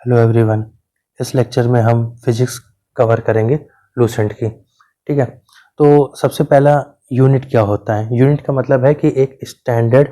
Hello everyone. इस lecture में हम फिजिक्स कवर करेंगे लूसेंट की। ठीक है, तो सबसे पहला यूनिट क्या होता है। यूनिट का मतलब है कि एक स्टैंडर्ड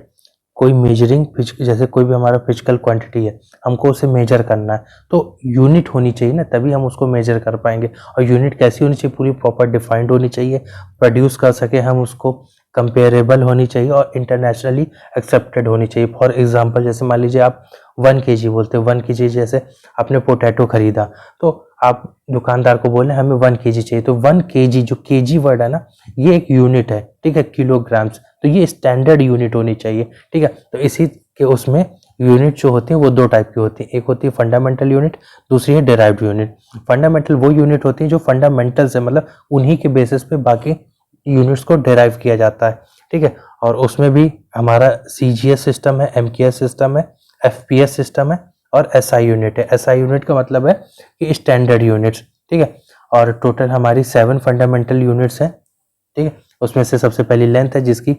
कोई मेजरिंग जैसे कोई भी हमारा फिजिकल क्वांटिटी है, हमको उसे मेजर करना है तो यूनिट होनी चाहिए ना, तभी हम उसको मेजर कर पाएंगे। और यूनिट कैसी होनी चाहिए, पूरी प्रॉपर डिफाइंड होनी चाहिए, प्रोड्यूस कर सके हम उसको, कंपेरेबल होनी चाहिए और इंटरनेशनली एक्सेप्टेड होनी चाहिए। फॉर एग्जांपल जैसे मान लीजिए आप 1 kg बोलते हैं, 1 kg जैसे आपने पोटैटो खरीदा तो आप दुकानदार को बोले हमें 1 kg चाहिए, तो 1 kg जो kg वर्ड है ना, ये एक यूनिट है। ठीक है, किलोग्राम्स, तो ये स्टैंडर्ड यूनिट होनी चाहिए। ठीक है, तो इसी के उसमें यूनिट जो होती है वो दो टाइप की होती है, एक होती है फंडामेंटल यूनिट, दूसरी है डिराइव्ड यूनिट। फंडामेंटल वो यूनिट होती है जो फंडामेंटल से मतलब उन्हीं के बेसिस पे बाकी यूनिट्स को डिराइव किया जाता है। ठीक है, और उसमें भी हमारा CGS सिस्टम है, MKS सिस्टम है, FPS सिस्टम है और SI यूनिट है। SI यूनिट का मतलब है कि स्टैंडर्ड यूनिट्स। ठीक है, और टोटल हमारी 7 फंडामेंटल यूनिट्स हैं। ठीक है, उसमें से सबसे पहली लेंथ है, जिसकी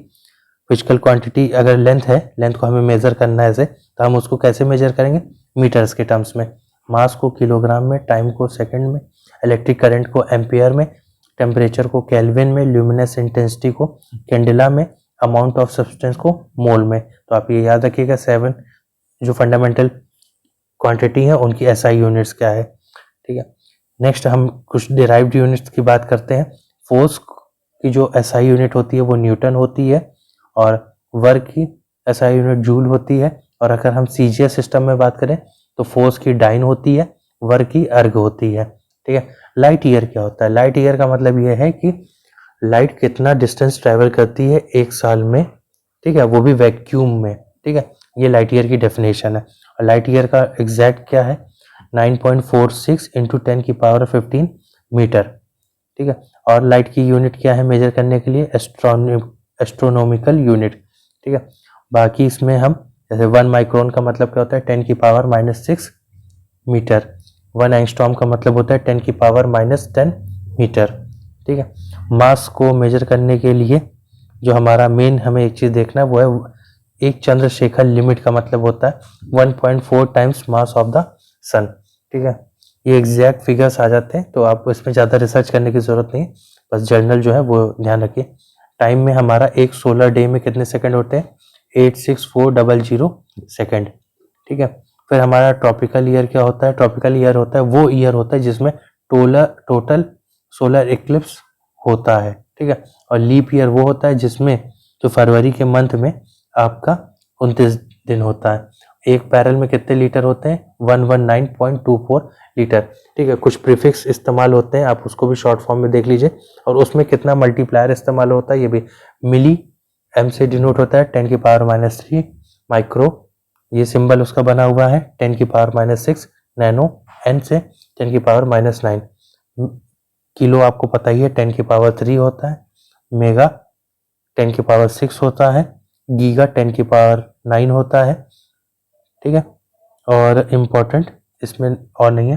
फिजिकल क्वांटिटी अगर लेंथ है, लेंथ को हमें मेजर करना है ऐसे, तो हम उसको कैसे मेजर करेंगे, मीटर्स के टर्म्स में, मास को किलोग्राम में, टाइम को सेकंड में, इलेक्ट्रिक करंट को एम्पियर में, टेम्परेचर को केल्विन में, ल्यूमिनस इंटेंसिटी को कैंडेला में, अमाउंट ऑफ सब्सटेंस को मोल में। तो आप ये याद रखिएगा 7 जो फंडामेंटल क्वांटिटी है उनकी SI यूनिट्स क्या है। ठीक है, नेक्स्ट हम कुछ डिराइव्ड यूनिट्स की बात करते हैं। फोर्स की जो SI यूनिट होती है वो न्यूटन होती है और वर्क की SI यूनिट जूल होती है। और अगर हम CGS सिस्टम में बात करें तो फोर्स की डाइन होती है, वर्क की अर्ग होती है। ठीक है, लाइट ईयर क्या होता है। लाइट ईयर का मतलब यह है कि लाइट कितना डिस्टेंस ट्रेवल करती है एक साल में। ठीक है, वो भी वैक्यूम में। ठीक है, ये लाइट ईयर की डेफिनेशन है। और लाइट ईयर का एग्जैक्ट क्या है, 9.46 इंटू 10⁻15 मीटर। ठीक है, और लाइट की यूनिट क्या है मेजर करने के लिए, एस्ट्रोनॉमिकल यूनिट। ठीक है, बाकी इसमें हम जैसे 1 माइक्रोन का मतलब क्या होता है, 10⁻⁻6 मीटर। 1 एंगस्ट्रॉम का मतलब होता है 10⁻⁻10 मीटर। ठीक है, मास को मेजर करने के लिए जो हमारा मेन हमें एक चीज देखना है वो है एक चंद्रशेखर लिमिट का मतलब होता है 1.4 टाइम्स मास ऑफ द सन। ठीक है, ये एग्जैक्ट फिगर्स आ जाते हैं तो आप इसमें ज़्यादा रिसर्च करने की ज़रूरत नहीं, बस जर्नल जो है वो ध्यान रखिए। टाइम में हमारा एक सोलर डे में कितने सेकंड होते हैं, 86400 सेकंड। ठीक है, फिर हमारा ट्रॉपिकल ईयर क्या होता है। ट्रॉपिकल ईयर होता है वो ईयर होता है जिसमें टोटल सोलर इक्लिप्स होता है। ठीक है, और लीप ईयर वो होता है जिसमें जो फरवरी के मंथ में आपका 29 दिन होता है। एक बैरल में कितने लीटर होते हैं, 119.24 लीटर। ठीक है, कुछ प्रीफिक्स इस्तेमाल होते हैं, आप उसको भी शॉर्ट फॉर्म में देख लीजिए। और उसमें कितना मल्टीप्लायर इस्तेमाल होता है, ये भी मिली M से डिनोट होता है 10⁻³ माइक्रो, ये सिंबल उसका बना हुआ है 10⁻⁻6 नैनो, N से 10⁻⁻9 किलो आपको पता ही है 10⁻³ होता है, मेगा 10⁻6 होता है, गीगा 10⁻9 होता है। ठीक है, और इम्पोर्टेंट इसमें और नहीं है।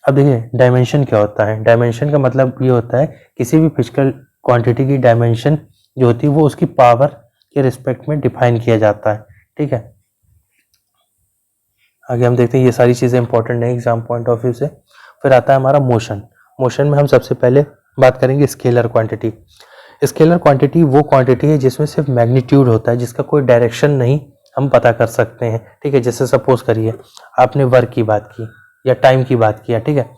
अब देखिए डायमेंशन क्या होता है। डायमेंशन का मतलब ये होता है किसी भी फिजिकल क्वांटिटी की डायमेंशन जो होती है वो उसकी पावर के रिस्पेक्ट में डिफाइन किया जाता है। ठीक है, आगे हम देखते हैं, ये सारी चीज़ें इंपॉर्टेंट है एग्जाम पॉइंट ऑफ व्यू से। फिर आता है हमारा मोशन। मोशन में हम सबसे पहले बात करेंगे स्केलर क्वांटिटी। स्केलर क्वांटिटी वो क्वांटिटी है जिसमें सिर्फ मैग्नीट्यूड होता है, जिसका कोई डायरेक्शन नहीं हम पता कर सकते हैं। ठीक है, जैसे सपोज करिए आपने वर्क की बात की या टाइम की बात किया। ठीक है,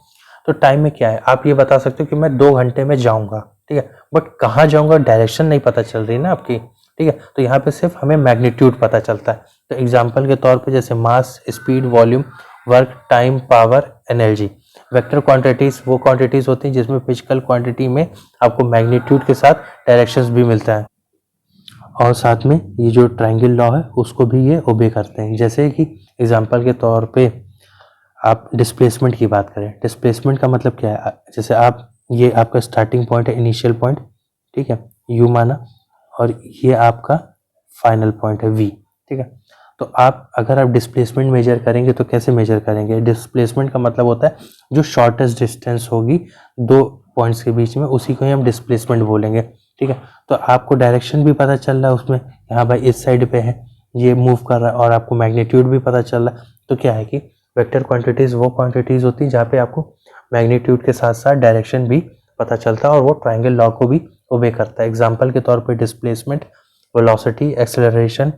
तो टाइम में क्या है, आप ये बता सकते हो कि मैं 2 घंटे में जाऊंगा। ठीक है, बट कहाँ जाऊंगा डायरेक्शन नहीं पता चल रही ना आपकी। ठीक है, तो यहाँ पे सिर्फ हमें मैग्नीट्यूड पता चलता है। तो एग्जाम्पल के तौर पे जैसे mass, speed, volume, work, time, power, energy. Vector quantities वो क्वांटिटीज होती हैं जिसमें फिजिकल क्वांटिटी में आपको मैग्नीट्यूड के साथ डायरेक्शंस भी मिलता है, और साथ में ये जो ट्रायंगल लॉ है उसको भी ये ओबे करते हैं। जैसे कि एग्जांपल के तौर पे आप डिस्प्लेसमेंट की बात करें। डिस्प्लेसमेंट का मतलब क्या है, जैसे आप ये आपका स्टार्टिंग पॉइंट है, इनिशियल पॉइंट। ठीक है, यू माना, और ये आपका फाइनल पॉइंट है V। ठीक है, तो आप अगर आप डिस्प्लेसमेंट मेजर करेंगे तो कैसे मेजर करेंगे। डिस्प्लेसमेंट का मतलब होता है जो शॉर्टेस्ट डिस्टेंस होगी 2 पॉइंट्स के बीच में, उसी को ही हम डिस्प्लेसमेंट बोलेंगे। ठीक है, तो आपको डायरेक्शन भी पता चल रहा है उसमें, यहाँ भाई इस साइड पे है, ये मूव कर रहा है और आपको मैग्नीट्यूड भी पता चल रहा है, तो क्या है कि वेक्टर क्वांटिटीज वो क्वांटिटीज होती हैं जहाँ पे आपको मैग्नीट्यूड के साथ साथ डायरेक्शन भी पता चलता है और वो ट्रायंगल लॉ को भी ओबे करता है। एग्जाम्पल के तौर पे displacement, velocity, acceleration,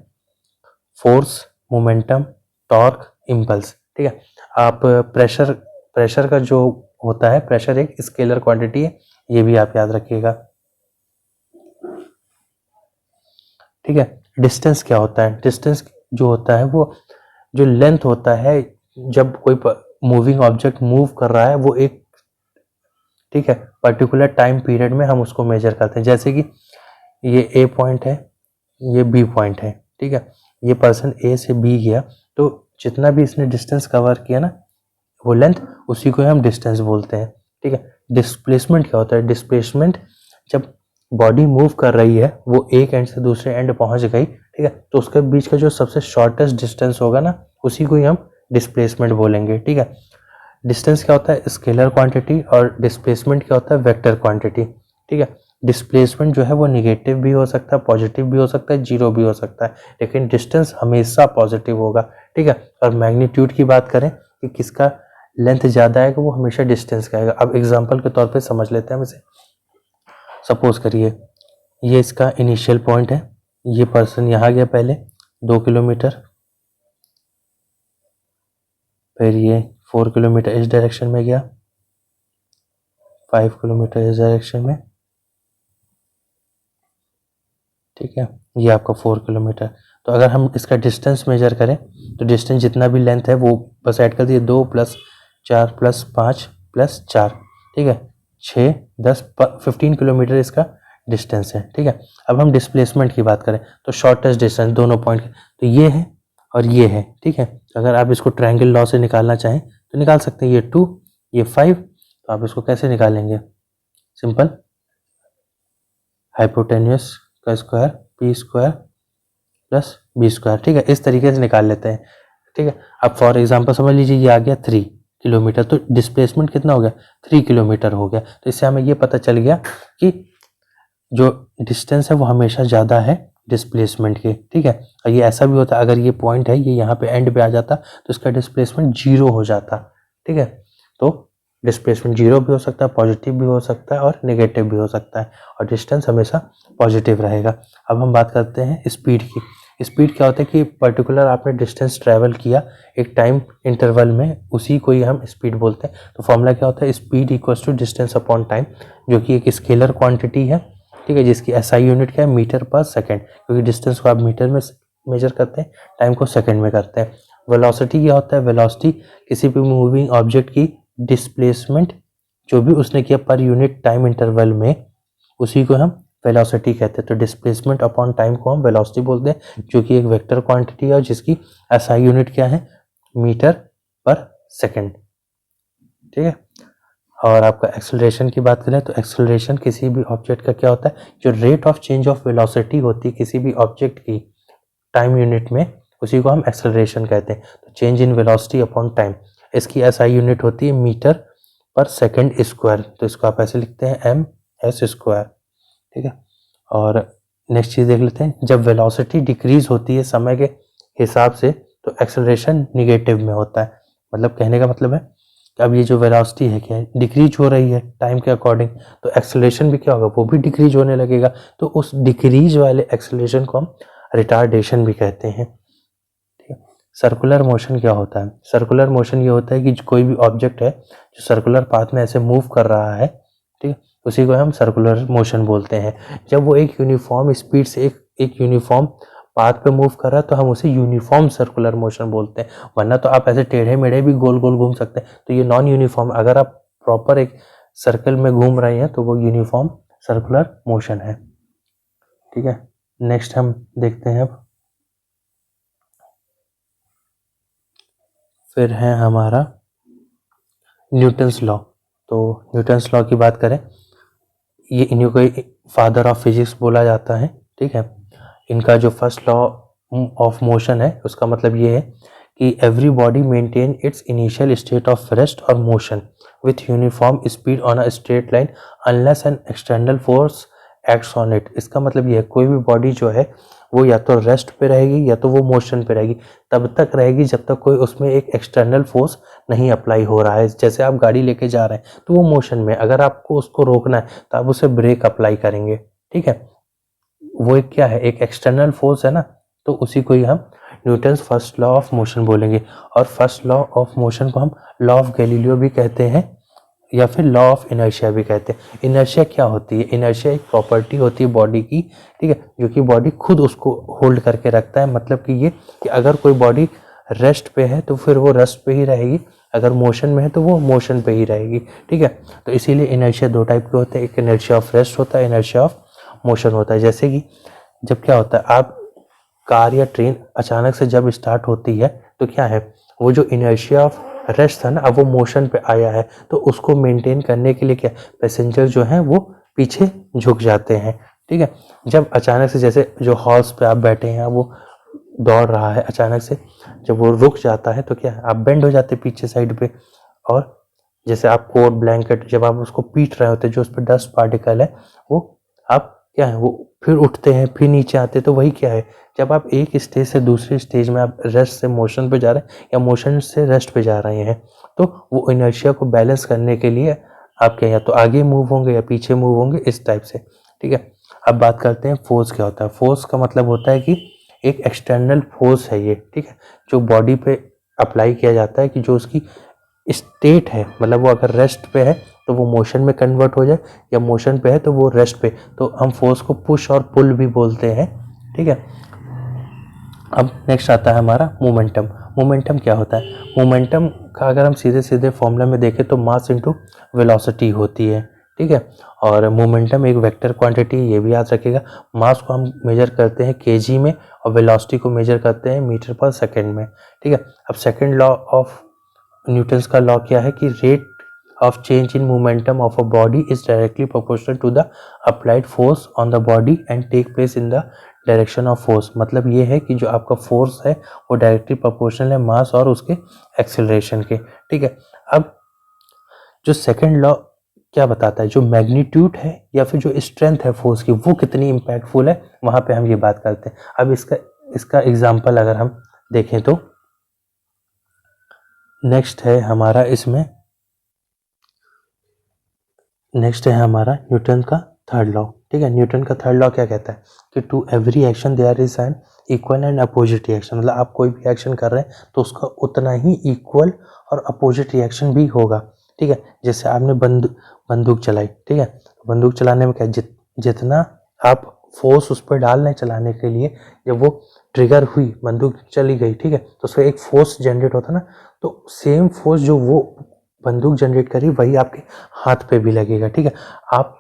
force, momentum, torque, impulse. ठीक है, आप प्रेशर का जो होता है, प्रेशर एक स्केलर क्वांटिटी है, ये भी आप याद रखिएगा। ठीक है, डिस्टेंस क्या होता है? डिस्टेंस जो होता है वो जो लेंथ होता है जब कोई मूविंग ऑब्जेक्ट मूव कर रहा है, वो एक, ठीक है, पर्टिकुलर टाइम पीरियड में हम उसको मेजर करते हैं। जैसे कि ये ए पॉइंट है, ये बी पॉइंट है, ठीक है, ये पर्सन ए से बी गया, तो जितना भी इसने डिस्टेंस कवर किया ना, वो लेंथ, उसी को हम डिस्टेंस बोलते हैं। ठीक है, डिस्प्लेसमेंट क्या होता है? डिस्प्लेसमेंट जब बॉडी मूव कर रही है, वो एक एंड से दूसरे एंड पहुंच गई, ठीक है, तो उसके बीच का जो सबसे शॉर्टेस्ट डिस्टेंस होगा ना, उसी को ही हम डिस्प्लेसमेंट बोलेंगे। ठीक है, डिस्टेंस क्या होता है? स्केलर क्वांटिटी, और डिस्प्लेसमेंट क्या होता है? Vector quantity. ठीक है, डिस्प्लेसमेंट जो है वो निगेटिव भी हो सकता है, पॉजिटिव भी हो सकता है, जीरो भी हो सकता है, लेकिन डिस्टेंस हमेशा पॉजिटिव होगा। ठीक है, और मैग्नीट्यूड की बात करें कि किसका लेंथ ज़्यादा आएगा, वो हमेशा डिस्टेंस का आएगा। अब एग्जाम्पल के तौर पे समझ लेते हैं हम इसे। सपोज करिए ये इसका इनिशियल पॉइंट है, ये पर्सन यहाँ गया पहले 2 किलोमीटर, फिर ये 4 किलोमीटर इस डायरेक्शन में गया, 5 किलोमीटर इस डायरेक्शन में, ठीक है, ये आपका 4 किलोमीटर। तो अगर हम इसका डिस्टेंस मेजर करें तो डिस्टेंस जितना भी लेंथ है वो बस ऐड कर दिए, 2 + 4 + 5 + 4, ठीक है, 6, 10, 15 किलोमीटर इसका डिस्टेंस है। ठीक है, अब हम डिस्प्लेसमेंट की बात करें तो शॉर्टेस्ट डिस्टेंस दोनों पॉइंट, तो ये है और ये है। ठीक है, अगर आप इसको ट्रायंगल लॉ से निकालना चाहें तो निकाल सकते हैं, ये 2, ये 5, तो आप इसको कैसे निकालेंगे? सिंपल, हाइपोटेन्यूस का स्क्वायर p² + b²। ठीक है, इस तरीके से निकाल लेते हैं। ठीक है, अब फॉर एग्जांपल समझ लीजिए ये आ गया 3 किलोमीटर, तो डिस्प्लेसमेंट कितना हो गया? 3 किलोमीटर हो गया। तो इससे हमें ये पता चल गया कि जो डिस्टेंस है वो हमेशा ज़्यादा है डिस्प्लेसमेंट के। ठीक है, और ये ऐसा भी होता है, अगर ये पॉइंट है, ये यहाँ पे एंड पे आ जाता तो इसका डिस्प्लेसमेंट 0 हो जाता। ठीक है, तो डिस्प्लेसमेंट 0 भी हो सकता है, पॉजिटिव भी हो सकता है और नेगेटिव भी हो सकता है, और डिस्टेंस हमेशा पॉजिटिव रहेगा। अब हम बात करते हैं स्पीड की। स्पीड क्या होता है कि पर्टिकुलर आपने डिस्टेंस ट्रैवल किया एक टाइम इंटरवल में, उसी को ही हम स्पीड बोलते हैं। तो फॉर्मूला क्या होता है? Speed equals to distance upon time, जो कि एक स्केलर क्वांटिटी है। ठीक है, जिसकी SI यूनिट क्या है? मीटर पर सेकेंड, क्योंकि डिस्टेंस को आप मीटर में मेजर करते हैं, टाइम को सेकेंड में करते हैं। वेलोसिटी क्या होता है? वेलोसिटी किसी भी मूविंग ऑब्जेक्ट की डिस्प्लेसमेंट जो भी उसने किया पर यूनिट टाइम इंटरवल में, उसी को हम वेलोसिटी कहते हैं। तो डिस्प्लेसमेंट अपॉन टाइम को हम वेलोसिटी बोलते हैं, जो कि एक वेक्टर क्वांटिटी है और जिसकी SI यूनिट क्या है? मीटर पर सेकेंड। ठीक है, और आपका एक्सेलरेशन की बात करें तो एक्सेलरेशन किसी भी ऑब्जेक्ट का क्या होता है? जो rate of change of velocity होती है किसी भी ऑब्जेक्ट की टाइम यूनिट में, उसी को हम एक्सेलरेशन कहते हैं। तो change in velocity upon time, इसकी SI यूनिट होती है मीटर पर सेकेंड स्क्वायर, तो इसको आप ऐसे लिखते हैं ms²। ठीक है, और नेक्स्ट चीज़ देख लेते हैं, जब वेलोसिटी डिक्रीज होती है समय के हिसाब से तो एक्सेलरेशन निगेटिव में होता है। मतलब कहने का मतलब है कि अब ये जो वेलोसिटी है क्या है? डिक्रीज हो रही है टाइम के अकॉर्डिंग, तो एक्सेलरेशन भी क्या होगा? वो भी डिक्रीज होने लगेगा। तो उस डिक्रीज वाले एक्सेलरेशन को हम रिटार्डेशन भी कहते हैं। ठीक है, सर्कुलर मोशन क्या होता है? सर्कुलर मोशन ये होता है कि कोई भी ऑब्जेक्ट है जो सर्कुलर पाथ में ऐसे मूव कर रहा है, ठीक है, उसी को हम सर्कुलर मोशन बोलते हैं। जब वो एक यूनिफॉर्म स्पीड से एक यूनिफॉर्म पाथ पे मूव कर रहा है तो हम उसे यूनिफॉर्म सर्कुलर मोशन बोलते हैं, वरना तो आप ऐसे टेढ़े मेढ़े भी गोल गोल घूम सकते हैं, तो ये नॉन यूनिफॉर्म। अगर आप प्रॉपर एक सर्कल में घूम रहे हैं तो वो यूनिफॉर्म सर्कुलर मोशन है। ठीक है, नेक्स्ट हम देखते हैं, अब फिर है हमारा न्यूटन्स लॉ। तो न्यूटन्स लॉ की बात करें, ये इन्हीं को फादर ऑफ फिजिक्स बोला जाता है। ठीक है, इनका जो फर्स्ट लॉ ऑफ मोशन है उसका मतलब ये है कि everybody maintain its initial state of rest और motion with uniform speed on a straight line unless an external force acts on it. इसका मतलब ये है कोई भी बॉडी जो है वो या तो रेस्ट पे रहेगी या तो वो मोशन पे रहेगी। तब तक रहेगी जब तक कोई उसमें एक एक्सटर्नल फोर्स नहीं अप्लाई हो रहा है। जैसे आप गाड़ी लेके जा रहे हैं तो वो मोशन में, अगर आपको उसको रोकना है तो आप उसे ब्रेक अप्लाई करेंगे, ठीक है। वो एक क्या है, एक एक्सटर्नल फोर्स है ना, तो उसी को ही हम Newton's first law of motion बोलेंगे। और फर्स्ट लॉ ऑफ मोशन को हम लॉ ऑफ गैलीलियो भी कहते हैं या फिर लॉ ऑफ इनर्शिया भी कहते हैं। इनर्शिया क्या होती है? इनर्शिया एक प्रॉपर्टी होती है बॉडी की, ठीक है, जो कि बॉडी खुद उसको होल्ड करके रखता है। मतलब कि ये कि अगर कोई बॉडी रेस्ट पे है तो फिर वो रेस्ट पे ही रहेगी, अगर मोशन में है तो वो मोशन पे ही रहेगी, ठीक है। तो इसीलिए इनर्शिया दो टाइप के होते हैं, एक इनर्शिया ऑफ रेस्ट होता है, इनर्शिया ऑफ मोशन होता है। जैसे कि जब क्या होता है, आप कार या ट्रेन अचानक से जब स्टार्ट होती है तो क्या है, वो जो इनर्शिया ऑफ रेस्ट था ना, अब वो मोशन पे आया है, तो उसको मेंटेन करने के लिए क्या, पैसेंजर जो हैं वो पीछे झुक जाते हैं, ठीक है। जब अचानक से, जैसे जो हॉर्स पे आप बैठे हैं वो दौड़ रहा है, अचानक से जब वो रुक जाता है तो क्या है, आप बेंड हो जाते पीछे साइड पे। और जैसे आप कोट ब्लैंकेट जब आप उसको पीट रहे होते, जो उस पर डस्ट पार्टिकल है वो आप क्या है, वो फिर उठते हैं फिर नीचे आते हैं। तो वही क्या है, जब आप एक स्टेज से दूसरे स्टेज में आप रेस्ट से मोशन पे जा रहे हैं या मोशन से रेस्ट पे जा रहे हैं, तो वो इनर्शिया को बैलेंस करने के लिए आप क्या, या तो आगे मूव होंगे या पीछे मूव होंगे, इस टाइप से, ठीक है। अब बात करते हैं फोर्स क्या होता है। फोर्स का मतलब होता है कि एक एक्सटर्नल फोर्स है ये, ठीक है, जो बॉडी पे अप्लाई किया जाता है, कि जो उसकी स्टेट है, मतलब वो अगर रेस्ट पे है तो वो मोशन में कन्वर्ट हो जाए, या मोशन पे है तो वो रेस्ट पे। तो हम फोर्स को पुश और पुल भी बोलते हैं, ठीक है। अब नेक्स्ट आता है हमारा मोमेंटम। मोमेंटम क्या होता है? मोमेंटम का अगर हम सीधे सीधे फॉर्मूला में देखें तो मास इनटू वेलोसिटी होती है, ठीक है। और मोमेंटम एक वेक्टर क्वांटिटी, ये भी याद रखिएगा। मास को हम मेजर करते हैं केजी में और वेलोसिटी को मेजर करते हैं मीटर पर सेकेंड में, ठीक है। अब सेकेंड लॉ ऑफ न्यूटन्स का लॉ क्या है कि rate of change in momentum of a body is directly proportional to the applied force on the body and take place in the direction of force. मतलब ये है कि जो आपका फोर्स है वो डायरेक्टली प्रोपोर्शनल है मास और उसके एक्सेलरेशन के, ठीक है। अब जो सेकंड लॉ क्या बताता है, जो मैग्नीट्यूड है या फिर जो स्ट्रेंथ है फोर्स की, वो कितनी इम्पैक्टफुल है, वहां पे हम ये बात करते हैं। अब इसका एग्जाम्पल अगर हम देखें तो नेक्स्ट है हमारा न्यूटन का थर्ड लॉ, ठीक है। न्यूटन का थर्ड लॉ क्या कहता है कि to every action there is an equal and opposite reaction. मतलब आप कोई भी एक्शन कर रहे हैं तो उसका उतना ही इक्वल और अपोजिट रिएक्शन भी होगा, ठीक है। जैसे आपने बंदूक चलाई, ठीक है, बंदूक चलाने में क्या, जितना आप फोर्स उस पर डाल रहे हैं चलाने के लिए, जब वो ट्रिगर हुई, बंदूक चली गई, ठीक है, तो उसका एक फोर्स जनरेट होता ना, तो सेम फोर्स जो वो बंदूक जनरेट करी वही आपके हाथ पे भी लगेगा, ठीक है। आप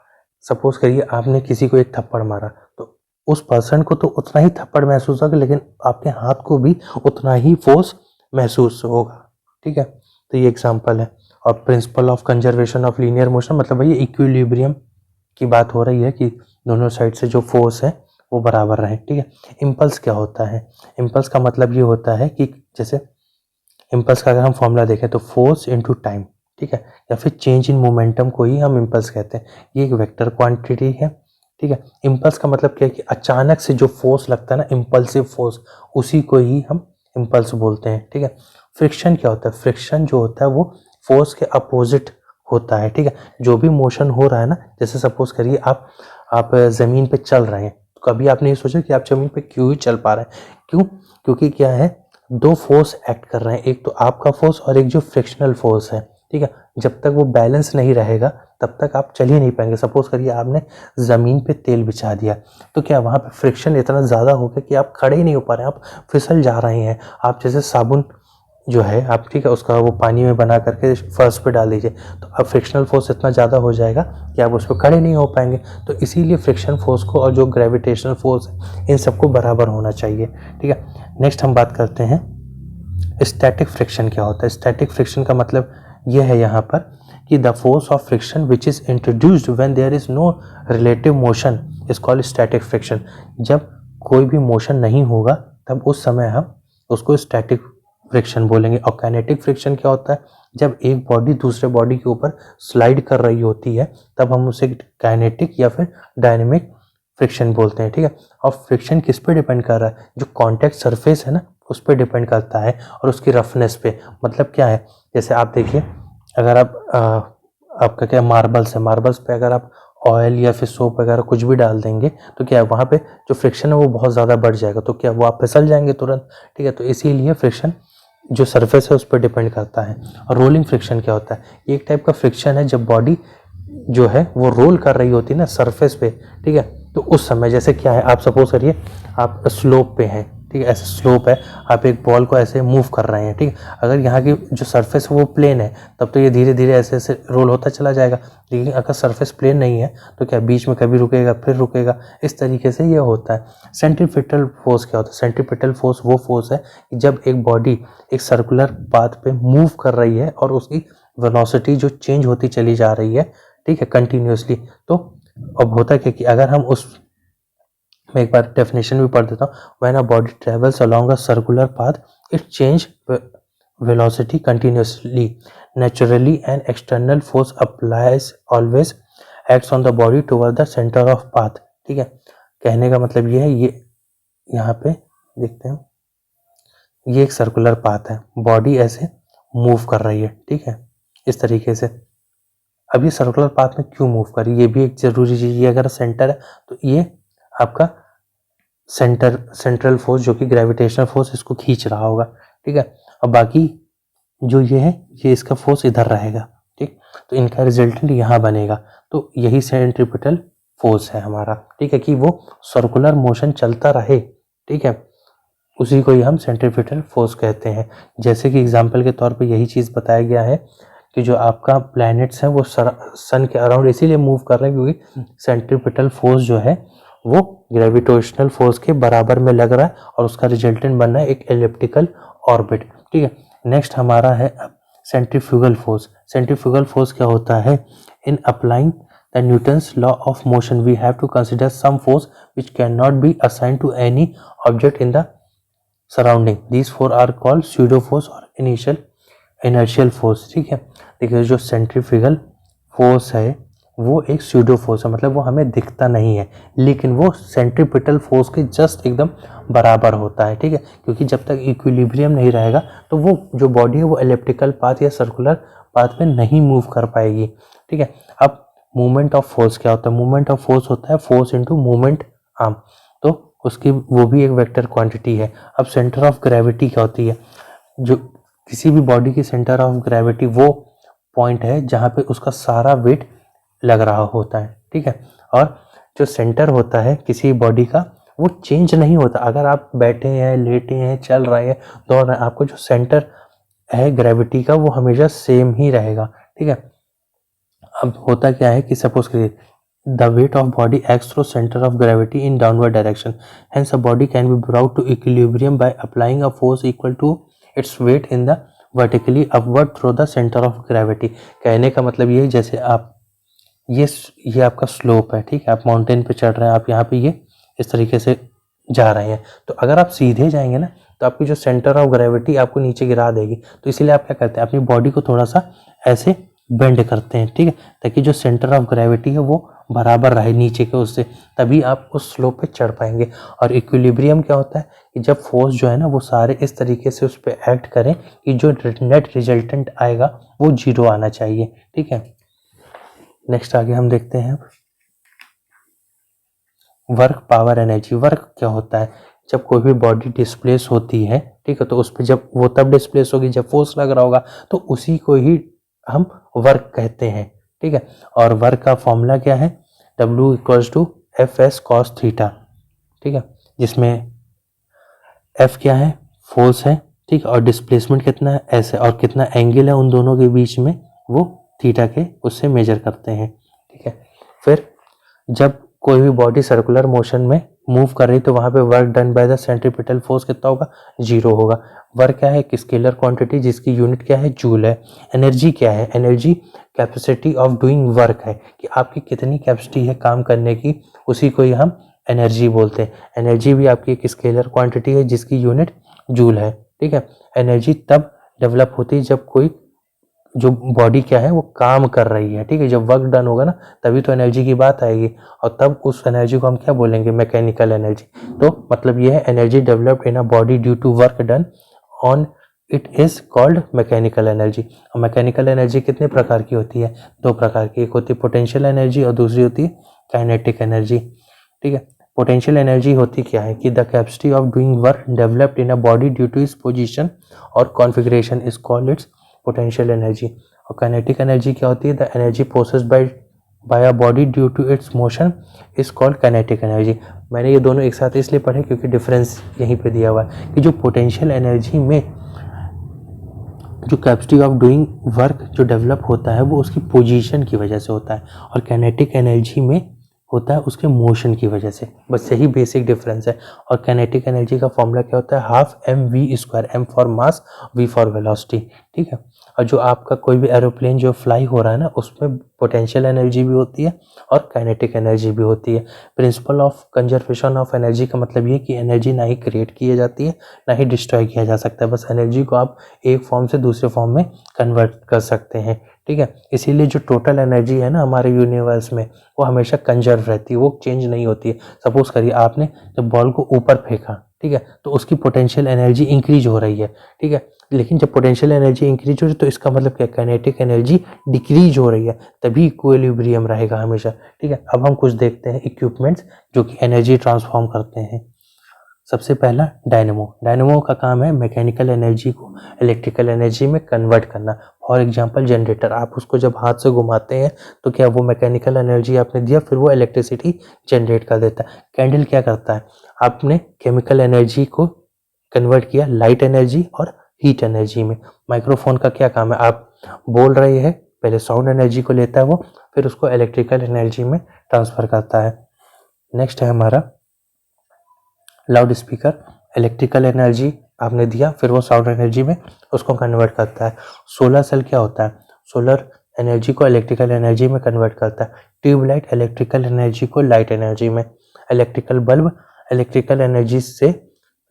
सपोज करिए आपने किसी को एक थप्पड़ मारा, तो उस पर्सन को तो उतना ही थप्पड़ महसूस होगा, लेकिन आपके हाथ को भी उतना ही फोर्स महसूस होगा, ठीक है। तो ये एग्जांपल है। और principle of conservation of linear motion, मतलब भाई इक्विलिब्रियम की बात हो रही है कि दोनों साइड से जो फोर्स है वो बराबर रहे, ठीक है। इम्पल्स क्या होता है? इम्पल्स का मतलब ये होता है कि जैसे इम्पल्स का अगर हम फॉर्मूला देखें तो फोर्स इनटू टाइम, ठीक है, या फिर चेंज इन मोमेंटम को ही हम इम्पल्स कहते हैं। ये एक वेक्टर क्वांटिटी है, ठीक है। इम्पल्स का मतलब क्या है कि अचानक से जो फोर्स लगता है ना, इम्पल्सिव फोर्स, उसी को ही हम इम्पल्स बोलते हैं, ठीक है। फ्रिक्शन क्या होता है? फ्रिक्शन जो होता है वो फोर्स के अपोजिट होता है, ठीक है। जो भी मोशन हो रहा है ना, जैसे सपोज करिए आप ज़मीन पे चल रहे हैं, तो कभी आपने ये सोचा कि आप ज़मीन पे क्यों ही चल पा रहे हैं? क्यों? क्योंकि क्या है, दो फोर्स एक्ट कर रहे हैं, एक तो आपका फोर्स और एक जो फ्रिक्शनल फोर्स है, ठीक है। जब तक वो बैलेंस नहीं रहेगा तब तक आप चल ही नहीं पाएंगे। सपोज करिए आपने ज़मीन पे तेल बिछा दिया, तो क्या वहाँ पे फ्रिक्शन इतना ज़्यादा हो गया कि आप खड़े ही नहीं हो पा रहे हैं, आप फिसल जा रहे हैं। आप जैसे साबुन जो है आप, ठीक है, उसका वो पानी में बना करके फर्श पे डाल दीजिए, तो अब फ्रिक्शनल फोर्स इतना ज़्यादा हो जाएगा कि आप उस पर खड़े नहीं हो पाएंगे। तो इसीलिए फ्रिक्शन फोर्स को और जो ग्रेविटेशनल फोर्स है इन सबको बराबर होना चाहिए, ठीक है। नेक्स्ट हम बात करते हैं स्टैटिक फ्रिक्शन क्या होता है। स्टैटिक फ्रिक्शन का मतलब यह है यहाँ पर कि the force of friction which is introduced when there is no relative motion is called static friction. जब कोई भी मोशन नहीं होगा तब उस समय हम उसको स्टैटिक फ्रिक्शन बोलेंगे। और काइनेटिक फ्रिक्शन क्या होता है? जब एक बॉडी दूसरे बॉडी के ऊपर स्लाइड कर रही होती है तब हम उसे काइनेटिक या फिर डायनेमिक फ्रिक्शन बोलते हैं, ठीक है। और फ्रिक्शन किस पे डिपेंड कर रहा है, जो कॉन्टैक्ट सरफेस है ना उस पर डिपेंड करता है और उसकी रफनेस पे। मतलब क्या है, जैसे आप देखिए अगर आपका क्या मार्बल्स है, मार्बल्स पे अगर आप ऑयल या फिर सोप वगैरह कुछ भी डाल देंगे तो क्या है वहाँ पे जो फ्रिक्शन है वो बहुत ज़्यादा बढ़ जाएगा, तो क्या वो आप फिसल जाएंगे तुरंत, ठीक है। तो इसीलिए फ्रिक्शन जो सरफेस है उस पर डिपेंड करता है। और रोलिंग फ्रिक्शन क्या होता है, ये एक टाइप का फ्रिक्शन है जब बॉडी जो है वो रोल कर रही होती है ना सरफेस पे, ठीक है। तो उस समय जैसे क्या है, आप सपोज करिए आप स्लोप पे हैं, ठीक है, ऐसे स्लोप है, आप एक बॉल को ऐसे मूव कर रहे हैं, ठीक है। अगर यहाँ की जो सरफेस है वो प्लेन है तब तो ये धीरे धीरे ऐसे ऐसे रोल होता चला जाएगा, लेकिन अगर सरफेस प्लेन नहीं है तो क्या बीच में कभी रुकेगा फिर रुकेगा, इस तरीके से ये होता है। सेंट्रीपिटल फोर्स क्या होता है, सेंट्रीपिटल फोर्स वो फोर्स है कि जब एक बॉडी एक सर्कुलर पाथ पे मूव कर रही है और उसकी वेलोसिटी जो चेंज होती चली जा रही है, ठीक है, कंटिन्यूसली। तो अब होता क्या कि अगर हम उस, मैं एक बार डेफिनेशन भी पढ़ देता हूँ, when a body travels along a circular path it change velocity continuously naturally and external force applies always acts on the body toward the centre of path, ठीक है। कहने का मतलब ये है, ये यहाँ पे देखते हैं, ये एक सर्कुलर पाथ है, बॉडी ऐसे मूव कर रही है, ठीक है, इस तरीके से। अब ये सर्कुलर पाथ में क्यों मूव कर रही है, ये भी एक जरूरी चीज, ये अगर सेंटर है तो ये आपका सेंट्रल फोर्स जो कि ग्रेविटेशनल फोर्स इसको खींच रहा होगा, ठीक है। और बाकी जो ये है ये इसका फोर्स इधर रहेगा, ठीक। तो इनका रिजल्टेंट यहाँ बनेगा, तो यही सेंट्रीपिटल फोर्स है हमारा, ठीक है, कि वो सर्कुलर मोशन चलता रहे, ठीक है, उसी को ही हम सेंट्रीपिटल फोर्स कहते हैं। जैसे कि एग्जाम्पल के तौर पे यही चीज़ बताया गया है कि जो आपका प्लैनेट्स हैं वो सन के अराउंड इसीलिए मूव कर रहे हैं क्योंकि सेंट्रीपिटल फोर्स जो है वो ग्रेविटेशनल फोर्स के बराबर में लग रहा है और उसका रिजल्टेंट बन रहा है एक एलिप्टिकल ऑर्बिट, ठीक है। नेक्स्ट हमारा है सेंट्रीफ्यूगल फोर्स। सेंट्रीफ्यूगल फोर्स क्या होता है, in applying the Newton's law of motion we have to consider some force which can not be assign to any object in the surrounding, these force are called pseudo force और initial inertial force, ठीक है। देखिए जो centrifugal force है वो एक pseudo force है, मतलब वो हमें दिखता नहीं है लेकिन वो सेंट्रीपिटल फोर्स के जस्ट एकदम बराबर होता है, ठीक है। क्योंकि जब तक इक्विलिब्रियम नहीं रहेगा तो वो जो बॉडी है वो एलिप्टिकल पाथ या सर्कुलर पाथ में नहीं मूव कर पाएगी, ठीक है। अब मूवमेंट ऑफ फोर्स क्या होता है, मूवमेंट ऑफ फोर्स होता है फोर्स इनटू मूवमेंट आर्म, तो उसकी वो भी एक वेक्टर क्वांटिटी है। अब सेंटर ऑफ ग्रेविटी क्या होती है, जो किसी भी बॉडी की सेंटर ऑफ ग्रेविटी वो पॉइंट है जहाँ पे उसका सारा वेट लग रहा होता है, ठीक है। और जो सेंटर होता है किसी बॉडी का वो चेंज नहीं होता, अगर आप बैठे हैं, लेटे हैं, चल रहे हैं, दौड़ रहे हैं, आपको जो सेंटर है ग्रेविटी का वो हमेशा सेम ही रहेगा, ठीक है। अब होता क्या है कि सपोज करिए the weight of body acts through centre of gravity in downward direction, hence a body can be brought to equilibrium by applying a force equal to its weight in the vertically upward through the centre of gravity. कहने का मतलब ये है जैसे आप ये आपका slope है, ठीक है, आप माउंटेन पे चढ़ रहे हैं, आप यहाँ पे ये इस तरीके से जा रहे हैं, तो अगर आप सीधे जाएंगे ना तो आपकी जो सेंटर ऑफ ग्रेविटी आपको नीचे गिरा देगी, तो इसीलिए आप क्या करते हैं अपनी बॉडी को थोड़ा सा ऐसे बेंड करते हैं, ठीक है, ताकि जो सेंटर ऑफ ग्रेविटी है वो बराबर रहे नीचे के उससे, तभी आप उस स्लोप पे चढ़ पाएंगे। और इक्विलिब्रियम क्या होता है कि जब फोर्स जो है ना वो सारे इस तरीके से उस पर एक्ट करें कि जो नेट रिजल्टेंट आएगा वो जीरो आना चाहिए, ठीक है। नेक्स्ट आगे हम देखते हैं वर्क पावर एनर्जी। वर्क क्या होता है, जब कोई भी बॉडी डिस्प्लेस होती है, ठीक है, तो उस पर जब वो तब डिस्प्लेस होगी जब फोर्स लग रहा होगा, तो उसी को ही हम वर्क कहते हैं, ठीक है। और वर्क का फॉर्मूला क्या है, W equals to F S cos theta, ठीक है, जिसमें F क्या है, फोर्स है, ठीक है, और डिस्प्लेसमेंट कितना है ऐसे, और कितना एंगल है उन दोनों के बीच में वो थीटा के उससे मेजर करते हैं, ठीक है। फिर जब कोई भी बॉडी सर्कुलर मोशन में मूव कर रही तो वहां पे work done by the centripetal force कितना होगा, जीरो होगा। वर्क क्या है, एक स्केलर क्वांटिटी जिसकी यूनिट क्या है, जूल है। एनर्जी क्या है, energy capacity of doing work है कि आपकी कितनी कैपेसिटी है काम करने की, उसी को ही हम एनर्जी बोलते हैं। एनर्जी भी आपकी एक स्केलर क्वांटिटी है जिसकी यूनिट जूल है, ठीक है। एनर्जी तब डेवलप होती है जब कोई जो बॉडी क्या है वो काम कर रही है, ठीक है। जब वर्क डन होगा ना तभी तो एनर्जी की बात आएगी, और तब उस एनर्जी को हम क्या बोलेंगे, मैकेनिकल एनर्जी। तो मतलब ये है energy developed in a body due to work done on it is called mechanical energy. और मैकेनिकल एनर्जी कितने प्रकार की होती है, दो प्रकार की, एक होती है पोटेंशियल एनर्जी और दूसरी होती है काइनेटिक एनर्जी, ठीक है। पोटेंशियल एनर्जी होती क्या है कि the capacity of doing work developed in a body due to its position और configuration is called its potential energy. और काइनेटिक एनर्जी क्या होती है, the energy processed by a body due to its motion is called kinetic energy. मैंने ये दोनों एक साथ इसलिए पढ़े क्योंकि डिफरेंस यहीं पे दिया हुआ है कि जो पोटेंशियल एनर्जी में जो कैपेसिटी ऑफ डूइंग वर्क जो डेवलप होता है वो उसकी पोजीशन की वजह से होता है, और काइनेटिक एनर्जी में होता है उसके मोशन की वजह से। बस यही बेसिक डिफरेंस है। और काइनेटिक एनर्जी का फॉर्मूला क्या होता है, half M V square, M for mass, V for velocity, ठीक है। और जो आपका कोई भी एरोप्लेन जो फ्लाई हो रहा है ना उसमें पोटेंशियल एनर्जी भी होती है और काइनेटिक एनर्जी भी होती है। Principle of conservation of energy का मतलब ये कि एनर्जी ना ही क्रिएट की जाती है ना ही डिस्ट्रॉय किया जा सकता है, बस एनर्जी को आप एक फॉर्म से दूसरे फॉर्म में कन्वर्ट कर सकते हैं, ठीक है। इसीलिए जो टोटल एनर्जी है ना हमारे यूनिवर्स में वो हमेशा कंजर्व रहती है, वो चेंज नहीं होती है। सपोज करिए आपने जब बॉल को ऊपर फेंका, ठीक है, तो उसकी पोटेंशियल एनर्जी इंक्रीज हो रही है, ठीक है। लेकिन जब पोटेंशियल एनर्जी इंक्रीज हो रही है तो इसका मतलब क्या, काइनेटिक एनर्जी डिक्रीज हो रही है, तभी इक्विलिब्रियम रहेगा हमेशा, ठीक है। अब हम कुछ देखते हैं इक्विपमेंट्स जो कि एनर्जी ट्रांसफॉर्म करते हैं। सबसे पहला डायनेमो। डायनेमो का काम है मैकेनिकल एनर्जी को इलेक्ट्रिकल एनर्जी में कन्वर्ट करना। फॉर एग्जांपल जनरेटर, आप उसको जब हाथ से घुमाते हैं तो क्या वो मैकेनिकल एनर्जी आपने दिया, फिर वो इलेक्ट्रिसिटी जनरेट कर देता है। कैंडल क्या करता है, आपने केमिकल एनर्जी को कन्वर्ट किया लाइट एनर्जी और हीट एनर्जी में। माइक्रोफोन का क्या काम है, आप बोल रहे हैं, पहले साउंड एनर्जी को लेता है वो, फिर उसको इलेक्ट्रिकल एनर्जी में ट्रांसफर करता है। नेक्स्ट है हमारा लाउड स्पीकर। इलेक्ट्रिकल एनर्जी आपने दिया, फिर वो साउंड एनर्जी में उसको कन्वर्ट करता है। सोलर सेल क्या होता है, सोलर एनर्जी को इलेक्ट्रिकल एनर्जी में कन्वर्ट करता है। ट्यूबलाइट इलेक्ट्रिकल एनर्जी को लाइट एनर्जी में। इलेक्ट्रिकल बल्ब इलेक्ट्रिकल एनर्जी से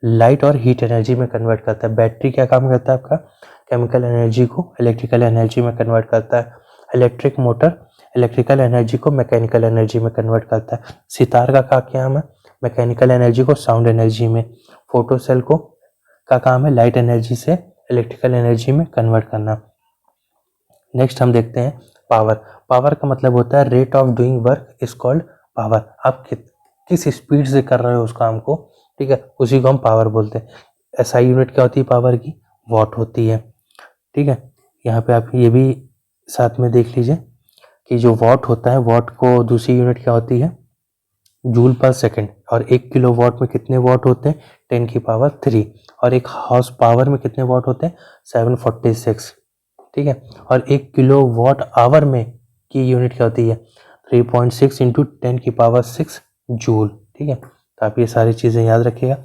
लाइट और हीट एनर्जी में कन्वर्ट करता है। बैटरी क्या काम करता है आपका, केमिकल एनर्जी को इलेक्ट्रिकल एनर्जी में कन्वर्ट करता है। इलेक्ट्रिक मोटर इलेक्ट्रिकल एनर्जी को मैकेनिकल एनर्जी में कन्वर्ट करता है। सितार का क्या काम है, मैकेनिकल एनर्जी को साउंड एनर्जी में। फोटो सेल को का काम है लाइट एनर्जी से इलेक्ट्रिकल एनर्जी में कन्वर्ट करना। नेक्स्ट हम देखते हैं पावर। पावर का मतलब होता है rate of doing work is called power. आप किस स्पीड से कर रहे हो उस काम को, ठीक है, उसी को हम पावर बोलते हैं। एसआई यूनिट क्या होती है पावर की, वॉट होती है, ठीक है। यहाँ पे आप ये भी साथ में देख लीजिए कि जो वॉट होता है, वॉट को दूसरी यूनिट क्या होती है, जूल पर सेकंड। और 1 किलोवाट में कितने वाट होते हैं, 10⁻3। और एक हॉर्स पावर में कितने वाट होते हैं, 746, ठीक है। और 1 किलोवाट आवर में की यूनिट क्या होती है, 3.6 इंटू 10⁻6 जूल, ठीक है। तो आप ये सारी चीज़ें याद रखिएगा।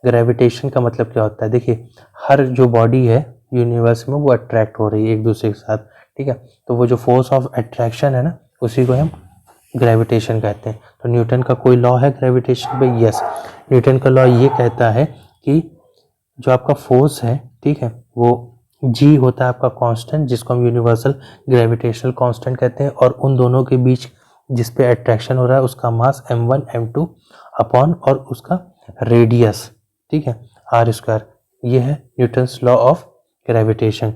ग्रेविटेशन का मतलब क्या होता है, देखिए हर जो बॉडी है यूनिवर्स में वो अट्रैक्ट हो रही है एक दूसरे के साथ, ठीक है। तो वो जो फोर्स ऑफ अट्रैक्शन है ना उसी को हम ग्रेविटेशन कहते हैं। तो न्यूटन का कोई लॉ है ग्रेविटेशन पे, यस। न्यूटन का लॉ ये कहता है कि जो आपका फोर्स है, ठीक है, वो जी होता है आपका कांस्टेंट, जिसको हम यूनिवर्सल ग्रेविटेशनल कांस्टेंट कहते हैं। और उन दोनों के बीच जिस पे अट्रैक्शन हो रहा है उसका मास m1 m2 अपॉन और उसका रेडियस, ठीक है, आर स्क्वायर। ये है न्यूटन्स लॉ ऑफ ग्रेविटेशन,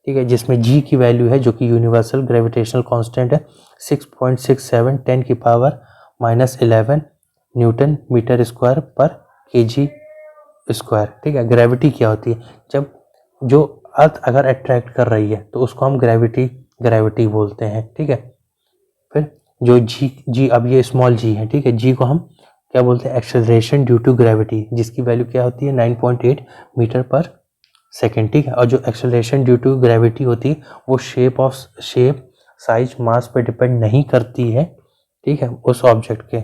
ठीक है, जिसमें जी की वैल्यू है जो कि यूनिवर्सल ग्रेविटेशनल कांस्टेंट है 6.67 10⁻11 न्यूटन मीटर स्क्वायर पर केजी स्क्वायर, ठीक है। ग्रेविटी क्या होती है, जब जो अर्थ अगर अट्रैक्ट कर रही है तो उसको हम ग्रेविटी बोलते हैं, ठीक है। फिर जो जी अब ये स्मॉल जी है, ठीक है, जी को हम क्या बोलते हैं, एक्सेलरेशन ड्यू टू ग्रेविटी, जिसकी वैल्यू क्या होती है 9.8 मीटर पर सेकेंड, ठीक है। और जो एक्सेलरेशन ड्यू टू ग्रेविटी होती है वो शेप साइज मास पे डिपेंड नहीं करती है, ठीक है, उस ऑब्जेक्ट के।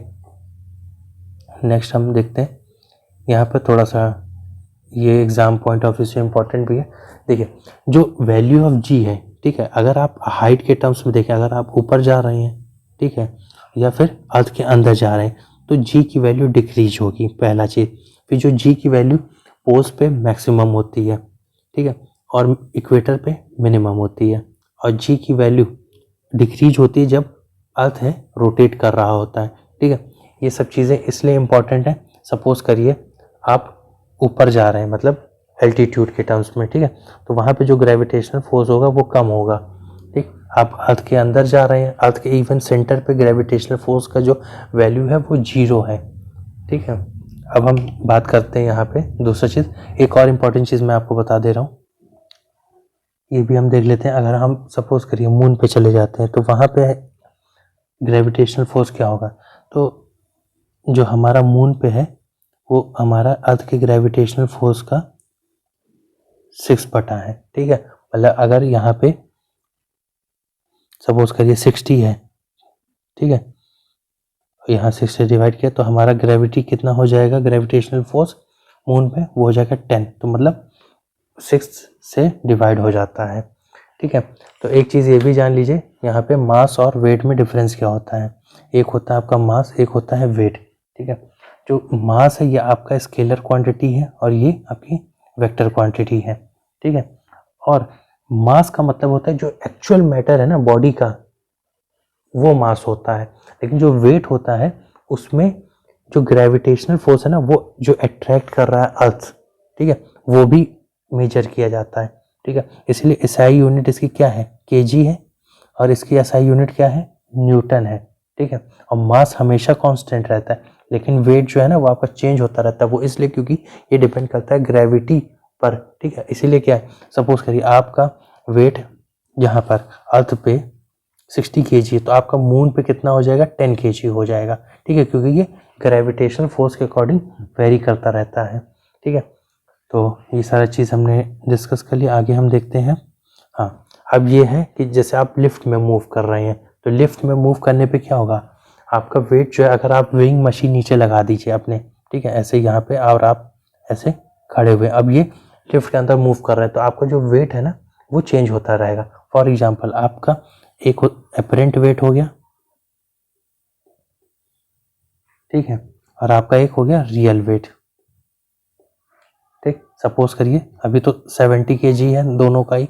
नेक्स्ट हम देखते हैं यहाँ पर थोड़ा सा, ये एग्जाम पॉइंट ऑफ व्यू से इम्पोर्टेंट भी है। देखिए जो वैल्यू ऑफ जी है, ठीक है, अगर आप हाइट के टर्म्स में देखें, अगर आप ऊपर जा रहे हैं, ठीक है, या फिर अर्थ के अंदर जा रहे हैं तो जी की वैल्यू डिक्रीज होगी, पहला चीज़। फिर जो जी की वैल्यू पोल्स पे मैक्सिमम होती है, ठीक है, और इक्वेटर पे मिनिमम होती है। और जी की वैल्यू डिक्रीज होती है जब अर्थ है रोटेट कर रहा होता है। ठीक है, ये सब चीज़ें इसलिए इम्पॉर्टेंट है। सपोज करिए आप ऊपर जा रहे हैं, मतलब एल्टीट्यूड के टर्म्स में, ठीक है, तो वहाँ पे जो ग्रेविटेशनल फोर्स होगा वो कम होगा। ठीक, आप अर्थ के अंदर जा रहे हैं, अर्थ के इवन सेंटर पे ग्रेविटेशनल फोर्स का जो वैल्यू है वो 0 है। ठीक है, अब हम बात करते हैं यहाँ पे दूसरा चीज़, एक और इम्पॉर्टेंट चीज़ मैं आपको बता दे रहा हूँ, ये भी हम देख लेते हैं। अगर हम सपोज करिए मून पे चले जाते हैं तो वहाँ पे ग्रेविटेशनल फोर्स क्या होगा, तो जो हमारा मून पे है वो हमारा अर्थ के ग्रेविटेशनल फोर्स का 6 बटा है। ठीक है, मतलब अगर यहाँ पे सपोज करिए 60 है, ठीक है, यहाँ 6 से डिवाइड किया तो हमारा ग्रेविटी कितना हो जाएगा, ग्रेविटेशनल फोर्स मून पे वो हो जाएगा 10, तो मतलब 6 से डिवाइड हो जाता है। ठीक है, तो एक चीज़ ये भी जान लीजिए, यहाँ पे मास और वेट में डिफरेंस क्या होता है। एक होता है आपका मास, एक होता है वेट। ठीक है, जो मास है ये आपका स्केलर क्वांटिटी है और ये आपकी वेक्टर क्वांटिटी है। ठीक है, और मास का मतलब होता है जो एक्चुअल मैटर है ना बॉडी का, वो मास होता है। लेकिन जो वेट होता है उसमें जो ग्रेविटेशनल फोर्स है ना, वो जो अट्रैक्ट कर रहा है अर्थ, ठीक है, वो भी मेजर किया जाता है। ठीक है, इसलिए एसआई यूनिट इसकी क्या है, केजी है, और इसकी एसआई यूनिट क्या है, न्यूटन है। ठीक है, और मास हमेशा कांस्टेंट रहता है, लेकिन वेट जो है ना वो आपका चेंज होता रहता है। वो इसलिए क्योंकि ये डिपेंड करता है ग्रेविटी पर। ठीक है, इसीलिए क्या है, सपोज करिए आपका वेट यहाँ पर अर्थ पे 60 kg है, तो आपका मून पे कितना हो जाएगा, 10 kg हो जाएगा। ठीक है, क्योंकि ये ग्रेविटेशनल फोर्स के अकॉर्डिंग वेरी करता रहता है। ठीक है, तो ये सारा चीज़ हमने डिस्कस कर लिया। आगे हम देखते हैं। हाँ, अब ये है कि जैसे आप लिफ्ट में मूव कर रहे हैं, तो लिफ्ट में मूव करने पे क्या होगा, आपका वेट जो है, अगर आप वेइंग मशीन नीचे लगा दीजिए अपने, ठीक है, ऐसे यहाँ पे, और आप ऐसे खड़े हुए, अब ये लिफ्ट के अंदर मूव कर रहे हैं, तो आपका जो वेट है ना वो चेंज होता रहेगा। फॉर एग्जाम्पल आपका एक अपरेंट वेट हो गया, ठीक है, और आपका एक हो गया रियल वेट। ठीक, सपोज करिए अभी तो 70 kg है दोनों का ही।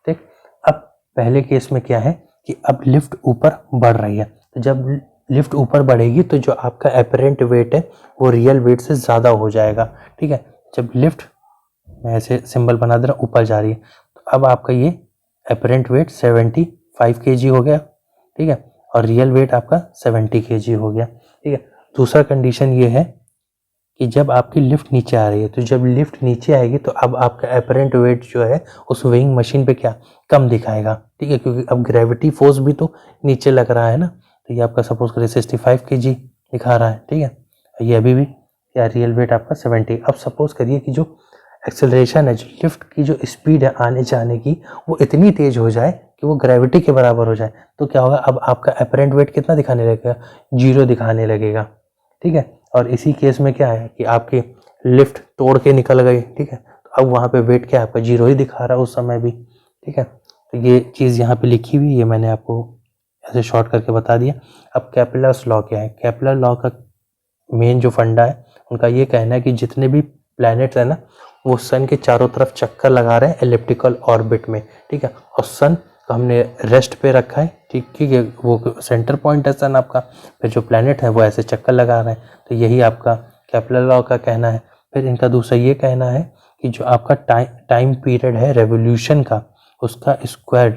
ठीक, अब पहले केस में क्या है कि अब लिफ्ट ऊपर बढ़ रही है, तो जब लिफ्ट ऊपर बढ़ेगी तो जो आपका अपरेंट वेट है वो रियल वेट से ज़्यादा हो जाएगा। ठीक है, जब लिफ्ट, मैं ऐसे सिंबल बना दे रहा हूँ, ऊपर जा रही है, तो अब आपका ये अपरेंट वेट 75 kg हो गया। ठीक है, और रियल वेट आपका 70 kg हो गया। ठीक है, दूसरा कंडीशन ये है कि जब आपकी लिफ्ट नीचे आ रही है, तो जब लिफ्ट नीचे आएगी तो अब आपका अपरेंट वेट जो है उस वेइंग मशीन पे क्या, कम दिखाएगा। ठीक है, क्योंकि अब ग्रेविटी फोर्स भी तो नीचे लग रहा है ना, तो ये आपका सपोज करिए 65 kg दिखा रहा है। ठीक है, ये अभी भी या रियल वेट आपका 70। अब सपोज करिए कि जो एक्सेलरेशन है, जो लिफ्ट की जो स्पीड है आने जाने की, वो इतनी तेज हो जाए कि वो ग्रेविटी के बराबर हो जाए, तो क्या होगा, अब आपका अपरेंट वेट कितना दिखाने लगेगा, 0 दिखाने लगेगा। ठीक है, और इसी केस में क्या है कि आपकी लिफ्ट तोड़ के निकल गई। ठीक है, तो अब वहाँ पे वेट क्या है आपका, 0 ही दिखा रहा है उस समय भी। ठीक है, तो ये चीज़ यहाँ पे लिखी हुई है, ये मैंने आपको ऐसे शॉर्ट करके बता दिया। अब केपलर्स लॉ क्या है, केपलर लॉ का मेन जो फंडा है उनका ये कहना है कि जितने भी प्लैनेट्स है ना वो सन के चारों तरफ चक्कर लगा रहे हैं एलिप्टिकल ऑर्बिट में। ठीक है, और सन को हमने रेस्ट पे रखा है। ठीक है, वो सेंटर पॉइंट है सन आपका, फिर जो प्लैनेट है वो ऐसे चक्कर लगा रहे हैं, तो यही आपका केपलर लॉ का कहना है। फिर इनका दूसरा ये कहना है कि जो आपका टाइम पीरियड है रेवोल्यूशन का, उसका स्क्वायर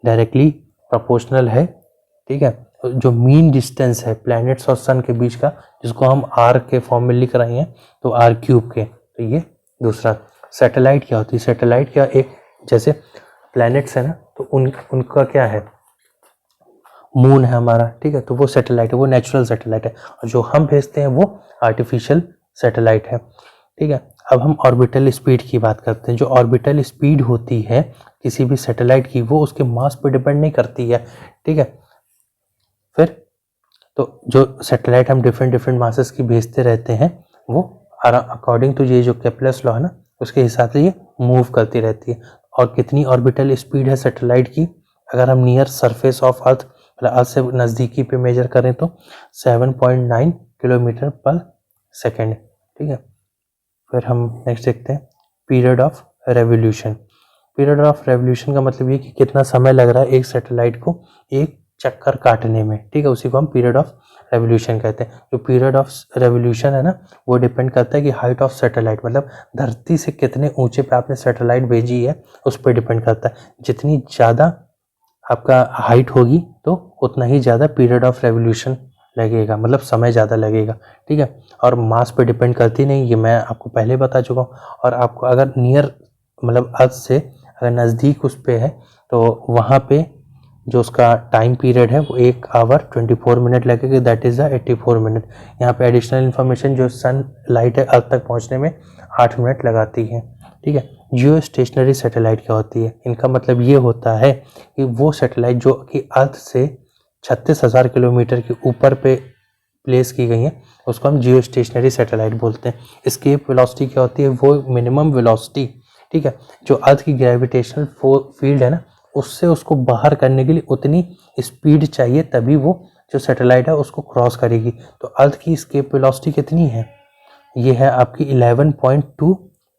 डायरेक्टली प्रोपोर्शनल है। ठीक है, जो मीन डिस्टेंस है प्लैनेट्स और सन के बीच का, जिसको हम आर के फॉर्म में लिख रहे हैं, तो आर क्यूब के, तो ये दूसरा। सैटेलाइट क्या होती है, सैटेलाइट क्या, एक जैसे प्लैनेट्स है ना, तो उनका क्या है, मून है हमारा। ठीक है, तो वो सैटेलाइट है, वो नेचुरल सैटेलाइट है, और जो हम भेजते हैं वो आर्टिफिशियल सैटेलाइट है। ठीक है, अब हम ऑर्बिटल स्पीड की बात करते हैं। जो ऑर्बिटल स्पीड होती है किसी भी सैटेलाइट की, वो उसके मास पर डिपेंड नहीं करती है। ठीक है, फिर तो जो सैटेलाइट हम डिफरेंट मासेस की भेजते रहते हैं, वो अकॉर्डिंग टू ये जो केपलर्स लॉ है ना, उसके हिसाब से ये मूव करती रहती है। और कितनी ऑर्बिटल स्पीड है सैटेलाइट की, अगर हम नियर सरफेस ऑफ अर्थ, मतलब अर्थ से नज़दीकी पे मेजर करें, तो 7.9 किलोमीटर पर सेकेंड। ठीक है, फिर हम नेक्स्ट देखते हैं period of revolution. Period of revolution का मतलब ये कि कितना समय लग रहा है एक सैटेलाइट को एक चक्कर काटने में, ठीक है, उसी को हम पीरियड ऑफ रेवोल्यूशन कहते हैं। जो पीरियड ऑफ रेवोल्यूशन है ना, वो डिपेंड करता है कि हाइट ऑफ सैटेलाइट, मतलब धरती से कितने ऊंचे पे आपने सैटेलाइट भेजी है उस पर डिपेंड करता है। जितनी ज़्यादा आपका हाइट होगी तो उतना ही ज़्यादा पीरियड ऑफ रेवोल्यूशन लगेगा, मतलब समय ज़्यादा लगेगा, ठीक है। और मास पे डिपेंड करती नहीं, ये मैं आपको पहले बता चुका हूँ। और आपको अगर नियर मतलब अर्थ से अगर नज़दीक उस पे है तो वहाँ पे जो उसका टाइम पीरियड है वो 1 आवर 24 मिनट लगेगा, दैट इज़ द 84 मिनट। यहाँ पे एडिशनल इन्फॉर्मेशन, जो सन लाइट है अर्थ तक पहुँचने में 8 मिनट लगाती है, ठीक है। जियो स्टेशनरी सैटेलाइट क्या होती है? इनका मतलब ये होता है कि वो सैटेलाइट जो कि अर्थ से 36,000 किलोमीटर के ऊपर पे प्लेस की गई हैं उसको हम जियो स्टेशनरी सैटेलाइट बोलते हैं। एस्केप वेलोसिटी क्या होती है? वो मिनिमम वेलोसिटी, ठीक है, जो अर्थ की ग्रेविटेशनल फील्ड है ना उससे उसको बाहर करने के लिए उतनी स्पीड चाहिए, तभी वो जो सैटेलाइट है उसको क्रॉस करेगी। तो अर्थ की एस्केप वेलोसिटी कितनी है? ये है आपकी 11.2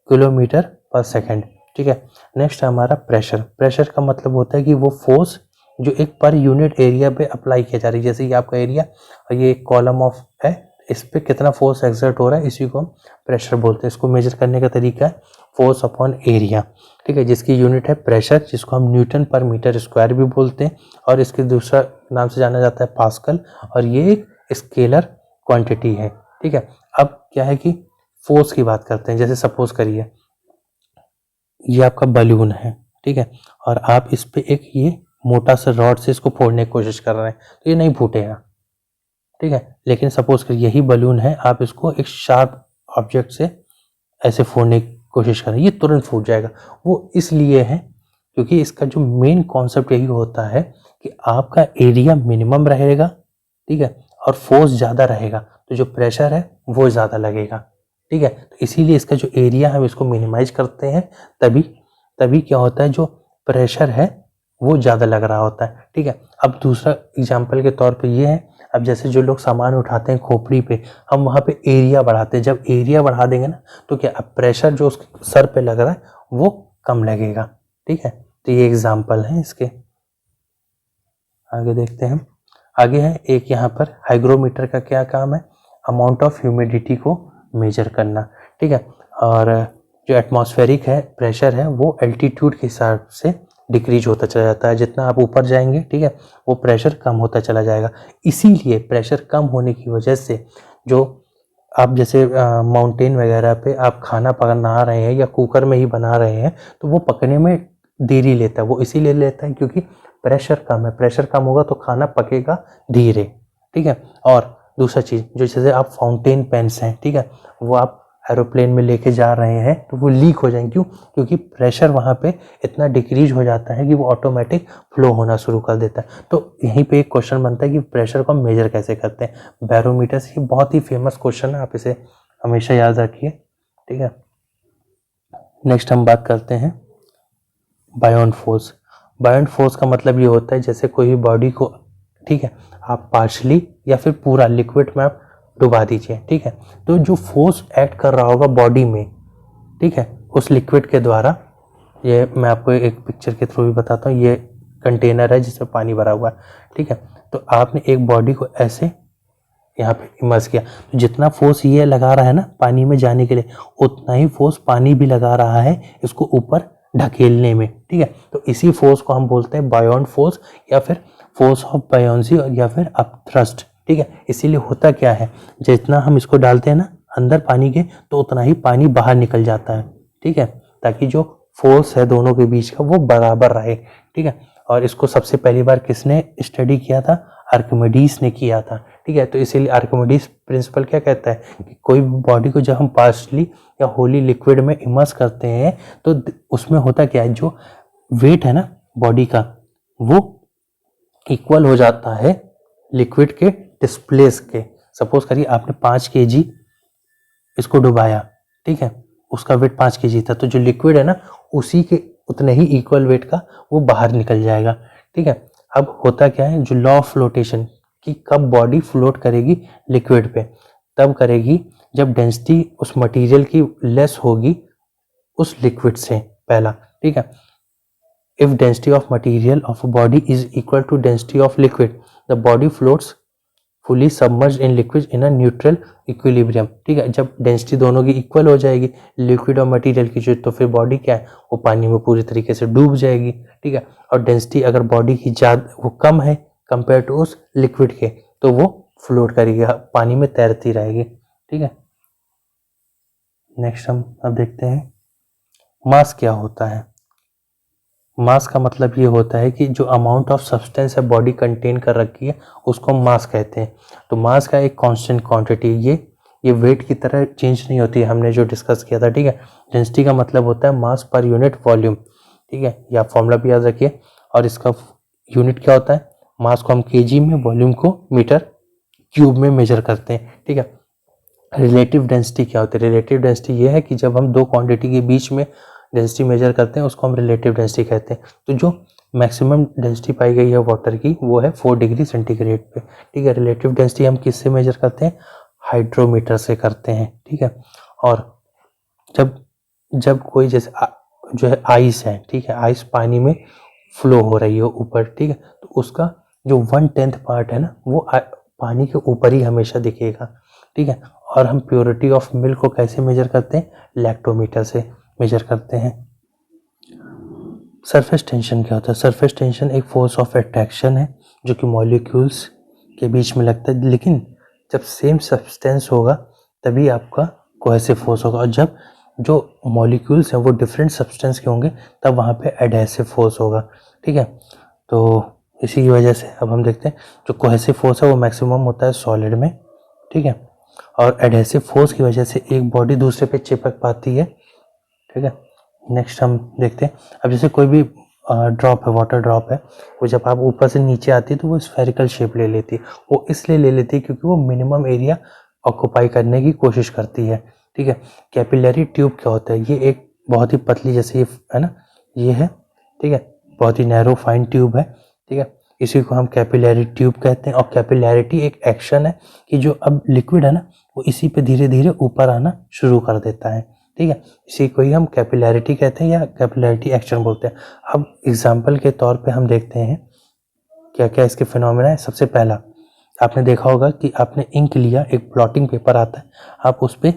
किलोमीटर पर सेकेंड, ठीक है। नेक्स्ट है हमारा प्रेशर। प्रेशर का मतलब होता है कि वो फोर्स जो एक पर यूनिट एरिया पे अप्लाई किया जा रही है, जैसे कि आपका एरिया और ये एक कॉलम ऑफ है, इस पे कितना फोर्स एक्सर्ट हो रहा है, इसी को हम प्रेशर बोलते हैं। इसको मेजर करने का तरीका है फोर्स अपॉन एरिया, ठीक है, जिसकी यूनिट है प्रेशर, जिसको हम न्यूटन पर मीटर स्क्वायर भी बोलते हैं, और इसके दूसरा नाम से जाना जाता है पास्कल, और ये एक स्केलर क्वांटिटी है, ठीक है। अब क्या है कि फोर्स की बात करते हैं। जैसे सपोज करिए ये आपका बलून है, ठीक है, और आप इस पे एक ये मोटा सा रॉड से इसको फोड़ने की कोशिश कर रहे हैं तो ये नहीं फूटेगा, ठीक है। लेकिन सपोज करिए यही बलून है, आप इसको एक शार्प ऑब्जेक्ट से ऐसे फोड़ने की कोशिश करें, ये तुरंत फूट जाएगा। वो इसलिए है क्योंकि इसका जो मेन कॉन्सेप्ट यही होता है कि आपका एरिया मिनिमम रहेगा, ठीक है, और फोर्स ज़्यादा रहेगा, तो जो प्रेशर है वो ज़्यादा लगेगा, ठीक है। तो इसीलिए इसका जो एरिया हम इसको मिनिमाइज करते हैं, तभी तभी क्या होता है, जो प्रेशर है वो ज़्यादा लग रहा होता है, ठीक है। अब दूसरा एग्जाम्पल के तौर पे ये है, अब जैसे जो लोग सामान उठाते हैं खोपड़ी पे, हम वहाँ पे एरिया बढ़ाते हैं। जब एरिया बढ़ा देंगे ना तो क्या, अब प्रेशर जो उसके सर पे लग रहा है वो कम लगेगा, ठीक है। तो ये एग्जाम्पल है इसके। आगे देखते हैं। आगे है एक यहाँ पर हाइग्रोमीटर का क्या काम है? अमाउंट ऑफ ह्यूमिडिटी को मेजर करना, ठीक है। और जो एटमॉस्फेरिक है प्रेशर है वो एल्टीट्यूड के हिसाब से डिक्रीज होता चला जाता है। जितना आप ऊपर जाएंगे, ठीक है, वो प्रेशर कम होता चला जाएगा। इसीलिए प्रेशर कम होने की वजह से जो आप जैसे माउंटेन वगैरह पे आप खाना बना रहे हैं या कुकर में ही बना रहे हैं तो वो पकने में देरी लेता है। वो इसीलिए लेता है क्योंकि प्रेशर कम है। प्रेशर कम होगा तो खाना पकेगा धीरे, ठीक है। और दूसरा चीज़, जो जैसे आप फाउंटेन पेन्स हैं, ठीक है, वो आप एरोप्लेन में लेके जा रहे हैं तो वो लीक हो जाएंगे। क्यों? क्योंकि प्रेशर वहाँ पे इतना डिक्रीज हो जाता है कि वो ऑटोमेटिक फ्लो होना शुरू कर देता है। तो यहीं पे एक क्वेश्चन बनता है कि प्रेशर को हम मेजर कैसे करते हैं? बैरोमीटर से। बहुत ही फेमस क्वेश्चन है, आप इसे हमेशा याद रखिए, ठीक है। नेक्स्ट हम बात करते हैं बायोन फोर्स। बायोन फोर्स का मतलब ये होता है जैसे कोई बॉडी को, ठीक है, आप पार्शली या फिर पूरा लिक्विड में आप डुबा दीजिए, ठीक है, तो जो फोर्स एक्ट कर रहा होगा बॉडी में, ठीक है, उस लिक्विड के द्वारा, ये मैं आपको एक पिक्चर के थ्रू भी बताता हूँ। ये कंटेनर है जिसमें पानी भरा हुआ है, ठीक है, तो आपने एक बॉडी को ऐसे यहाँ पे इमर्स किया, तो जितना फोर्स ये लगा रहा है ना पानी में जाने के लिए, उतना ही फोर्स पानी भी लगा रहा है इसको ऊपर ढकेलने में, ठीक है। तो इसी फोर्स को हम बोलते हैं बायोन फोर्स या फिर फोर्स ऑफ बायोन्सी या फिर अपथ्रस्ट, ठीक है। इसीलिए होता क्या है, जितना हम इसको डालते हैं ना अंदर पानी के, तो उतना ही पानी बाहर निकल जाता है, ठीक है, ताकि जो फोर्स है दोनों के बीच का वो बराबर रहे, ठीक है। और इसको सबसे पहली बार किसने स्टडी किया था? आर्किमिडीज ने किया था, ठीक है। तो इसीलिए आर्किमिडीज प्रिंसिपल क्या कहता है कि कोई बॉडी को जब हम पार्शली या होली लिक्विड में इमर्स करते हैं तो उसमें होता क्या है, जो वेट है ना बॉडी का वो इक्वल हो जाता है लिक्विड के डिस्प्लेस के। सपोज करिए आपने 5 kg इसको डुबाया, ठीक है, उसका वेट 5 kg था, तो जो लिक्विड है ना उसी के उतने ही इक्वल वेट का वो बाहर निकल जाएगा, ठीक है। अब होता क्या है, जो लॉ ऑफ फ्लोटेशन कि कब बॉडी फ्लोट करेगी लिक्विड पे, तब करेगी जब डेंसिटी उस मटेरियल की लेस होगी उस लिक्विड से, पहला, ठीक है। if density of material of a body is equal to density of liquid, the body floats fully submerged in liquid in a neutral equilibrium। ठीक है, जब डेंसिटी दोनों की इक्वल हो जाएगी लिक्विड और मटेरियल की, तो फिर बॉडी क्या है, वो पानी में पूरी तरीके से डूब जाएगी। ठीक है, और डेंसिटी अगर बॉडी की ज्यादा वो कम है कंपेयर टू उस लिक्विड के, तो वो फ्लोट करेगी, पानी में तैरती रहेगी। ठीक है, नेक्स्ट हम अब देखते हैं मास क्या होता है। मास का मतलब ये होता है कि जो अमाउंट ऑफ सब्सटेंस है बॉडी कंटेन कर रखी है उसको मास कहते हैं। तो मास का एक कांस्टेंट क्वांटिटी, ये वेट की तरह चेंज नहीं होती है, हमने जो डिस्कस किया था। ठीक है, डेंसिटी का मतलब होता है मास पर यूनिट वॉल्यूम। ठीक है, या फॉर्मूला भी याद रखिए, और इसका यूनिट क्या होता है, मास को हम केजी में, वॉल्यूम को मीटर क्यूब में मेजर करते हैं। ठीक है, रिलेटिव डेंसिटी क्या होती है, रिलेटिव डेंसिटी ये है कि जब हम दो क्वांटिटी के बीच में डेंसिटी मेजर करते हैं उसको हम रिलेटिव डेंसिटी कहते हैं। तो जो मैक्सिमम डेंसिटी पाई गई है वाटर की वो है 4 डिग्री सेंटीग्रेड पे। ठीक है, रिलेटिव डेंसिटी हम किससे मेजर करते हैं, हाइड्रोमीटर से करते हैं। ठीक है, और जब कोई जैसे जो है आइस है, ठीक है, आइस पानी में फ्लो हो रही हो ऊपर, ठीक है, तो उसका जो 1/10 पार्ट है ना वो पानी के ऊपर ही हमेशा दिखेगा। ठीक है, और हम प्योरिटी ऑफ मिल्क को कैसे मेजर करते हैं, लैक्टोमीटर से मेजर करते हैं। सरफेस टेंशन क्या होता है, सरफेस टेंशन एक फोर्स ऑफ अट्रैक्शन है जो कि मॉलिक्यूल्स के बीच में लगता है, लेकिन जब सेम सब्सटेंस होगा तभी आपका कोहेसिव फोर्स होगा, और जब जो मॉलिक्यूल्स हैं वो डिफरेंट सब्सटेंस के होंगे तब वहाँ पे एडहेसिव फोर्स होगा। ठीक है, तो इसी की वजह से अब हम देखते हैं जो कोहेसिव फोर्स है वो मैक्सिमम होता है सॉलिड में। ठीक है, और एडहेसिव फोर्स की वजह से एक बॉडी दूसरे पे चिपक पाती है। ठीक है, नेक्स्ट हम देखते हैं, अब जैसे कोई भी ड्रॉप है, वाटर ड्रॉप है, वो जब आप ऊपर से नीचे आती है तो वो स्फेरिकल शेप ले लेती है। वो इसलिए ले लेती है क्योंकि वो मिनिमम एरिया ऑक्यूपाई करने की कोशिश करती है। ठीक है, कैपिलरी ट्यूब क्या होता है, ये एक बहुत ही पतली, जैसे ये है ना, ये है, ठीक है, बहुत ही नैरो फाइन ट्यूब है। ठीक है, इसी को हम कैपिलरी ट्यूब कहते हैं, और कैपिलैरिटी एक एक्शन है कि जो अब लिक्विड है ना वो इसी पे धीरे धीरे ऊपर आना शुरू कर देता है। ठीक है, इसी को ही हम कैपिलैरिटी कहते हैं या कैपिलैरिटी एक्शन बोलते हैं। अब एग्जांपल के तौर पे हम देखते हैं क्या क्या इसके फिनोमेना है। सबसे पहला आपने देखा होगा कि आपने इंक लिया, एक ब्लॉटिंग पेपर आता है, आप उस पर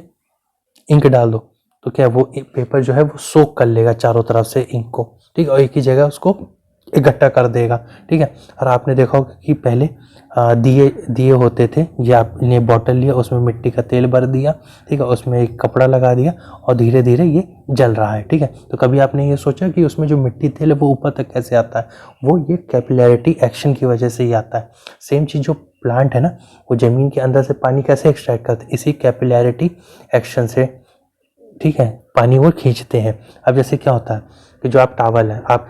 इंक डाल दो तो क्या वो पेपर जो है वो सोक कर लेगा चारों तरफ से इंक को। ठीक है, और एक ही जगह उसको इकट्ठा कर देगा। ठीक है, और आपने देखा होगा कि पहले दिए होते थे, या आपने बॉटल लिया, उसमें मिट्टी का तेल भर दिया, ठीक है, उसमें एक कपड़ा लगा दिया और धीरे धीरे ये जल रहा है। ठीक है, तो कभी आपने ये सोचा कि उसमें जो मिट्टी तेल है वो ऊपर तक कैसे आता है, वो ये कैपिलैरिटी एक्शन की वजह से ही आता है। सेम चीज़ जो प्लांट है ना वो ज़मीन के अंदर से पानी कैसे एक्सट्रैक्ट करते हैं, इसी कैपिलैरिटी एक्शन से, ठीक है, पानी वो खींचते हैं। अब जैसे क्या होता है कि जो आप टॉवल है, आप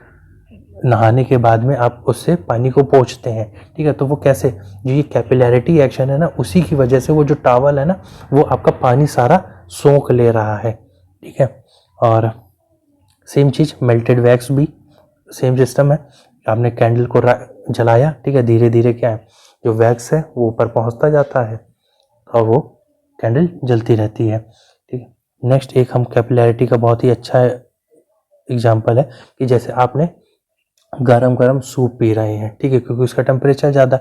नहाने के बाद में आप उससे पानी को पोंछते हैं। ठीक है, तो वो कैसे, जो ये कैपिलैरिटी एक्शन है ना उसी की वजह से वो जो टॉवल है ना वो आपका पानी सारा सोख ले रहा है। ठीक है, और सेम चीज़ मेल्टेड वैक्स भी सेम सिस्टम है। आपने कैंडल को जलाया, ठीक है, धीरे धीरे क्या है जो वैक्स है वो ऊपर पहुंचता जाता है और वो कैंडल जलती रहती है। ठीक है, नेक्स्ट एक हम कैपिलैरिटी का बहुत ही अच्छा एग्जांपल है कि जैसे आपने गरम गरम सूप पी रहे हैं, ठीक है, क्योंकि उसका टेम्परेचर ज़्यादा,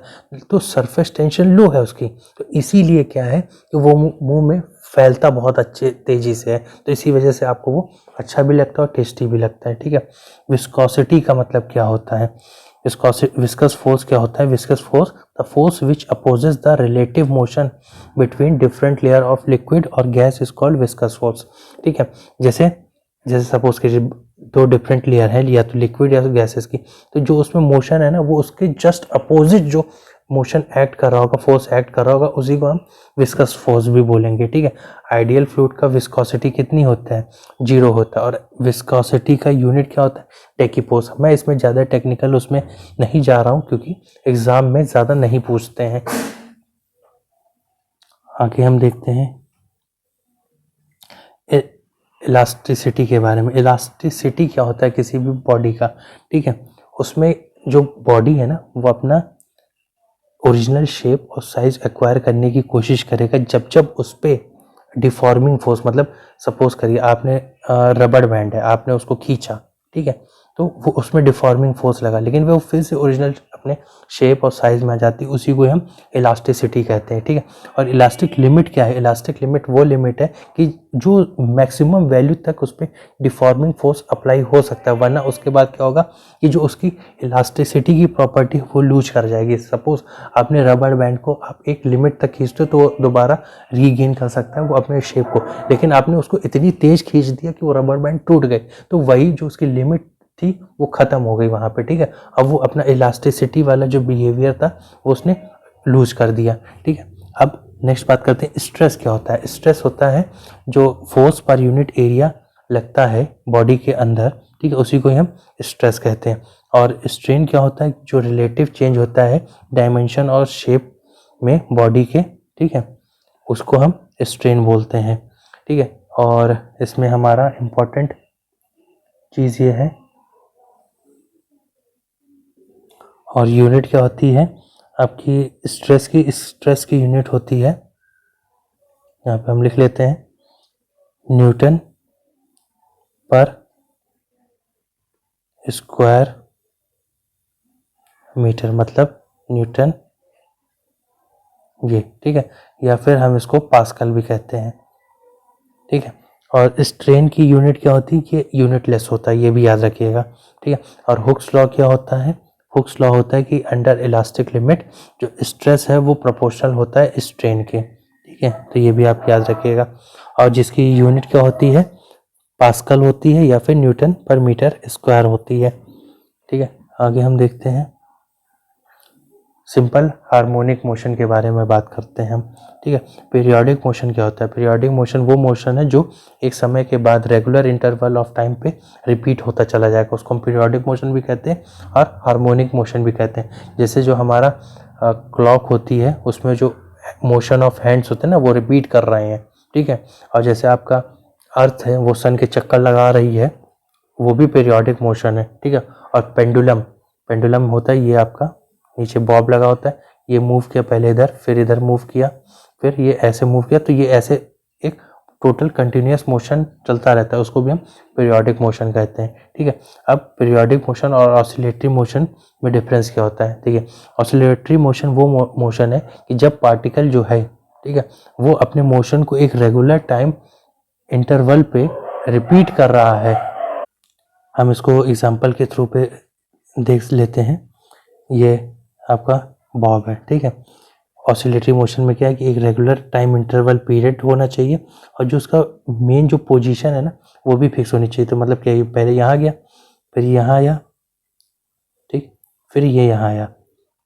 तो सरफेस टेंशन लो है उसकी, तो इसीलिए क्या है कि वो मुंह में फैलता बहुत अच्छे तेज़ी से है, तो इसी वजह से आपको वो अच्छा भी लगता है और टेस्टी भी लगता है। ठीक है, विस्कोसिटी का मतलब क्या होता है, विस्कस फोर्स क्या होता है, viscous force the force which opposes the relative motion between different layer of liquid और gas is called viscous force. ठीक है, जैसे सपोज कीजिए दो डिफरेंट लेयर है, या तो लिक्विड या गैसेस की, तो जो उसमें मोशन है ना वो उसके जस्ट अपोजिट जो मोशन एक्ट कर रहा होगा, फोर्स एक्ट कर रहा होगा, उसी को हम विस्कस फोर्स भी बोलेंगे। ठीक है, आइडियल फ्लूइड का विस्कोसिटी कितनी होता है, 0 होता है, और विस्कोसिटी का यूनिट क्या होता है, डेकीपोस। मैं इसमें ज़्यादा टेक्निकल उसमें नहीं जा रहा हूँ क्योंकि एग्जाम में ज़्यादा नहीं पूछते हैं। आगे हम देखते हैं इलास्टिसिटी के बारे में। इलास्टिसिटी क्या होता है किसी भी बॉडी का, ठीक है, उसमें जो बॉडी है ना वो अपना ओरिजिनल शेप और साइज एक्वायर करने की कोशिश करेगा जब जब उस पर डिफॉर्मिंग फोर्स, मतलब सपोज करिए आपने रबड़ बैंड है, आपने उसको खींचा, ठीक है, तो वो उसमें डिफॉर्मिंग फोर्स लगा, लेकिन वो फिर से ओरिजिनल अपने शेप और साइज में आ जाती है, उसी को हम इलास्टिसिटी कहते हैं। ठीक है, और इलास्टिक लिमिट क्या है? इलास्टिक लिमिट वो लिमिट है कि जो मैक्सिमम वैल्यू तक उस पर डिफॉर्मिंग फोर्स अप्लाई हो सकता है, वरना उसके बाद क्या होगा कि जो उसकी इलास्टिसिटी की प्रॉपर्टी वो लूज कर जाएगी। सपोज आपने रबर बैंड को आप एक लिमिट तक खींचते हो तो वो दोबारा रीगेन कर सकता है वो अपने शेप को, लेकिन आपने उसको इतनी तेज खींच दिया कि वो रबर बैंड टूट गए, तो वही जो उसकी लिमिट थी वो खत्म हो गई वहां पे। ठीक है, अब वो अपना इलास्टिसिटी वाला जो बिहेवियर था वो उसने लूज कर दिया। ठीक है, अब नेक्स्ट बात करते हैं स्ट्रेस क्या होता है। स्ट्रेस होता है जो फोर्स पर यूनिट एरिया लगता है बॉडी के अंदर, ठीक है, उसी को ही हम स्ट्रेस कहते हैं। और स्ट्रेन क्या होता है? जो रिलेटिव चेंज होता है डायमेंशन और शेप में बॉडी के, ठीक है, उसको हम स्ट्रेन बोलते हैं। ठीक है, और इसमें हमारा इम्पोर्टेंट चीज़ ये है, और यूनिट क्या होती है आपकी स्ट्रेस की यूनिट होती है, यहाँ पे हम लिख लेते हैं न्यूटन पर स्क्वायर मीटर, मतलब न्यूटन ये। ठीक है, या फिर हम इसको पास्कल भी कहते हैं। ठीक है, और स्ट्रेन की यूनिट क्या होती है कि यूनिट लेस होता है, ये भी याद रखिएगा। ठीक है, और हुक्स लॉ क्या होता है? हुक्स लॉ होता है कि अंडर इलास्टिक लिमिट जो स्ट्रेस है वो प्रोपोर्शनल होता है स्ट्रेन के। ठीक है, तो ये भी आप याद रखिएगा। और जिसकी यूनिट क्या होती है? पास्कल होती है या फिर न्यूटन पर मीटर स्क्वायर होती है। ठीक है, आगे हम देखते हैं सिंपल हार्मोनिक मोशन के बारे में बात करते हैं हम। ठीक है, पीरियोडिक मोशन क्या होता है? पीरियोडिक मोशन वो मोशन है जो एक समय के बाद रेगुलर इंटरवल ऑफ टाइम पे रिपीट होता चला जाएगा, उसको हम पीरियोडिक मोशन भी कहते हैं और हार्मोनिक मोशन भी कहते हैं। जैसे जो हमारा क्लॉक होती है उसमें जो मोशन ऑफ हैंड्स होते हैं ना वो रिपीट कर रहे हैं। ठीक है, और जैसे आपका अर्थ है वो सन के चक्कर लगा रही है, वो भी पीरियोडिक मोशन है। ठीक है, और पेंडुलम, पेंडुलम होता है ये आपका नीचे बॉब लगा होता है, ये मूव किया पहले इधर, फिर इधर मूव किया, फिर ये ऐसे मूव किया, तो ये ऐसे एक टोटल कंटिन्यूअस मोशन चलता रहता है, उसको भी हम पीरियोडिक मोशन कहते हैं। ठीक है, अब पीरियोडिक मोशन और ऑसिलेटरी मोशन में डिफरेंस क्या होता है? ठीक है, ऑसिलेटरी मोशन वो मोशन है कि जब पार्टिकल जो है, ठीक है, वो अपने मोशन को एक रेगुलर टाइम इंटरवल पे रिपीट कर रहा है। हम इसको एग्जाम्पल के थ्रू पे देख लेते हैं। ये आपका बॉब है। ठीक है, ऑसिलेटरी मोशन में क्या है कि एक रेगुलर टाइम इंटरवल पीरियड होना चाहिए और जो उसका मेन जो पोजीशन है ना वो भी फिक्स होनी चाहिए। तो मतलब क्या, पहले यहाँ गया, फिर यहाँ आया, ठीक, फिर ये यहाँ आया,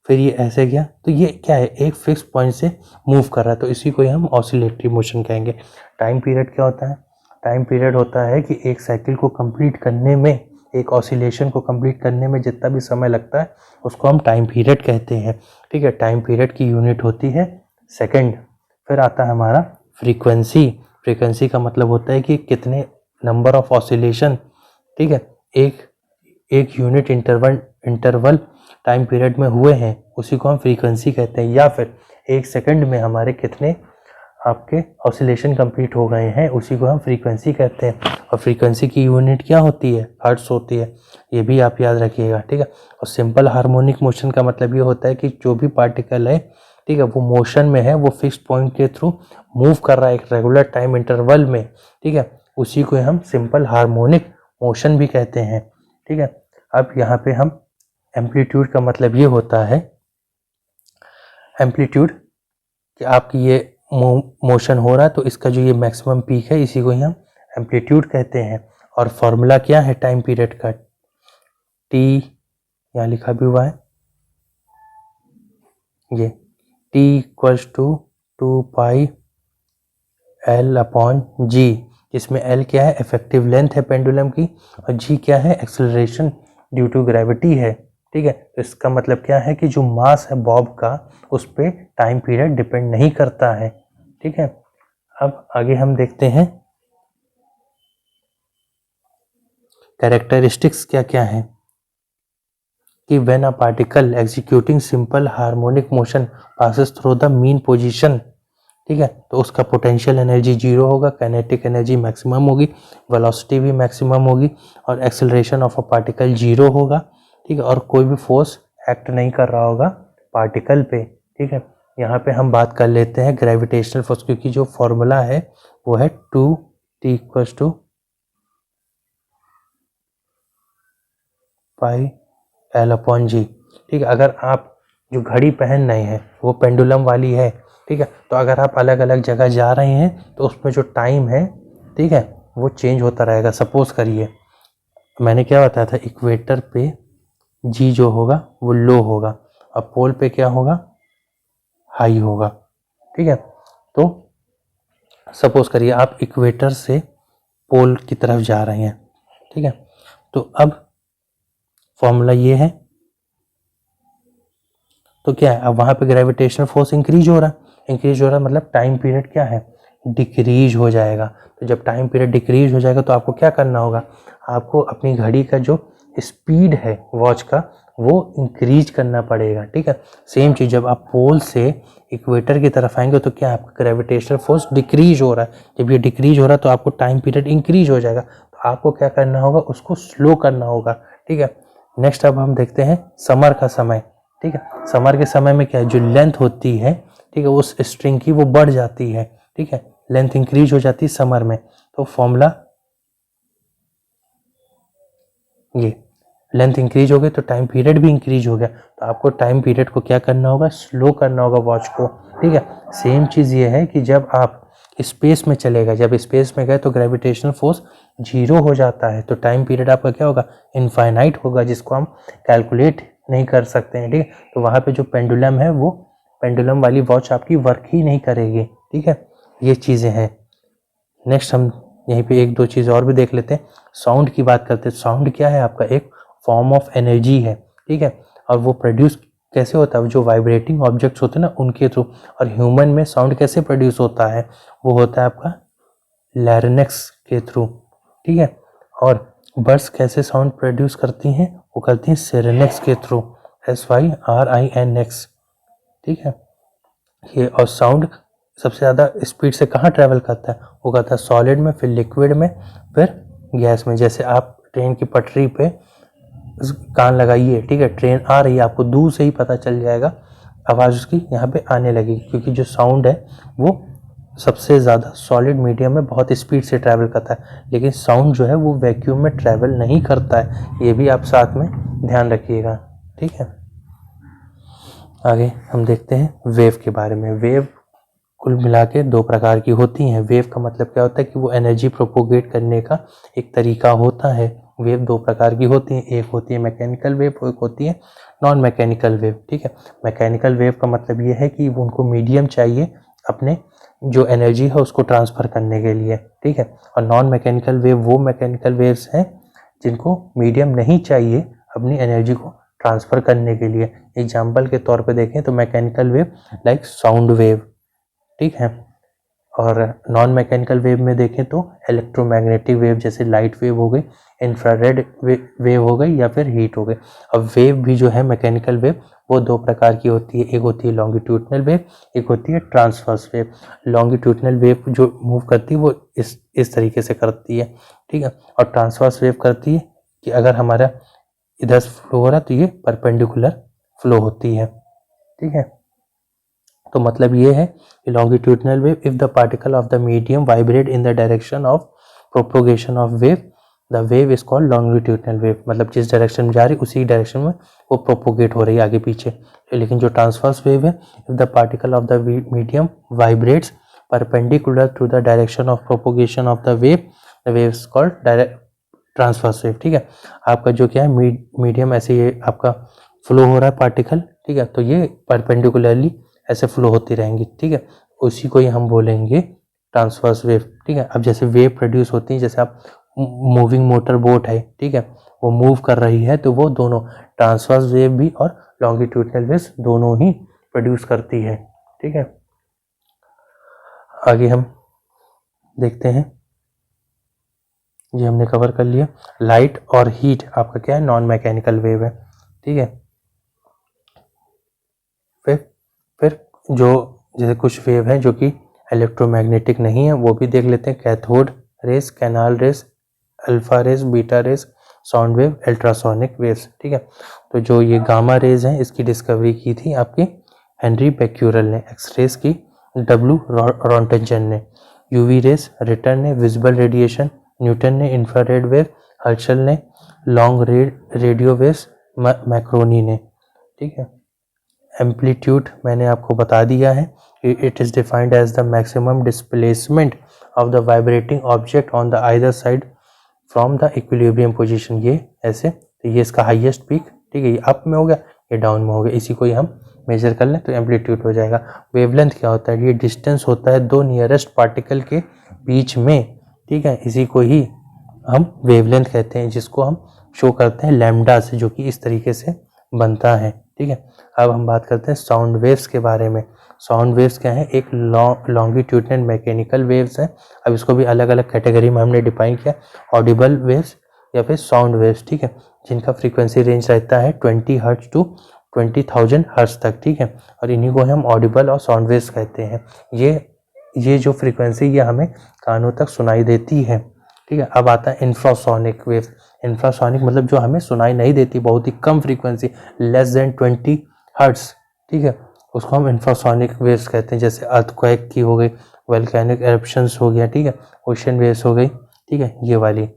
फिर ये ऐसे गया, तो ये क्या है, एक फिक्स पॉइंट से मूव कर रहा है, तो इसी को ही हम ऑसिलेटरी मोशन कहेंगे। टाइम पीरियड क्या होता है? टाइम पीरियड होता है कि एक साइकिल को कंप्लीट करने में, एक ऑसिलेशन को कंप्लीट करने में जितना भी समय लगता है उसको हम टाइम पीरियड कहते हैं। ठीक है, टाइम पीरियड की यूनिट होती है सेकंड। फिर आता है हमारा फ्रीक्वेंसी। फ्रीक्वेंसी का मतलब होता है कि कितने नंबर ऑफ ऑसिलेशन, ठीक है, एक यूनिट इंटरवल टाइम पीरियड में हुए हैं, उसी को हम फ्रीक्वेंसी कहते हैं। या फिर एक सेकंड में हमारे कितने आपके ऑसिलेशन कंप्लीट हो गए हैं, उसी को हम फ्रीक्वेंसी कहते हैं। और फ्रीक्वेंसी की यूनिट क्या होती है? हर्ट्ज होती है, ये भी आप याद रखिएगा। ठीक है, और सिंपल हार्मोनिक मोशन का मतलब ये होता है कि जो भी पार्टिकल है, ठीक है, वो मोशन में है, वो फिक्स पॉइंट के थ्रू मूव कर रहा है एक रेगुलर टाइम इंटरवल में। ठीक है, उसी को हम सिंपल हार्मोनिक मोशन भी कहते हैं। ठीक है, अब यहाँ पे हम एम्पलीट्यूड का मतलब ये होता है, एम्पलीट्यूड कि आपकी ये मोशन हो रहा है तो इसका जो ये मैक्सिमम पीक है इसी को ही हम एम्पलीट्यूड कहते हैं। और फॉर्मूला क्या है टाइम पीरियड का? टी यहाँ लिखा भी हुआ है, ये T equals to 2 pi L upon g, इसमें L क्या है? इफेक्टिव लेंथ है पेंडुलम की, और G क्या है? एक्सेलरेशन ड्यू टू ग्रेविटी है। ठीक है, तो इसका मतलब क्या है कि जो मास है बॉब का उस पर टाइम पीरियड डिपेंड नहीं करता है। ठीक है, अब आगे हम देखते हैं कैरेक्टरिस्टिक्स क्या क्या है कि when a particle executing simple harmonic motion passes through the mean position, ठीक है। तो उसका पोटेंशियल एनर्जी जीरो होगा, काइनेटिक एनर्जी मैक्सिमम होगी, वेलोसिटी भी मैक्सिमम होगी, और acceleration of a particle zero होगा, ठीक है। और कोई भी फोर्स एक्ट नहीं कर रहा होगा पार्टिकल पे, ठीक है। यहाँ पे हम बात कर लेते हैं ग्रेविटेशनल फोर्स, क्योंकि जो फॉर्मूला है वो है 2T = पाई L/g, ठीक है। अगर आप जो घड़ी पहन रहे हैं वो पेंडुलम वाली है, ठीक है, तो अगर आप अलग अलग जगह जा रहे हैं तो उसमें जो टाइम है, ठीक है, वो चेंज होता रहेगा। सपोज करिए मैंने क्या बताया था, इक्वेटर पे जी जो होगा वो लो होगा और पोल पे क्या होगा, हाई होगा, ठीक है। तो सपोज करिए आप इक्वेटर से पोल की तरफ जा रहे हैं, ठीक है। तो अब फॉर्मूला ये है, तो क्या है, अब वहाँ पे ग्रेविटेशनल फोर्स इंक्रीज हो रहा है, इंक्रीज हो रहा है मतलब टाइम पीरियड क्या है, डिक्रीज हो जाएगा। तो जब टाइम पीरियड डिक्रीज हो जाएगा तो आपको क्या करना होगा, आपको अपनी घड़ी का जो स्पीड है वॉच का वो इंक्रीज करना पड़ेगा, ठीक है। सेम चीज़ जब आप पोल से इक्वेटर की तरफ आएंगे तो क्या आपका ग्रेविटेशनल फोर्स डिक्रीज हो रहा है, जब ये डिक्रीज हो रहा है तो आपको टाइम पीरियड इंक्रीज हो जाएगा, तो आपको क्या करना होगा, उसको स्लो करना होगा, ठीक है। नेक्स्ट अब हम देखते हैं समर का समय, ठीक है। समर के समय में क्या है, जो लेंथ होती है, ठीक है, उस स्ट्रिंग की वो बढ़ जाती है, ठीक है, लेंथ इंक्रीज हो जाती है समर में। तो फॉर्मूला ये, लेंथ इंक्रीज हो गई तो टाइम पीरियड भी इंक्रीज हो गया, तो आपको टाइम पीरियड को क्या करना होगा, स्लो करना होगा वॉच को, ठीक है। सेम चीज़ ये है कि जब आप स्पेस में चले गए, जब स्पेस में गए तो ग्रेविटेशनल फोर्स जीरो हो जाता है, तो टाइम पीरियड आपका क्या होगा, इनफाइनाइट होगा, जिसको हम कैलकुलेट नहीं कर सकते हैं, ठीक है। तो वहाँ पे जो पेंडुलम है वो पेंडुलम वाली वॉच आपकी वर्क ही नहीं करेगी, ठीक है। ये चीज़ें हैं। नेक्स्ट हम यहीं पे एक दो चीज़ और भी देख लेते हैं। साउंड की बात करते हैं। साउंड क्या है, आपका एक फॉर्म ऑफ एनर्जी है, ठीक है, और वो प्रोड्यूस कैसे होता है, जो वाइब्रेटिंग ऑब्जेक्ट्स होते हैं ना उनके थ्रू। और ह्यूमन में साउंड कैसे प्रोड्यूस होता है, वो होता है आपका लैरिंक्स के थ्रू, ठीक है। और बर्ड्स कैसे साउंड प्रोड्यूस करती हैं, वो करती हैं सिरेनेक्स के थ्रू, SYRINX, ठीक है। ये और साउंड सबसे ज़्यादा स्पीड से कहाँ ट्रैवल करता है, वो करता है सॉलिड में, फिर लिक्विड में, फिर गैस में। जैसे आप ट्रेन की पटरी पे कान लगाइए, ठीक है, ट्रेन आ रही है, आपको दूर से ही पता चल जाएगा, आवाज़ उसकी यहाँ पे आने लगेगी, क्योंकि जो साउंड है वो सबसे ज़्यादा सॉलिड मीडियम में बहुत स्पीड से ट्रैवल करता है, लेकिन साउंड जो है वो वैक्यूम में ट्रैवल नहीं करता है, ये भी आप साथ में ध्यान रखिएगा, ठीक है। आगे हम देखते हैं वेव के बारे में। वेव कुल मिला के दो प्रकार की होती हैं। वेव का मतलब क्या होता है कि वो एनर्जी प्रोपोगेट करने का एक तरीका होता है। वेव दो प्रकार की होती हैं, एक होती है मैकेनिकल वेव, एक होती है नॉन मैकेनिकल वेव, ठीक है। मैकेनिकल वेव का मतलब ये है कि उनको मीडियम चाहिए अपने जो एनर्जी है उसको ट्रांसफ़र करने के लिए, ठीक है। और नॉन मैकेनिकल वेव वो मैकेनिकल वेव्स हैं जिनको मीडियम नहीं चाहिए अपनी एनर्जी को ट्रांसफ़र करने के लिए। एग्जाम्पल के तौर पे देखें तो mechanical wave like sound wave, ठीक है। और नॉन मैकेनिकल वेव में देखें तो इलेक्ट्रोमैग्नेटिक वेव, जैसे लाइट वेव हो गई, इंफ्रारेड वेव हो गई, या फिर हीट हो गई। अब वेव भी जो है मैकेनिकल वेव वो दो प्रकार की होती है, एक होती है लॉन्गिट्यूडनल वेव, एक होती है ट्रांसवर्स वेव। लॉन्गिट्यूडनल वेव जो मूव करती है वो इस तरीके से करती है, ठीक है। और ट्रांसवर्स वेव करती है कि अगर हमारा इधर फ्लो हो रहा है तो ये परपेंडिकुलर फ्लो होती है, ठीक है। तो मतलब ये है कि longitudinal wave, if the particle of the medium vibrate in the direction of propagation of wave, the wave is called longitudinal wave. मतलब जिस डायरेक्शन में जा रही उसी डायरेक्शन में वो प्रोपोगेट हो रही है आगे पीछे। लेकिन जो ट्रांसवर्स वेव है, if the particle of the medium vibrates perpendicular to the direction of propagation of the wave is called transverse wave, ठीक है। आपका जो क्या है मीडियम ऐसे ये आपका फ्लो हो रहा है पार्टिकल, ठीक है, तो ये परपेंडिकुलरली ऐसे फ्लो होती रहेंगी, ठीक है। उसी को ही हम बोलेंगे ट्रांसवर्स वेव, ठीक है। अब जैसे वेव प्रोड्यूस होती है, जैसे आप मूविंग मोटर बोट है, ठीक है, वो मूव कर रही है तो वो दोनों ट्रांसवर्स वेव भी और लॉन्गिट्यूडनल वेव्स दोनों ही प्रोड्यूस करती है, ठीक है। आगे हम देखते हैं, ये हमने कवर कर लिया। लाइट और हीट आपका क्या है, नॉन मैकेनिकल वेव है, ठीक है। फिर जो जैसे कुछ वेव हैं जो कि इलेक्ट्रोमैग्नेटिक नहीं है वो भी देख लेते हैं। Cathode rays, canal rays, alpha rays, beta rays, sound wave, ultrasonic waves. ठीक है, तो जो ये गामा रेज हैं इसकी डिस्कवरी की थी आपकी हेनरी बेक्यूरेल ने, एक्स रेस की डब्ल्यू रॉन्टजन ने, यूवी रेस रिटर्न ने, विजिबल रेडिएशन न्यूटन ने, इंफ्रारेड वेव हर्शल ने, लॉन्ग रेडियो वेव्स मैक्रोनी ने। ठीक है, एम्पलीट्यूड मैंने आपको बता दिया है, it is defined as the maximum displacement of the vibrating object on the either side from the equilibrium position. ये ऐसे, तो ये इसका हाईएस्ट पीक, ठीक है, ये अप में हो गया, ये डाउन में हो गया, इसी को ही हम मेजर कर लें तो एम्पलीट्यूड हो जाएगा। वेवलेंथ क्या होता है, ये डिस्टेंस होता है दो नियरेस्ट पार्टिकल के बीच में। ठीक है, इसी को ही हम वेवलेंथ कहते हैं, जिसको हम शो करते हैं लैम्डा से, जो कि इस तरीके से बनता है। ठीक है, अब हम बात करते हैं साउंड वेव्स के बारे में। साउंड वेव्स क्या है, एक लॉन्गिट्यूडनल मैकेनिकल वेव्स हैं। अब इसको भी अलग अलग कैटेगरी में हमने डिफाइन किया, ऑडिबल वेव्स या फिर साउंड वेव्स। ठीक है, जिनका फ्रीक्वेंसी रेंज रहता है 20 हर्ट्ज टू 20,000 हर्ट्ज तक। ठीक है, और इन्हीं को हम ऑडिबल और साउंड वेव्स कहते हैं। ये जो फ्रीक्वेंसी ये हमें कानों तक सुनाई देती है। ठीक है, अब आता है इंफ्रासोनिक वेव। इंफ्रासोनिक मतलब जो हमें सुनाई नहीं देती, बहुत ही कम फ्रीक्वेंसी, लेस देन 20 हर्ट्ज। ठीक है, उसको हम इंफ्रासोनिक वेव्स कहते हैं। जैसे अर्थक्वेक की हो गई, वोल्केनिक एरप्शंस हो गया, ठीक है, ओशन वेव्स हो गई, ठीक है, ये वाली।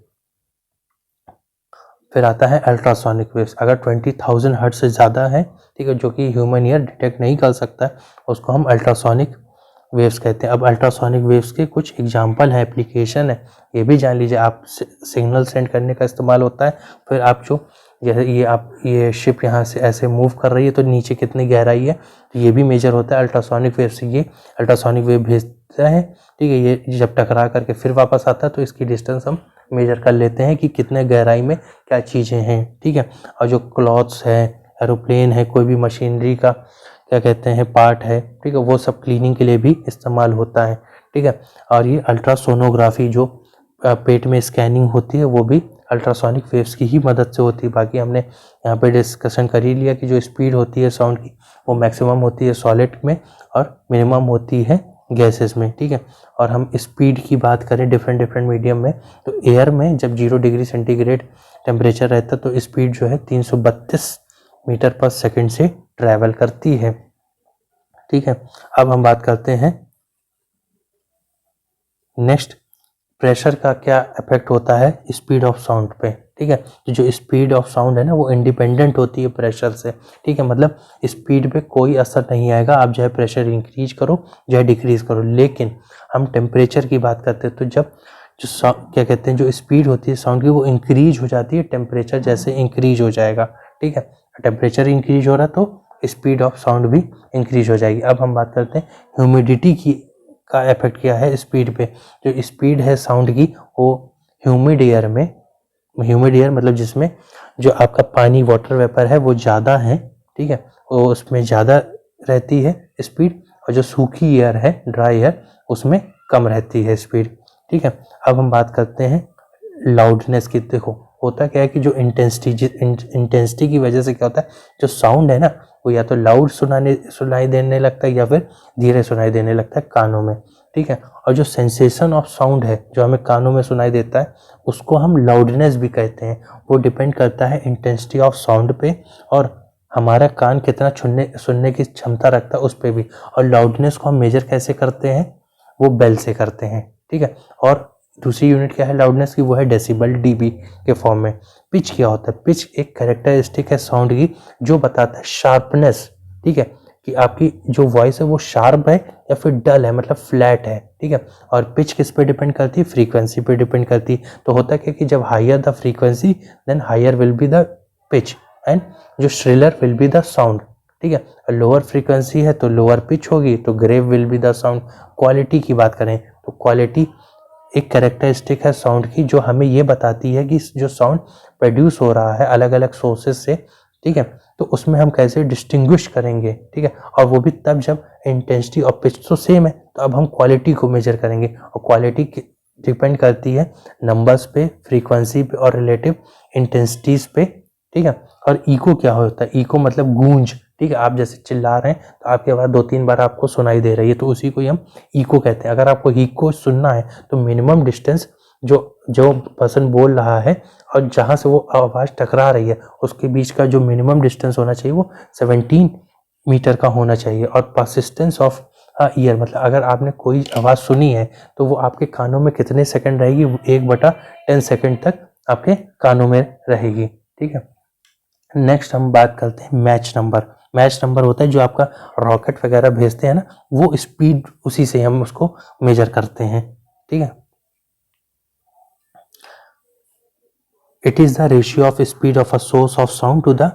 फिर आता है अल्ट्रासोनिक वेव्स। अगर 20,000 हर्ट्ज से ज़्यादा है, ठीक है, जो कि ह्यूमन ईयर डिटेक्ट नहीं कर सकता है, उसको हम अल्ट्रासोनिक वेव्स कहते हैं। अब अल्ट्रासोनिक वेव्स के कुछ एग्जांपल है, एप्लीकेशन है, ये भी जान लीजिए। आप सिग्नल सेंड करने का इस्तेमाल होता है। फिर आप जो जैसे ये शिप यहाँ से ऐसे मूव कर रही है तो नीचे कितनी गहराई है, तो ये भी मेजर होता है अल्ट्रासोनिक वेव से। ये अल्ट्रासोनिक वेव भेजता है, ठीक है, ये जब टकरा करके फिर वापस आता है तो इसकी डिस्टेंस हम मेजर कर लेते हैं कि कितने गहराई में क्या चीज़ें हैं। ठीक है, और जो क्लॉथ्स है, एरोप्लेन है, कोई भी मशीनरी का क्या कहते हैं पार्ट है, ठीक है, वो सब क्लीनिंग के लिए भी इस्तेमाल होता है। ठीक है, और ये अल्ट्रासोनोग्राफी जो पेट में स्कैनिंग होती है वो भी अल्ट्रासोनिक वेव्स की ही मदद से होती है। बाकी हमने यहाँ पे डिस्कशन कर ही लिया कि जो स्पीड होती है साउंड की वो मैक्सिमम होती है सॉलिड में और मिनिमम होती है गैसेस में। ठीक है, और हम स्पीड की बात करें डिफरेंट मीडियम में, तो एयर में जब 0 डिग्री सेंटीग्रेड टेम्परेचर रहता है तो स्पीड जो है 332 मीटर पर सेकंड से ट्रैवल करती है। ठीक है, अब हम बात करते हैं नेक्स्ट, प्रेशर का क्या इफेक्ट होता है स्पीड ऑफ साउंड पे। ठीक है, तो जो स्पीड ऑफ साउंड है ना वो इंडिपेंडेंट होती है प्रेशर से। ठीक है, मतलब स्पीड पे कोई असर नहीं आएगा, आप चाहे प्रेशर इंक्रीज करो चाहे डिक्रीज करो। लेकिन हम टेम्परेचर की बात करते हैं तो जब जो क्या कहते हैं जो स्पीड होती है साउंड की वो इंक्रीज हो जाती है, टेम्परेचर जैसे इंक्रीज हो जाएगा। ठीक है, टेम्परेचर इंक्रीज हो रहा तो स्पीड ऑफ साउंड भी इंक्रीज हो जाएगी। अब हम बात करते हैं ह्यूमिडिटी की का इफेक्ट क्या है स्पीड पे। जो स्पीड है साउंड की वो ह्यूमिड एयर में, ह्यूमिड एयर मतलब जिसमें जो आपका पानी वाटर वेपर है वो ज़्यादा है, ठीक है, वो उसमें ज़्यादा रहती है स्पीड, और जो सूखी एयर है ड्राई एयर उसमें कम रहती है स्पीड। ठीक है, अब हम बात करते हैं लाउडनेस की। देखो होता क्या है कि जो इंटेंसिटी की वजह से क्या होता है, जो साउंड है ना वो या तो लाउड सुनाई देने लगता है या फिर धीरे सुनाई देने लगता है कानों में। ठीक है, और जो सेंसेशन ऑफ साउंड है जो हमें कानों में सुनाई देता है उसको हम लाउडनेस भी कहते हैं। वो डिपेंड करता है इंटेंसिटी ऑफ साउंड पे और हमारा कान कितना सुनने की क्षमता रखता है उस पर भी। और लाउडनेस को हम मेजर कैसे करते हैं, वो बेल से करते हैं। ठीक है, और दूसरी यूनिट क्या है लाउडनेस की, वो है डेसिबल, डीबी के फॉर्म में। पिच क्या होता है, पिच एक कैरेक्टरिस्टिक है साउंड की जो बताता है शार्पनेस। ठीक है, कि आपकी जो वॉइस है वो शार्प है या फिर डल है, मतलब फ्लैट है। ठीक है, और पिच किस पे डिपेंड करती है, फ्रीक्वेंसी पे डिपेंड करती है। तो होता क्या कि जब higher the frequency then higher will be the pitch and जो shriller will be the sound. ठीक है, लोअर फ्रीक्वेंसी है तो लोअर पिच होगी, तो grave will be the sound. Quality की बात करें तो क्वालिटी एक कैरेक्टरिस्टिक है साउंड की जो हमें ये बताती है कि जो साउंड प्रोड्यूस हो रहा है अलग अलग सोर्सेज से, ठीक है, तो उसमें हम कैसे डिस्टिंग्विश करेंगे। ठीक है, और वो भी तब जब इंटेंसिटी और पिच तो सेम है, तो अब हम क्वालिटी को मेजर करेंगे। और क्वालिटी डिपेंड करती है नंबर्स पे, फ्रीक्वेंसी पे और रिलेटिव इंटेंसिटीज पे। ठीक है, और इको क्या होता है, इको मतलब गूंज। ठीक है, आप जैसे चिल्ला रहे हैं तो आपकी आवाज़ 2-3 बार आपको सुनाई दे रही है, तो उसी को ही हम इको कहते हैं। अगर आपको इको सुनना है तो मिनिमम डिस्टेंस जो जो पर्सन बोल रहा है और जहाँ से वो आवाज़ टकरा रही है उसके बीच का जो मिनिमम डिस्टेंस होना चाहिए वो 17 मीटर का होना चाहिए। और परसिस्टेंस ऑफ ईयर मतलब अगर आपने कोई आवाज़ सुनी है तो वो आपके कानों में कितने सेकंड रहेगी, 1/10 सेकंड तक आपके कानों में रहेगी। ठीक है, नेक्स्ट हम बात करते हैं मैच नंबर। मैच नंबर होता है जो आपका रॉकेट वगैरह भेजते हैं ना, वो स्पीड उसी से हम उसको मेजर करते हैं। ठीक है, it is the ratio of speed of a source of sound to the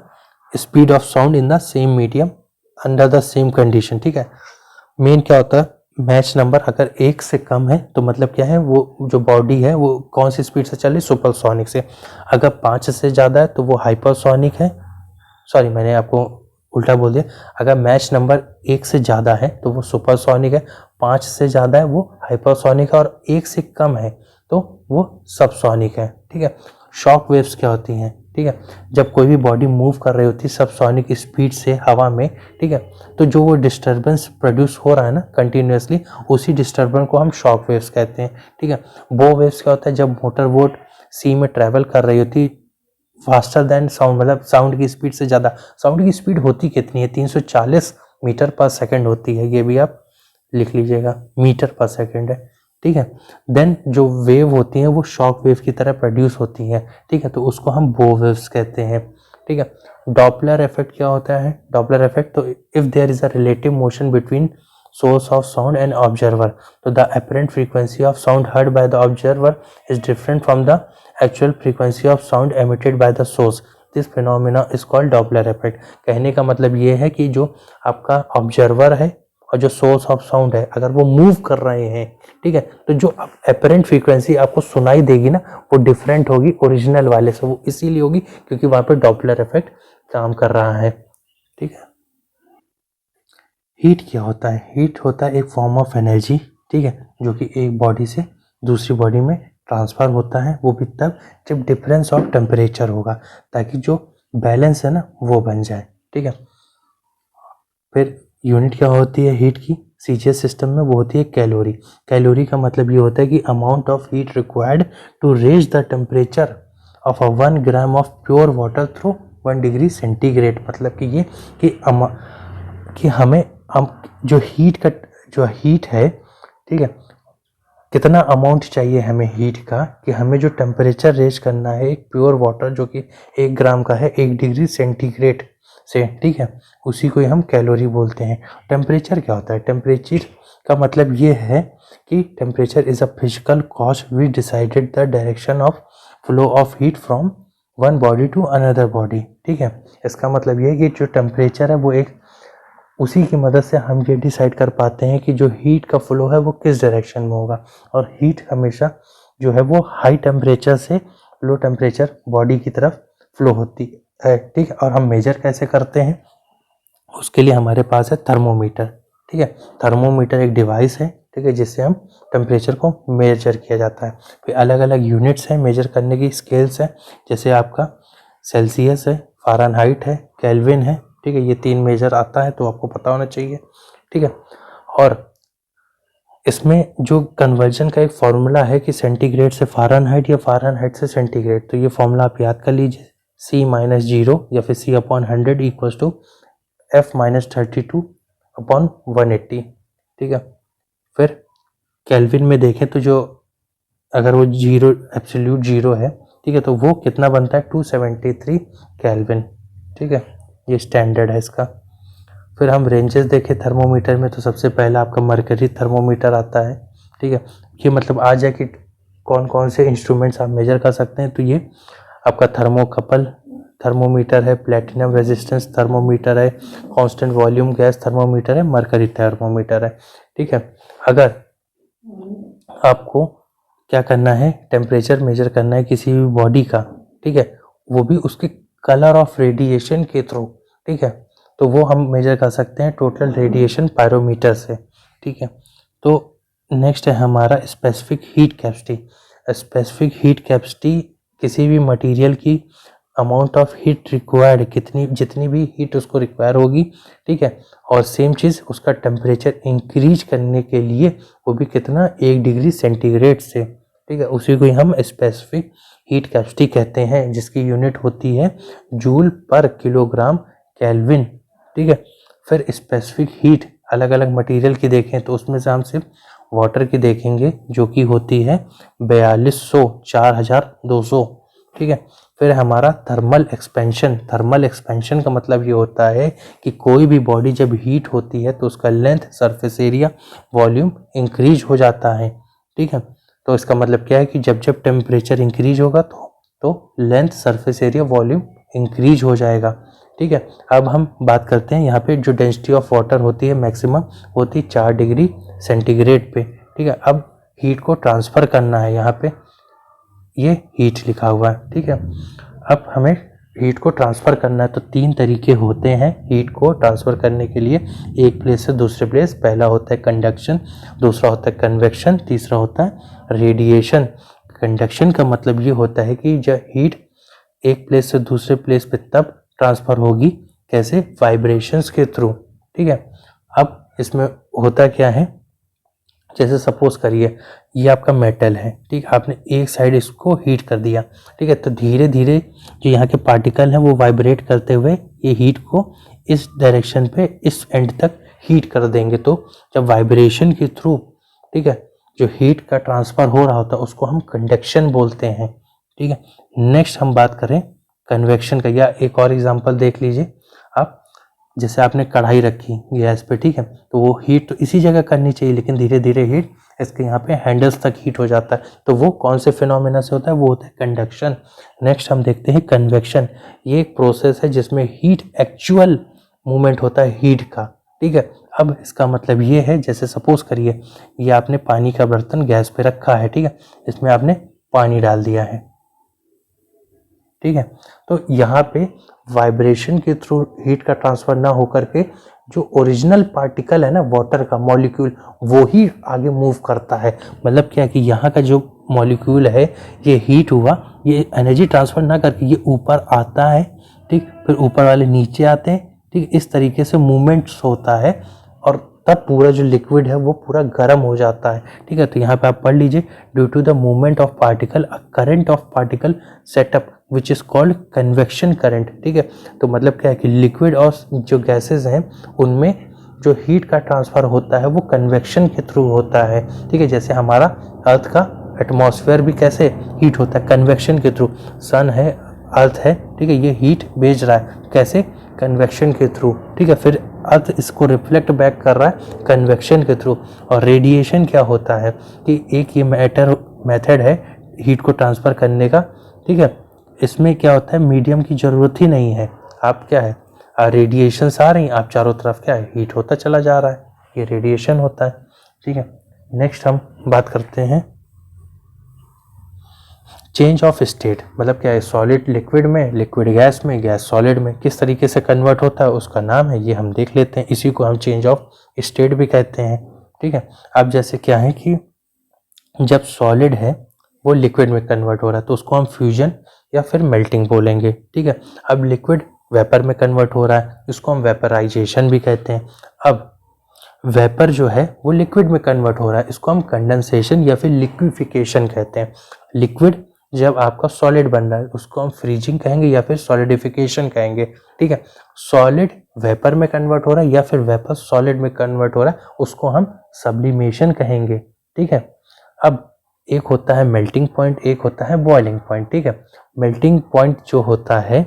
speed of sound in the same medium under the same condition. ठीक है, मेन क्या होता है, मैच नंबर अगर 1 से कम है तो मतलब क्या है, वो जो बॉडी है वो कौन सी स्पीड से चल रही है, सुपरसोनिक से। अगर 5 से ज़्यादा है तो वो हाइपरसोनिक है, सॉरी मैंने आपको उल्टा बोल दिया। अगर मैच नंबर 1 से ज़्यादा है तो वो सुपरसोनिक है, 5 से ज़्यादा है वो हाइपरसोनिक है, और 1 से कम है तो वो सबसोनिक है। ठीक है, शॉक वेव्स क्या होती हैं, ठीक है, जब कोई भी बॉडी मूव कर रही होती है सबसोनिक स्पीड से हवा में, ठीक है, तो जो वो डिस्टर्बेंस प्रोड्यूस हो रहा है ना कंटिन्यूसली, उसी डिस्टर्बेंस को हम शॉक वेव्स कहते हैं। ठीक है, बो वेव्स क्या होता है, जब मोटर बोट सी में ट्रैवल कर रही होती फास्टर देन साउंड, मतलब साउंड की स्पीड से ज़्यादा। साउंड की स्पीड होती कितनी है, 340 मीटर पर सेकेंड होती है, ये भी आप लिख लीजिएगा, मीटर पर सेकेंड है। ठीक है, देन जो वेव होती हैं वो शॉक वेव की तरह प्रोड्यूस होती हैं। ठीक है, तो उसको हम बो वेव्स कहते हैं। ठीक है, डॉपलर इफेक्ट क्या होता है, डॉपलर इफेक्ट, तो if there is a relative motion between source of sound and observer, so the apparent frequency of sound heard by the observer is different from the actual frequency of sound emitted by the source. This phenomena is called Doppler effect. कहने का मतलब ये है कि जो आपका observer है और जो सोर्स ऑफ साउंड है अगर वो मूव कर रहे हैं, ठीक है, तो जो अपेरेंट फ्रीक्वेंसी आपको सुनाई देगी ना वो डिफरेंट होगी ओरिजिनल वाले से। वो इसीलिए होगी क्योंकि वहाँ पर डॉपलर इफेक्ट काम कर रहा है। ठीक है, हीट क्या होता है, हीट होता है एक फॉर्म ऑफ एनर्जी, ठीक है, जो कि एक बॉडी से दूसरी बॉडी में ट्रांसफ़र होता है, वो भी तब जब डिफरेंस ऑफ टेम्परेचर होगा, ताकि जो बैलेंस है ना वो बन जाए। ठीक है, फिर यूनिट क्या होती है हीट की, सीजीएस सिस्टम में वो होती है कैलोरी। कैलोरी का मतलब ये होता है कि amount of heat required to raise the temperature of 1 gram of pure water through 1 degree centigrade. मतलब कि ये कि हमें हम जो हीट है, ठीक है, कितना अमाउंट चाहिए हमें हीट का कि हमें जो टेम्परेचर रेज करना है एक प्योर वाटर जो कि 1 ग्राम का है 1 डिग्री सेंटीग्रेड से, ठीक है, उसी को ही हम कैलोरी बोलते हैं। टेम्परेचर क्या होता है, टेम्परेचर का मतलब ये है कि temperature is a physical cause we decided the direction of flow of heat from one body to another body. ठीक है, इसका मतलब ये है कि जो टेम्परेचर है वो एक उसी की मदद से हम ये डिसाइड कर पाते हैं कि जो हीट का फ्लो है वो किस डायरेक्शन में होगा। और हीट हमेशा जो है वो हाई टेम्परेचर से लो टेम्परेचर बॉडी की तरफ फ्लो होती है। ठीक है, और हम मेजर कैसे करते हैं, उसके लिए हमारे पास है थर्मोमीटर। ठीक है, थर्मोमीटर एक डिवाइस है, ठीक है, जिससे हम टेम्परेचर को मेजर किया जाता है। फिर अलग अलग यूनिट्स हैं मेजर करने की, स्केल्स हैं, जैसे आपका सेल्सियस है, फ़ारेनहाइट है, केल्विन है। ठीक है, ये 3 मेजर आता है तो आपको पता होना चाहिए। ठीक है, और इसमें जो कन्वर्जन का एक फॉर्मूला है कि सेंटीग्रेड से फ़ारेनहाइट या फ़ारेनहाइट से सेंटीग्रेड, तो ये फॉर्मूला आप याद कर लीजिए, C-0 या फिर C/100 इक्वल्स टू F-32/180। ठीक है, फिर केल्विन में देखें तो जो अगर वो जीरो एब्सोल्यूट जीरो है, ठीक है, तो वो कितना बनता है 273 केल्विन। ठीक है, ये स्टैंडर्ड है इसका। फिर हम रेंजेस देखें थर्मोमीटर में तो सबसे पहला आपका मरकरी थर्मोमीटर आता है। ठीक है, ये मतलब आ जाए कि कौन कौन से इंस्ट्रूमेंट्स आप मेजर कर सकते हैं, तो ये आपका थर्मोकपल थर्मोमीटर है, प्लेटिनम रेजिस्टेंस थर्मोमीटर है, कांस्टेंट वॉल्यूम गैस थर्मोमीटर है, मरकरी थर्मोमीटर है। ठीक है, अगर आपको क्या करना है, टेम्परेचर मेजर करना है किसी भी बॉडी का, ठीक है, वो भी उसके कलर ऑफ रेडिएशन के थ्रू, ठीक है, तो वो हम मेजर कर सकते हैं टोटल रेडिएशन पायरोमीटर से। ठीक है, तो नेक्स्ट है हमारा specific heat capacity. Specific heat capacity किसी भी मटेरियल की अमाउंट ऑफ हीट रिक्वायर्ड, कितनी जितनी भी हीट उसको रिक्वायर होगी, ठीक है। और सेम चीज़ उसका टेम्परेचर इंक्रीज करने के लिए वो भी कितना, 1 डिग्री सेंटीग्रेड से, ठीक है। उसी को ही हम स्पेसिफिक हीट कैपेसिटी कहते हैं, जिसकी यूनिट होती है जूल पर किलोग्राम केल्विन, ठीक है। फिर स्पेसिफिक हीट अलग अलग मटेरियल की देखें तो उसमें से हम सिर्फ वाटर की देखेंगे, जो कि होती है 4200, 4200, ठीक है। फिर हमारा थर्मल एक्सपेंशन का मतलब ये होता है कि कोई भी बॉडी जब हीट होती है तो उसका length, surface area, volume increase हो जाता है, ठीक है। तो इसका मतलब क्या है कि जब जब टेम्परेचर इंक्रीज होगा तो length, surface area, volume increase हो जाएगा, ठीक है। अब हम बात करते हैं यहाँ पे जो डेंसिटी ऑफ वाटर होती है मैक्सिमम होती है 4 डिग्री सेंटीग्रेड पे, ठीक है। अब हीट को ट्रांसफ़र करना है, यहाँ पे ये हीट लिखा हुआ है, ठीक है। अब हमें हीट को ट्रांसफ़र करना है तो 3 तरीके होते हैं हीट को ट्रांसफ़र करने के लिए, एक प्लेस से दूसरे प्लेस। पहला होता है कंडक्शन, दूसरा होता है कन्वेक्शन, तीसरा होता है रेडिएशन। कंडक्शन का मतलब ये होता है कि जब हीट एक प्लेस से दूसरे प्लेस पे तब ट्रांसफ़र होगी, कैसे, वाइब्रेशंस के थ्रू, ठीक है। अब इसमें होता क्या है, जैसे सपोज करिए ये आपका मेटल है, ठीक है, आपने एक साइड इसको हीट कर दिया, ठीक है, तो धीरे धीरे जो यहाँ के पार्टिकल हैं वो वाइब्रेट करते हुए ये हीट को इस डायरेक्शन पे, इस एंड तक हीट कर देंगे। तो जब वाइब्रेशन के थ्रू, ठीक है, जो हीट का ट्रांसफ़र हो रहा होता है उसको हम कंडक्शन बोलते हैं, ठीक है। नेक्स्ट हम बात करें कन्वेक्शन का, या एक और एग्जांपल देख लीजिए आप। जैसे आपने कढ़ाई रखी गैस पे, ठीक है, तो वो हीट तो इसी जगह करनी चाहिए, लेकिन धीरे धीरे हीट इसके यहाँ पे हैंडल्स तक हीट हो जाता है। तो वो कौन से फिनोमेना से होता है, वो होता है कंडक्शन। नेक्स्ट हम देखते हैं कन्वेक्शन। ये एक प्रोसेस है जिसमें हीट एक्चुअल मूवमेंट होता है हीट का, ठीक है। अब इसका मतलब ये है, जैसे सपोज करिए ये आपने पानी का बर्तन गैस पे रखा है, ठीक है, इसमें आपने पानी डाल दिया है, ठीक है। तो यहाँ पे वाइब्रेशन के थ्रू हीट का ट्रांसफर ना होकर के जो ओरिजिनल पार्टिकल है ना वाटर का मॉलिक्यूल, वो ही आगे मूव करता है। मतलब क्या है कि यहाँ का जो मॉलिक्यूल है ये हीट हुआ, ये एनर्जी ट्रांसफर ना करके ये ऊपर आता है, ठीक, फिर ऊपर वाले नीचे आते हैं, ठीक, इस तरीके से मूवमेंट्स होता है। और तब पूरा जो लिक्विड है वो पूरा गर्म हो जाता है, ठीक है। तो यहाँ पे आप पढ़ लीजिए, due to the movement of particle a current of particle setup which is called convection current, ठीक है। तो मतलब क्या है कि लिक्विड और जो गैसेज हैं उनमें जो हीट का ट्रांसफ़र होता है वो कन्वेक्शन के थ्रू होता है, ठीक है। जैसे हमारा अर्थ का एटमॉस्फेयर भी कैसे हीट होता है, कन्वेक्शन के थ्रू। सन है, अर्थ है, ठीक है, ये हीट भेज रहा है, कैसे, कन्वेक्शन के थ्रू, ठीक है। फिर अर्थ इसको रिफ्लेक्ट बैक कर रहा है कन्वेक्शन के थ्रू। और रेडिएशन क्या होता है कि एक ये मेथड है हीट को ट्रांसफ़र करने का, ठीक है। इसमें क्या होता है, मीडियम की ज़रूरत ही नहीं है, आप क्या है, रेडिएशंस आ रही हैं, आप चारों तरफ क्या है, हीट होता चला जा रहा है, ये रेडिएशन होता है, ठीक है। नेक्स्ट हम बात करते हैं चेंज ऑफ स्टेट। मतलब क्या है, सॉलिड लिक्विड में, लिक्विड गैस में, गैस सॉलिड में किस तरीके से कन्वर्ट होता है उसका नाम है, ये हम देख लेते हैं। इसी को हम चेंज ऑफ स्टेट भी कहते हैं, ठीक है। अब जैसे क्या है कि जब सॉलिड है वो लिक्विड में कन्वर्ट हो रहा है तो उसको हम फ्यूजन या फिर मेल्टिंग बोलेंगे, ठीक है। अब लिक्विड वेपर में कन्वर्ट हो रहा है, इसको हम वेपराइजेशन भी कहते हैं। अब वेपर जो है वो लिक्विड में कन्वर्ट हो रहा है, इसको हम कंडेंसेशन या फिर लिक्विफिकेशन कहते हैं। लिक्विड जब आपका सॉलिड बन रहा है उसको हम फ्रीजिंग कहेंगे या फिर सॉलिडिफिकेशन कहेंगे, ठीक है। सॉलिड वेपर में कन्वर्ट हो रहा है या फिर वेपर सॉलिड में कन्वर्ट हो रहा है उसको हम सब्लिमेशन कहेंगे, ठीक है। अब एक होता है मेल्टिंग पॉइंट, एक होता है बॉइलिंग पॉइंट, ठीक है। मेल्टिंग पॉइंट जो होता है,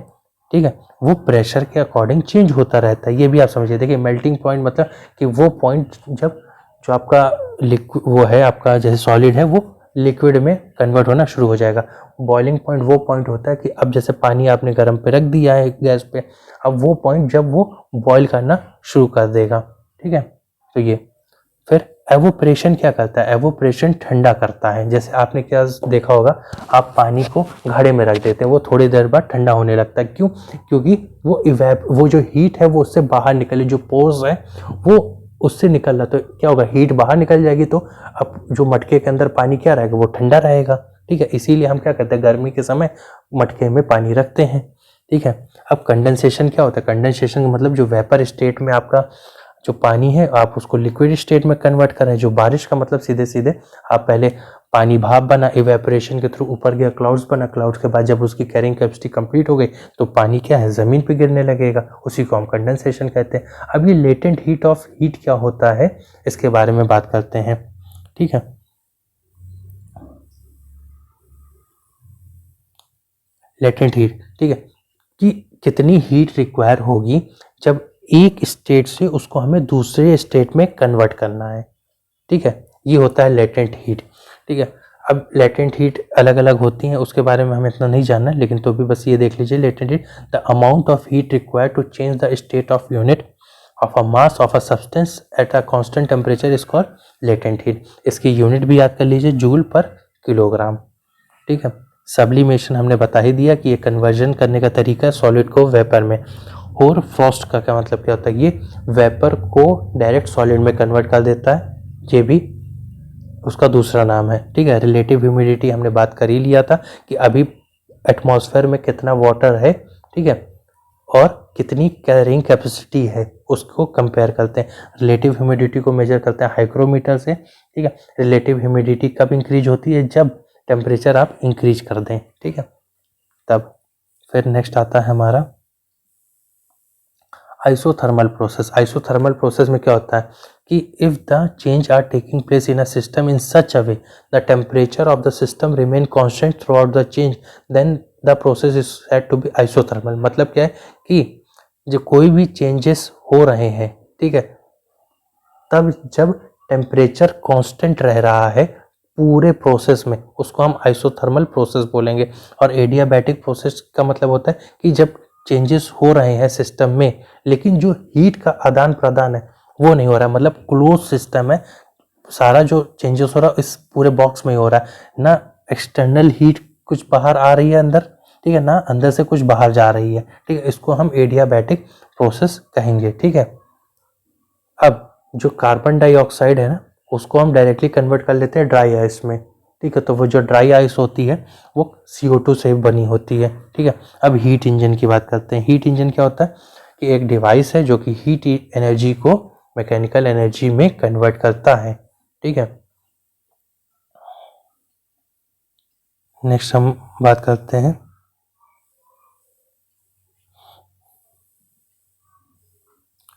ठीक है, वो प्रेशर के अकॉर्डिंग चेंज होता रहता है। ये भी आप समझिए, देखिए मेल्टिंग पॉइंट मतलब कि वो पॉइंट जब जो आपका लिक्विड वो है, आपका जैसे सॉलिड है वो लिक्विड में कन्वर्ट होना शुरू हो जाएगा। बॉइलिंग पॉइंट वो पॉइंट होता है कि अब जैसे पानी आपने गर्म पे रख दिया है गैस पे, अब वो पॉइंट जब वो बॉईल करना शुरू कर देगा, ठीक है। तो ये फिर एवोपरेशन क्या करता है, एवोपरेशन ठंडा करता है। जैसे आपने क्या देखा होगा, आप पानी को घड़े में रख देते हैं, वो थोड़ी देर बाद ठंडा होने लगता है, क्यों, क्योंकि वो जो हीट है वो उससे बाहर निकले, जो पोर्स है वो उससे निकल रहा, तो क्या होगा, हीट बाहर निकल जाएगी, तो अब जो मटके के अंदर पानी क्या रहेगा, वो ठंडा रहेगा, ठीक है। इसीलिए हम क्या करते हैं, गर्मी के समय मटके में पानी रखते हैं। ठीक है। अब कंडेंसेशन क्या होता है? कंडेंसेशन का मतलब जो वेपर स्टेट में आपका जो पानी है आप उसको लिक्विड स्टेट में कन्वर्ट कर रहे हैं। जो बारिश का मतलब सीधे सीधे आप पहले पानी भाप बना, इवेपोरेशन के थ्रू ऊपर गया, क्लाउड्स बना, क्लाउड्स के बाद जब उसकी कैरिंग कैपेसिटी कंप्लीट हो गई तो पानी क्या है, ज़मीन पे गिरने लगेगा, उसी को हम कंडेंसेशन कहते हैं। अब ये लेटेंट हीट ऑफ हीट क्या होता है इसके बारे में बात करते हैं। ठीक है, लेटेंट हीट, ठीक है, कि कितनी हीट रिक्वायर होगी जब एक स्टेट से उसको हमें दूसरे स्टेट में कन्वर्ट करना है। ठीक है, ये होता है लेटेंट हीट। ठीक है, अब लेटेंट हीट अलग अलग होती हैं, उसके बारे में हमें इतना नहीं जानना, लेकिन तो भी बस ये देख लीजिए, latent heat the amount of heat required to change the state of unit of a mass of a substance at a constant temperature is called latent heat. इसकी यूनिट भी याद कर लीजिए, जूल पर किलोग्राम। ठीक है, सब्लिमेशन हमने बता ही दिया कि ये कन्वर्जन करने का तरीका है सॉलिड को वेपर में। और फ्रॉस्ट का क्या मतलब क्या होता है? ये वेपर को डायरेक्ट सॉलिड में कन्वर्ट कर देता है, ये भी उसका दूसरा नाम है। ठीक है, रिलेटिव ह्यूमिडिटी हमने बात कर ही लिया था कि अभी एटमॉस्फेयर में कितना वाटर है, ठीक है, और कितनी कैरिंग कैपेसिटी है उसको कंपेयर करते हैं। रिलेटिव ह्यूमिडिटी को मेजर करते हैं हाइग्रोमीटर से। ठीक है, रिलेटिव ह्यूमिडिटी कब इंक्रीज होती है? जब टेम्परेचर आप इंक्रीज कर दें। ठीक है, तब फिर नेक्स्ट आता है हमारा आइसोथर्मल प्रोसेस। आइसोथर्मल प्रोसेस में क्या होता है कि if the change are taking place in a system in such a way the temperature of the system remain constant throughout the change then the process is said to be isothermal. मतलब क्या है कि जो कोई भी changes हो रहे हैं, ठीक है, तब जब टेम्परेचर कांस्टेंट रह रहा है पूरे प्रोसेस में, उसको हम आइसोथर्मल प्रोसेस बोलेंगे। और एडियाबैटिक प्रोसेस का मतलब होता है कि जब चेंजेस हो रहे हैं सिस्टम में लेकिन जो हीट का आदान प्रदान है वो नहीं हो रहा है, मतलब क्लोज सिस्टम है, सारा जो चेंजेस हो रहा है इस पूरे बॉक्स में ही हो रहा है, ना एक्सटर्नल हीट कुछ बाहर आ रही है अंदर, ठीक है, ना अंदर से कुछ बाहर जा रही है। ठीक है, इसको हम एडियाबैटिक प्रोसेस कहेंगे। ठीक है, अब जो कार्बन डाइऑक्साइड है ना उसको हम डायरेक्टली कन्वर्ट कर लेते हैं ड्राई आइस में। ठीक है, तो वो जो ड्राई आइस होती है वो CO2 से बनी होती है। ठीक है, अब हीट इंजन की बात करते हैं। हीट इंजन क्या होता है कि एक डिवाइस है जो कि हीट एनर्जी को मैकेनिकल एनर्जी में कन्वर्ट करता है। ठीक है, नेक्स्ट हम बात करते हैं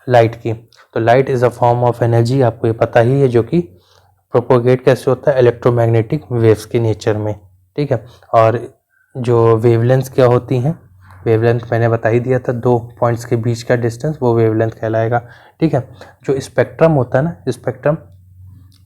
लाइट की। तो light is a form of energy, आपको ये पता ही है, जो कि प्रोपोगेट कैसे होता है इलेक्ट्रोमैग्नेटिक वेव्स के नेचर में। ठीक है, और जो वेवलेंथ क्या होती हैं, वेवलेंथ मैंने बता ही दिया था, दो पॉइंट्स के बीच का डिस्टेंस वो वेवलेंथ कहलाएगा। ठीक है, जो स्पेक्ट्रम होता है ना, स्पेक्ट्रम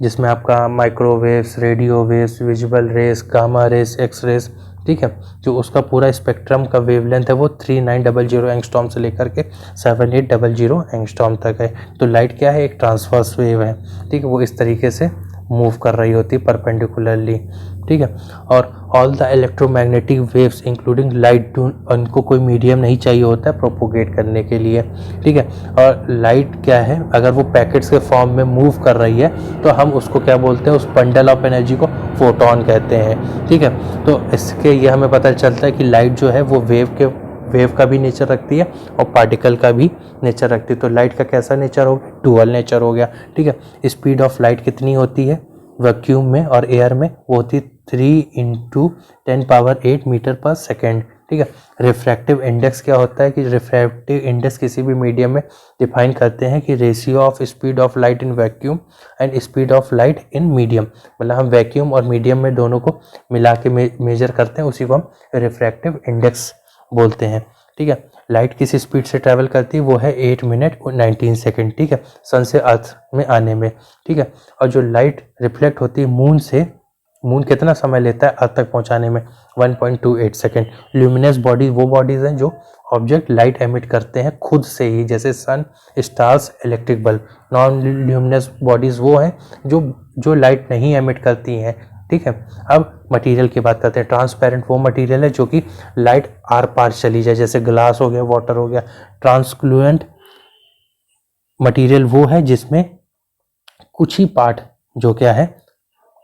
जिसमें आपका microwaves, radio waves, visual rays, gamma rays, X rays, ठीक है, जो उसका पूरा स्पेक्ट्रम का वेवलेंथ है वो 3900 एंगस्ट्रॉम से लेकर के 7800 एंगस्ट्रॉम तक है। तो लाइट क्या है? एक ट्रांसवर्स वेव है। ठीक है, वो इस तरीके से मूव कर रही होती है परपेंडिकुलरली। ठीक है, और all the electromagnetic waves including light, उनको कोई मीडियम नहीं चाहिए होता है प्रोपोगेट करने के लिए। ठीक है, और लाइट क्या है, अगर वो पैकेट्स के फॉर्म में मूव कर रही है तो हम उसको क्या बोलते हैं, उस बंडल ऑफ एनर्जी को फोटोन कहते हैं। ठीक है, तो इसके ये हमें पता चलता है कि लाइट जो है वो वेव का भी नेचर रखती है और पार्टिकल का भी नेचर रखती है। तो लाइट का कैसा नेचर हो गया? डुअल नेचर हो गया। ठीक है, स्पीड ऑफ लाइट कितनी होती है वैक्यूम में और एयर में? वो होती 3 × 10⁸ मीटर पर सेकेंड। ठीक है, रिफ्रैक्टिव इंडेक्स क्या होता है कि रिफ्रैक्टिव इंडेक्स किसी भी मीडियम में डिफाइन करते हैं कि ratio of speed of light in vacuum and speed of light in medium. मतलब हम वैक्यूम और मीडियम में दोनों को मिला के मेजर करते हैं, उसी को हम रिफ्रैक्टिव इंडेक्स बोलते हैं। ठीक है, लाइट किस स्पीड से ट्रैवल करती है? वो है 8 मिनट और 19 सेकेंड। ठीक है, सन से अर्थ में आने में। ठीक है, और जो लाइट रिफ्लेक्ट होती है मून से, मून कितना समय लेता है अर्थ तक पहुंचाने में? 1.28 सेकेंड। ल्यूमिनस बॉडी वो बॉडीज हैं जो ऑब्जेक्ट लाइट एमिट करते हैं खुद से ही, जैसे sun, stars, electric bulb. Non luminous bodies वो हैं जो लाइट नहीं एमिट करती हैं। ठीक है, अब मटेरियल की बात करते हैं। ट्रांसपेरेंट वो मटेरियल है जो कि लाइट आर पार चली जाए, जैसे ग्लास हो गया, वाटर हो गया। ट्रांसक्लुएंट मटेरियल वो है जिसमें कुछ ही पार्ट जो क्या है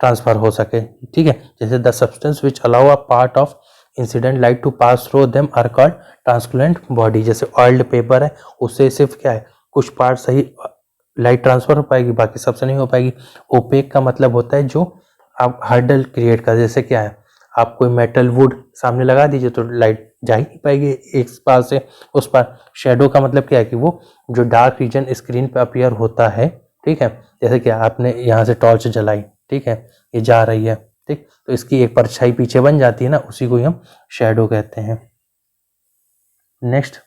ट्रांसफर हो सके। ठीक है, जैसे the substance which allow a part of incident light to pass through them are called transparent body. जैसे ऑयल्ड पेपर है, उससे सिर्फ क्या है, कुछ पार्ट सही लाइट ट्रांसफर हो पाएगी, बाकी सबसे नहीं हो पाएगी। ओपेक का मतलब होता है जो आप हर्डल क्रिएट कर, जैसे क्या है, आप कोई मेटल वुड सामने लगा दीजिए तो लाइट जा ही नहीं पाएगी एक पार से उस पार। शेडो का मतलब क्या है कि वो जो डार्क रीजन स्क्रीन पे अपीयर होता है, ठीक है, जैसे कि आपने यहाँ से टॉर्च जलाई, ठीक है, ये जा रही है, ठीक, तो इसकी एक परछाई पीछे बन जाती है ना, उसी को ही हम शेडो कहते हैं। नेक्स्ट,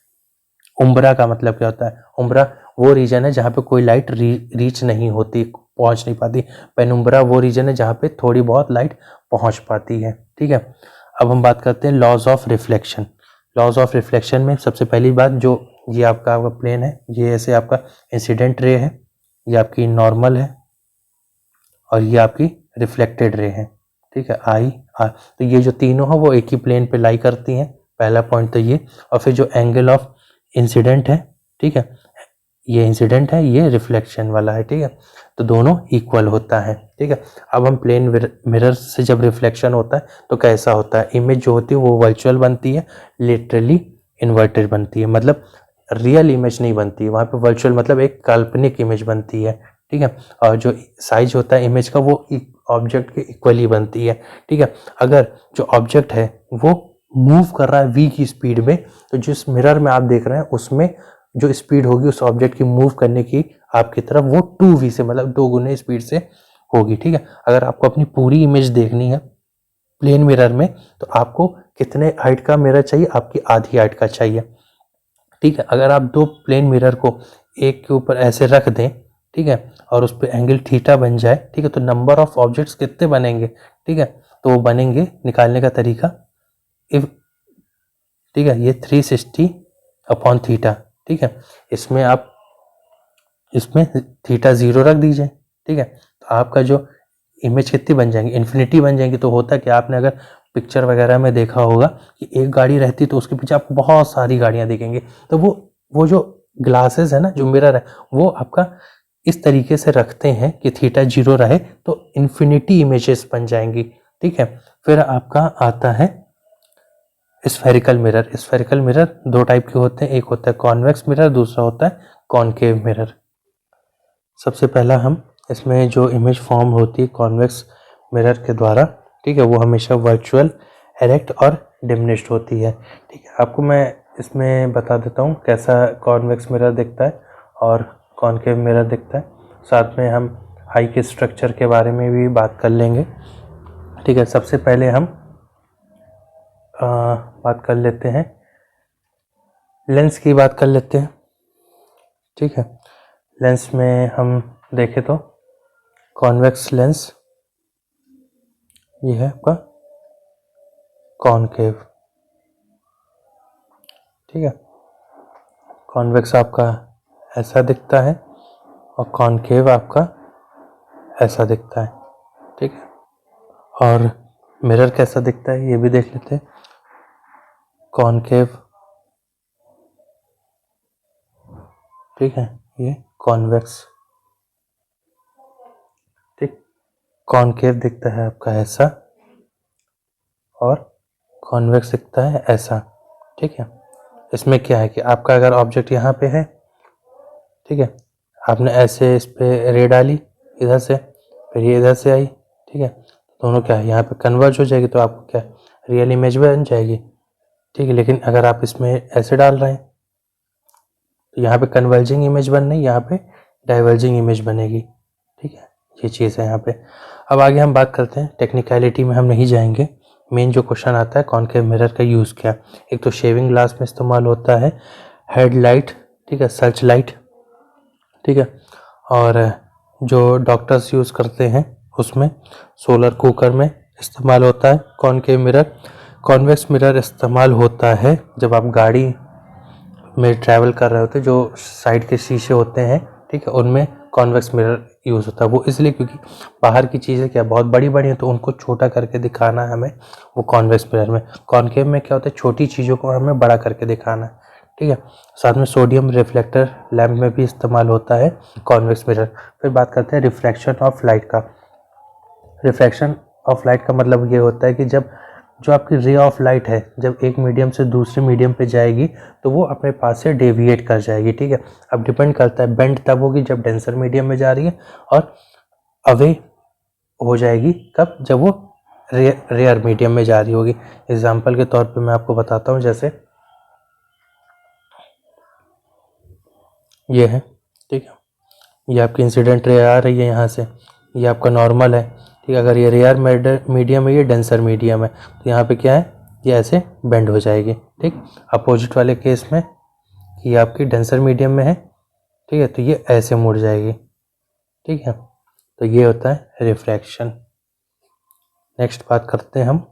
उम्ब्रा का मतलब क्या होता है? उम्ब्रा वो रीजन है जहाँ पे कोई लाइट रीच नहीं होती, पहुँच नहीं पाती। पेनुम्ब्रा वो रीजन है जहाँ पे थोड़ी बहुत लाइट पहुँच पाती है, ठीक है। अब हम बात करते हैं laws of reflection. Laws of reflection में सबसे पहली बात, जो ये आपका प्लेन है, ये ऐसे आपका इंसिडेंट रे है, ये आपकी नॉर्मल है, और ये आपकी रिफ्लेक्टेड रे है, ठीक है, आई आर। तो ये जो तीनों है वो एक ही प्लेन पे लाई करती हैं, पहला पॉइंट तो ये। और फिर जो एंगल ऑफ इंसिडेंट है, ठीक है, ये इंसिडेंट है, ये रिफ्लेक्शन वाला है, ठीक है, तो दोनों इक्वल होता है, ठीक है। अब हम प्लेन मिरर से जब रिफ्लेक्शन होता है तो कैसा होता है? इमेज जो होती है वो वर्चुअल बनती है, लिटरली इन्वर्टेड बनती है, मतलब रियल इमेज नहीं बनती है वहाँ पे, वर्चुअल मतलब एक काल्पनिक इमेज बनती है, ठीक है। और जो साइज होता है इमेज का वो ऑब्जेक्ट के इक्वली बनती है, ठीक है। अगर जो ऑब्जेक्ट है वो मूव कर रहा है v की स्पीड में, तो जिस मिरर में आप देख रहे हैं उसमें जो स्पीड होगी उस ऑब्जेक्ट की मूव करने की आपकी तरफ, वो 2v से मतलब 2 गुने स्पीड से होगी, ठीक है। अगर आपको अपनी पूरी इमेज देखनी है प्लेन मिरर में तो आपको कितने हाइट का मिरर चाहिए? आपकी आधी हाइट का चाहिए, ठीक है। अगर आप दो प्लेन मिरर को एक के ऊपर ऐसे रख दें, ठीक है, और उस पर एंगल थीटा बन जाए, ठीक है, तो नंबर ऑफ ऑब्जेक्ट्स कितने बनेंगे? ठीक है, तो वो बनेंगे, निकालने का तरीका इफ, ठीक है, ये 360 अपॉन थीटा, ठीक है, इसमें आप इसमें थीटा 0 रख दीजिए, ठीक है, तो आपका जो इमेज कितनी बन जाएंगी? इन्फिनिटी बन जाएंगी। तो होता है कि आपने अगर पिक्चर वगैरह में देखा होगा कि एक गाड़ी रहती तो उसके पीछे आपको बहुत सारी गाड़ियां दिखेंगी, तो वो जो ग्लासेस है ना, जो मिरर है, वो आपका इस तरीके से रखते हैं कि थीटा 0 रहे तो इन्फिनिटी इमेजेस बन जाएंगी, ठीक है। फिर आपका आता है स्फेरिकल मिरर। स्फेरिकल मिरर दो टाइप के होते हैं, एक होता है कॉन्वेक्स मिरर, दूसरा होता है कॉनकेव मिरर। सबसे पहला हम इसमें जो इमेज फॉर्म होती है कॉन्वेक्स मिरर के द्वारा, ठीक है, वो हमेशा वर्चुअल, एरेक्ट और डिमिनिश्ड होती है, ठीक है। आपको मैं इसमें बता देता हूँ कैसा कॉन्वेक्स मिरर दिखता है और कॉनकेव मिरर दिखता है, साथ में हम आई के स्ट्रक्चर के बारे में भी बात कर लेंगे, ठीक है। सबसे पहले हम बात कर लेते हैं, लेंस की बात कर लेते हैं, ठीक है। लेंस में हम देखें तो कॉन्वेक्स लेंस, ये है आपका कॉनकेव, ठीक है। कॉन्वेक्स आपका ऐसा दिखता है और कॉनकेव आपका ऐसा दिखता है, ठीक है। और मिरर कैसा दिखता है ये भी देख लेते हैं। कॉनकेव, ठीक है, ये कॉन्वेक्स, ठीक। कॉनकेव दिखता है आपका ऐसा और कॉन्वेक्स दिखता है ऐसा, ठीक है। इसमें क्या है कि आपका अगर ऑब्जेक्ट यहाँ पे है, ठीक है, आपने ऐसे इस पे रे डाली इधर से, फिर ये इधर से आई, ठीक है, दोनों क्या है यहाँ पे कन्वर्ज हो जाएगी, तो आपको क्या रियल इमेज बन जाएगी, ठीक है। लेकिन अगर आप इसमें ऐसे डाल रहे हैं तो यहाँ पे कन्वर्जिंग इमेज बन रही, यहाँ पे डाइवर्जिंग इमेज बनेगी, ठीक है, ये चीज़ है यहाँ पे। अब आगे हम बात करते हैं, टेक्निकलिटी में हम नहीं जाएंगे, मेन जो क्वेश्चन आता है कॉनकेव मिरर का यूज़ क्या। एक तो शेविंग ग्लास में इस्तेमाल होता है, हेडलाइट, ठीक है, सर्च लाइट, ठीक है, और जो डॉक्टर्स यूज़ करते हैं उसमें सोलर कुकर में इस्तेमाल होता है कॉनकेव मिरर। कॉन्वेक्स मिरर इस्तेमाल होता है जब आप गाड़ी में ट्रैवल कर रहे होते हैं, जो साइड के शीशे होते हैं, ठीक है, उनमें कॉन्वेक्स मिरर यूज़ होता है। वो इसलिए क्योंकि बाहर की चीज़ें क्या बहुत बड़ी बड़ी हैं तो उनको छोटा करके दिखाना है हमें, वो कॉन्वेक्स मिरर में। कॉनकेव में क्या होता है, छोटी चीज़ों को हमें बड़ा करके दिखाना है, ठीक है। साथ में सोडियम रिफ्लेक्टर लैम्प में भी इस्तेमाल होता है कॉन्वेक्स मिरर। फिर बात करते हैं रिफ्रैक्शन ऑफ लाइट का। रिफ्रैक्शन ऑफ लाइट का मतलब ये होता है कि जब जो आपकी रे ऑफ लाइट है जब एक मीडियम से दूसरे मीडियम पे जाएगी तो वो अपने पास से डेविएट कर जाएगी, ठीक है। अब डिपेंड करता है, बेंड तब होगी जब डेंसर मीडियम में जा रही है, और अवे हो जाएगी कब, जब वो रेयर मीडियम में जा रही होगी। एग्जाम्पल के तौर पे मैं आपको बताता हूँ, जैसे ये है, ठीक है, ये आपकी इंसिडेंट रे आ रही है यहाँ से, ये आपका नॉर्मल है, ठीक है। अगर ये रेयर मीडियम है, ये डेंसर मीडियम है, तो यहाँ पे क्या है, ये ऐसे बेंड हो जाएगी, ठीक। अपोजिट वाले केस में ये आपकी डेंसर मीडियम में है, ठीक है, तो ये ऐसे मुड़ जाएगी, ठीक है। तो ये होता है रिफ्रैक्शन। नेक्स्ट बात करते हैं हम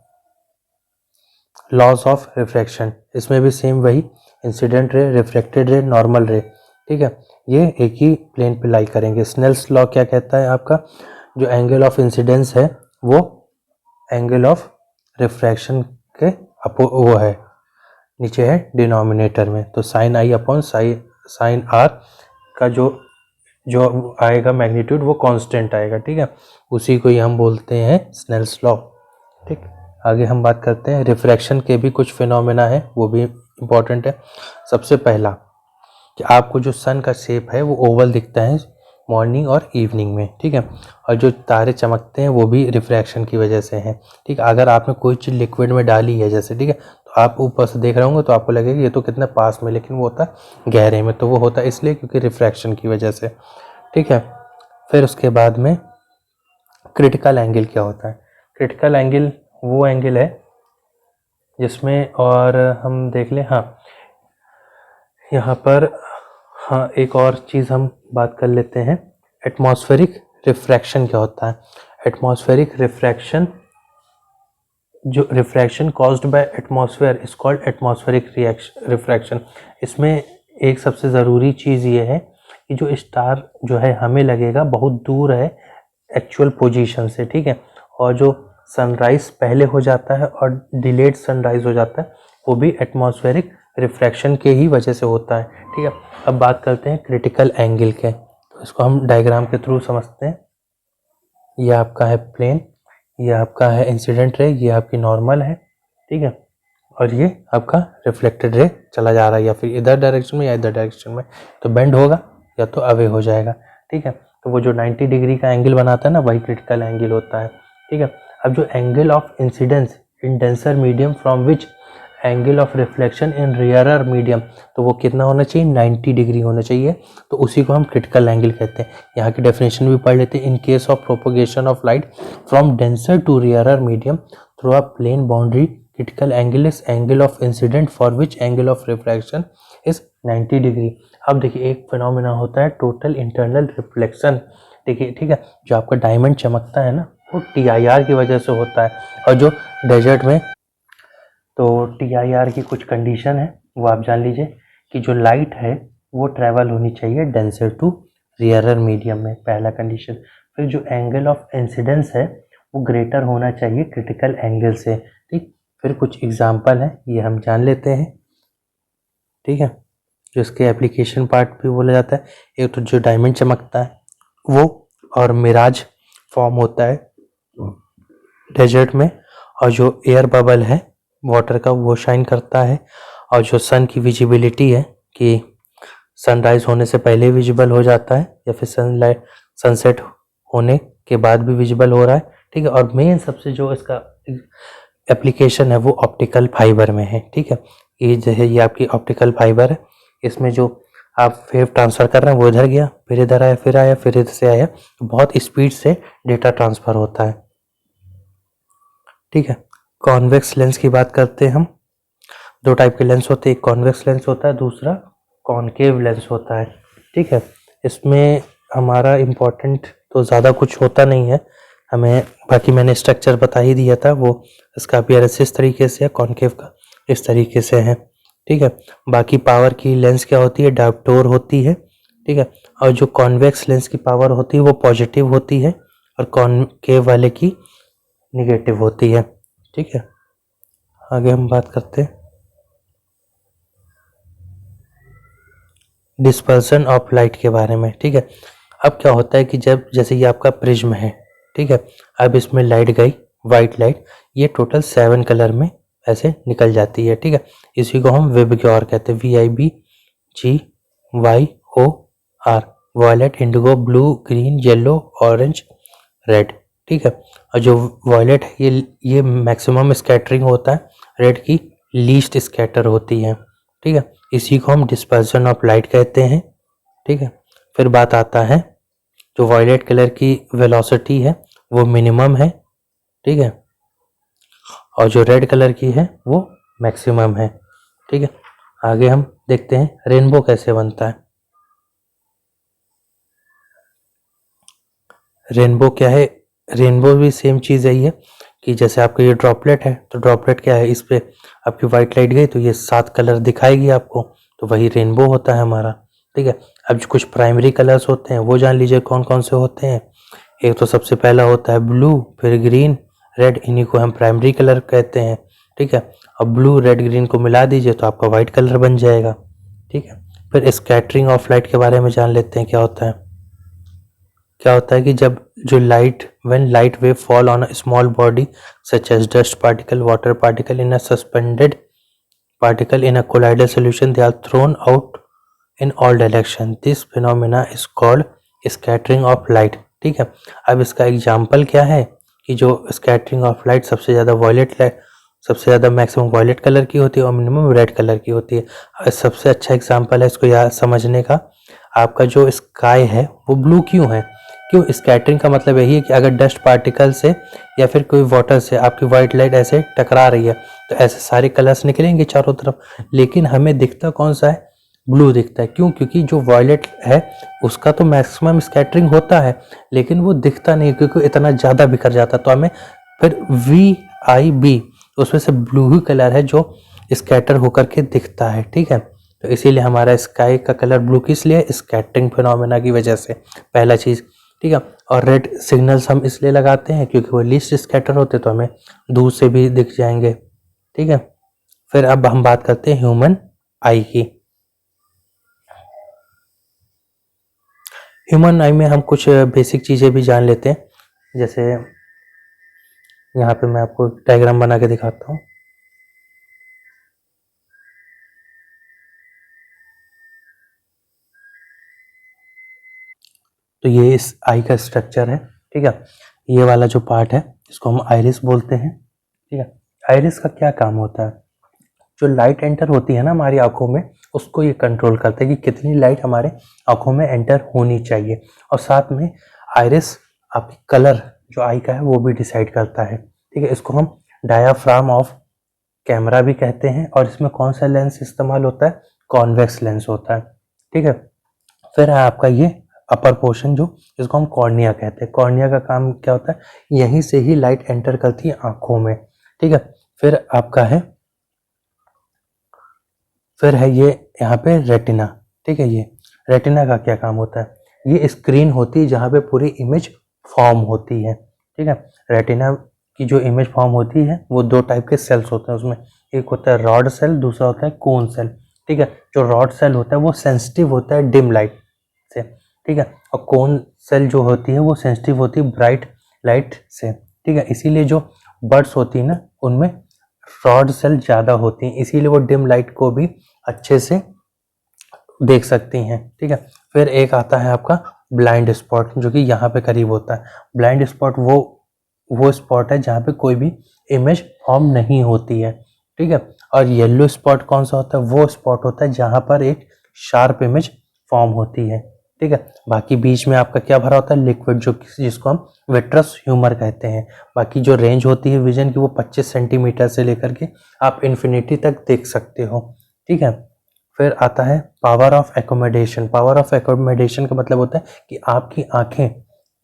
लॉस ऑफ रिफ्रैक्शन। इसमें भी सेम वही, incident ray, reflected ray, normal रे, ठीक है, ये एक ही प्लेन पे लाई करेंगे। स्नेल्स लॉ क्या कहता है आपका, जो एंगल ऑफ इंसिडेंस है वो एंगल ऑफ रिफ्रैक्शन के वो है, नीचे है डिनोमिनेटर में, तो sine I upon sine R का जो आएगा मैग्नीट्यूड वो कांस्टेंट आएगा, ठीक है, उसी को ही हम बोलते हैं स्नेल्स लॉ, ठीक। आगे हम बात करते हैं रिफ्रैक्शन के भी कुछ फिनोमेना है, वो भी इम्पोर्टेंट है। सबसे पहला कि आपको जो सन का शेप है वो ओवल दिखता है मॉर्निंग और इवनिंग में, ठीक है, और जो तारे चमकते हैं वो भी रिफ्रैक्शन की वजह से हैं, ठीक। अगर आपने कोई चीज़ लिक्विड में डाली है जैसे, ठीक है, तो आप ऊपर से देख रहे होंगे तो आपको लगेगा ये तो कितना पास में, लेकिन वो होता है गहरे में, तो वो होता है इसलिए क्योंकि रिफ्रैक्शन की वजह से, ठीक है। फिर उसके बाद में क्रिटिकल एंगल क्या होता है। क्रिटिकल एंगल वो एंगल है जिसमें, और हम देख लें, हाँ यहाँ पर, हाँ एक और चीज़ हम बात कर लेते हैं, एटमॉस्फेरिक रिफ्रैक्शन क्या होता है। एटमॉस्फेरिक रिफ्रैक्शन, जो refraction caused by atmosphere is called atmospheric refraction. इसमें एक सबसे ज़रूरी चीज़ ये है कि जो स्टार जो है हमें लगेगा बहुत दूर है एक्चुअल पोजीशन से, ठीक है, और जो सनराइज पहले हो जाता है और डिलेड सनराइज हो जाता है वो भी एटमॉस्फेरिक रिफ्रैक्शन के ही वजह से होता है, ठीक है। अब बात करते हैं क्रिटिकल एंगल के, तो इसको हम डायग्राम के थ्रू समझते हैं। ये आपका है प्लेन, ये आपका है इंसिडेंट रे, ये आपकी नॉर्मल है, ठीक है, और ये आपका रिफ्लेक्टेड रे चला जा रहा है या फिर इधर डायरेक्शन में या इधर डायरेक्शन में, तो बेंड होगा या तो अवे हो जाएगा, ठीक है। तो वो जो 90 डिग्री का एंगल बनाता है ना, वही क्रिटिकल एंगल होता है, ठीक है। अब जो angle of incidence in denser medium from which angle of reflection in rarer medium, तो वो कितना होना चाहिए, 90 डिग्री होना चाहिए, तो उसी को हम क्रिटिकल एंगल कहते हैं। यहाँ की डेफिनेशन भी पढ़ लेते हैं। In case of propagation of light from denser to rarer medium through a plane boundary, critical angle is angle of incident for which angle of refraction is 90 degree. अब देखिए एक फिनोमेना होता है टोटल इंटरनल रिफ्लेक्शन, देखिए, ठीक है, जो आपका डायमंड चमकता है ना वो TIR की वजह से होता है, और जो डेजर्ट में, तो TIR की कुछ कंडीशन है वो आप जान लीजिए कि जो लाइट है वो ट्रेवल होनी चाहिए डेंसर टू रेयरर मीडियम में, पहला कंडीशन। फिर जो एंगल ऑफ इंसिडेंस है वो ग्रेटर होना चाहिए क्रिटिकल एंगल से, ठीक। फिर कुछ एग्जाम्पल है ये हम जान लेते हैं, ठीक है, जो इसके एप्लीकेशन पार्ट भी बोला जाता है। एक तो जो डायमंड चमकता है वो, और मिराज फॉर्म होता है डेजर्ट में, और जो एयर बबल है वाटर का वो शाइन करता है, और जो सन की विजिबिलिटी है कि सनराइज होने से पहले विजिबल हो जाता है या फिर सनसेट होने के बाद भी विजिबल हो रहा है, ठीक है। और मेन सबसे जो इसका एप्लीकेशन है वो ऑप्टिकल फाइबर में है, ठीक है। ये जो है ये आपकी ऑप्टिकल फाइबर है, इसमें जो आप वेव ट्रांसफ़र कर रहे हैं वो इधर गया, फिर इधर आया, फिर आया, फिर इधर से आया, तो बहुत स्पीड से डेटा ट्रांसफ़र होता है, ठीक है। कॉन्वेक्स लेंस की बात करते हैं हम। दो टाइप के लेंस होते हैं, एक कॉन्वेक्स लेंस होता है, दूसरा कॉनकेव लेंस होता है, ठीक है। इसमें हमारा इम्पोर्टेंट तो ज़्यादा कुछ होता नहीं है हमें, बाकी मैंने स्ट्रक्चर बता ही दिया था, वो इसका अपीयरेंस इस तरीके से है, कॉनकेव का इस तरीके से है, ठीक है। बाकी पावर की लेंस क्या होती है, डायोप्टर होती है, ठीक है, और जो कॉन्वेक्स लेंस की पावर होती है वो पॉजिटिव होती है, और कॉनकेव वाले की निगेटिव होती है, ठीक है। आगे हम बात करते हैं डिस्पर्सन ऑफ लाइट के बारे में, ठीक है। अब क्या होता है कि जब, जैसे ये आपका प्रिज्म है, ठीक है, अब इसमें लाइट गई वाइट लाइट, ये टोटल 7 कलर में ऐसे निकल जाती है, ठीक है। इसी को हम विबग्योर कहते हैं, VIBGYOR, violet, indigo, blue, green, yellow, orange, red, ठीक है। और जो वॉयलेट है ये मैक्सिमम स्कैटरिंग होता है, रेड की लीस्ट स्कैटर होती है, ठीक है। इसी को हम डिस्पर्सन ऑफ लाइट कहते हैं, ठीक है। फिर बात आता है जो वॉयलेट कलर की वेलोसिटी है वो मिनिमम है, ठीक है, और जो रेड कलर की है वो मैक्सिमम है, ठीक है। आगे हम देखते हैं रेनबो कैसे बनता है। रेनबो क्या है, रेनबो भी सेम चीज़ यही है कि जैसे आपका ये ड्रॉपलेट है, तो ड्रॉपलेट क्या है, इस पे आपकी वाइट लाइट गई तो ये 7 कलर दिखाएगी आपको, तो वही रेनबो होता है हमारा, ठीक है। अब जो कुछ प्राइमरी कलर्स होते हैं वो जान लीजिए कौन कौन से होते हैं। एक तो सबसे पहला होता है ब्लू, फिर ग्रीन, रेड, इन्हीं को हम प्राइमरी कलर कहते हैं, ठीक है। अब ब्लू रेड ग्रीन को मिला दीजिए तो आपका वाइट कलर बन जाएगा, ठीक है। फिर स्कैटरिंग ऑफ लाइट के बारे में जान लेते हैं क्या होता है। क्या होता है कि जब जो light, when light wave fall on a small body such as dust particle, water particle in a suspended particle in a colloidal solution, they are thrown out in all direction. This phenomena is called scattering of light, ठीक है। अब इसका example क्या है कि जो scattering of light सबसे ज़्यादा वॉयलेट लाइट, सबसे ज़्यादा मैक्सिमम वॉयलेट कलर की होती है और मिनिमम रेड कलर की होती है। सबसे अच्छा एग्जाम्पल है इसको याद समझने का, आपका जो स्काई है वो ब्लू क्यों है, क्यों, स्कैटरिंग का मतलब यही है कि अगर डस्ट पार्टिकल से या फिर कोई वाटर से आपकी वाइट लाइट ऐसे टकरा रही है तो ऐसे सारे कलर्स निकलेंगे चारों तरफ, लेकिन हमें दिखता कौन सा है, ब्लू दिखता है। क्यों, क्योंकि जो वॉयलेट है उसका तो मैक्सिमम स्कैटरिंग होता है लेकिन वो दिखता नहीं क्योंकि इतना ज़्यादा बिखर जाता है, तो हमें फिर VIB उसमें से ब्लू ही कलर है जो स्कैटर होकर के दिखता है, ठीक है। तो इसीलिए हमारा स्काई का कलर ब्लू किस लिए, स्कैटरिंग फिनोमेना की वजह से, पहला चीज़, ठीक है। और रेड सिग्नल्स हम इसलिए लगाते हैं क्योंकि वो लीस्ट स्कैटर होते तो हमें दूर से भी दिख जाएंगे, ठीक है। फिर अब हम बात करते हैं ह्यूमन आई की। ह्यूमन आई में हम कुछ बेसिक चीज़ें भी जान लेते हैं, जैसे यहाँ पे मैं आपको डायग्राम बना के दिखाता हूँ। तो ये इस आई का स्ट्रक्चर है, ठीक है। ये वाला जो पार्ट है इसको हम आइरिस बोलते हैं, ठीक है। आइरिस का क्या काम होता है, जो लाइट एंटर होती है ना हमारी आंखों में उसको ये कंट्रोल करता है कि कितनी लाइट हमारे आंखों में एंटर होनी चाहिए, और साथ में आइरिस आपकी कलर जो आई का है वो भी डिसाइड करता है, ठीक है। इसको हम डायाफ्राम ऑफ कैमरा भी कहते हैं, और इसमें कौन सा लेंस इस्तेमाल होता है, कॉन्वेक्स लेंस होता है, ठीक है। फिर है आपका ये अपर पोर्शन जो इसको हम कॉर्निया कहते हैं। कॉर्निया का काम क्या होता है, यहीं से ही लाइट एंटर करती है आंखों में, ठीक है। फिर आपका है, फिर है ये यहाँ पे रेटिना, ठीक है। ये रेटिना का क्या काम होता है, ये स्क्रीन होती है जहाँ पे पूरी इमेज फॉर्म होती है, ठीक है। रेटिना की जो इमेज फॉर्म होती है वो 2 टाइप के सेल्स होते हैं उसमें, एक होता है रॉड सेल, दूसरा होता है कोन सेल, ठीक है। जो रॉड सेल होता है वो सेंसिटिव होता है डिम लाइट से, ठीक है, और कोन सेल जो होती है वो सेंसिटिव होती है ब्राइट लाइट से, ठीक है। इसीलिए जो बर्ड्स होती है ना उनमें रॉड सेल ज़्यादा होती हैं, इसीलिए वो डिम लाइट को भी अच्छे से देख सकती हैं, ठीक है। फिर एक आता है आपका ब्लाइंड स्पॉट जो कि यहाँ पे करीब होता है। ब्लाइंड स्पॉट वो स्पॉट है जहाँ पे कोई भी इमेज फॉर्म नहीं होती है, ठीक है। और येलो स्पॉट कौन सा होता है, वो स्पॉट होता है जहाँ पर एक शार्प इमेज फॉर्म होती है, ठीक है। बाकी बीच में आपका क्या भरा होता है, लिक्विड, जो जिसको हम विट्रस ह्यूमर कहते हैं। बाकी जो रेंज होती है विजन की वो 25 सेंटीमीटर से लेकर के आप इन्फिनिटी तक देख सकते हो, ठीक है। फिर आता है power of accommodation. Power of accommodation का मतलब होता है कि आपकी आंखें,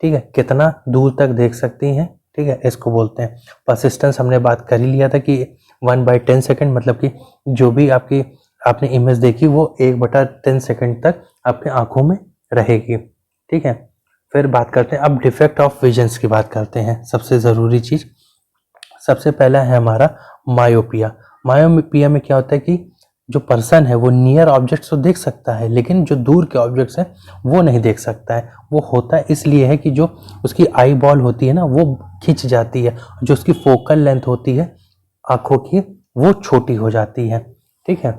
ठीक है, कितना दूर तक देख सकती हैं, ठीक है, इसको बोलते हैं। परसिस्टेंस हमने बात कर ही लिया था कि 1/10 सेकेंड, मतलब कि जो भी आपने इमेज देखी वो 1/10 सेकेंड तक आपके आंखों में रहेगी, ठीक है। फिर बात करते हैं अब डिफेक्ट ऑफ विजन्स की बात करते हैं। सबसे ज़रूरी चीज़ सबसे पहला है हमारा मायोपिया। मायोपिया में क्या होता है कि जो पर्सन है वो नियर ऑब्जेक्ट्स तो देख सकता है, लेकिन जो दूर के ऑब्जेक्ट्स हैं वो नहीं देख सकता है। वो होता है इसलिए है कि जो उसकी आई बॉल होती है ना वो खिंच जाती है, जो उसकी फोकल लेंथ होती है आंखों की वो छोटी हो जाती है। ठीक है,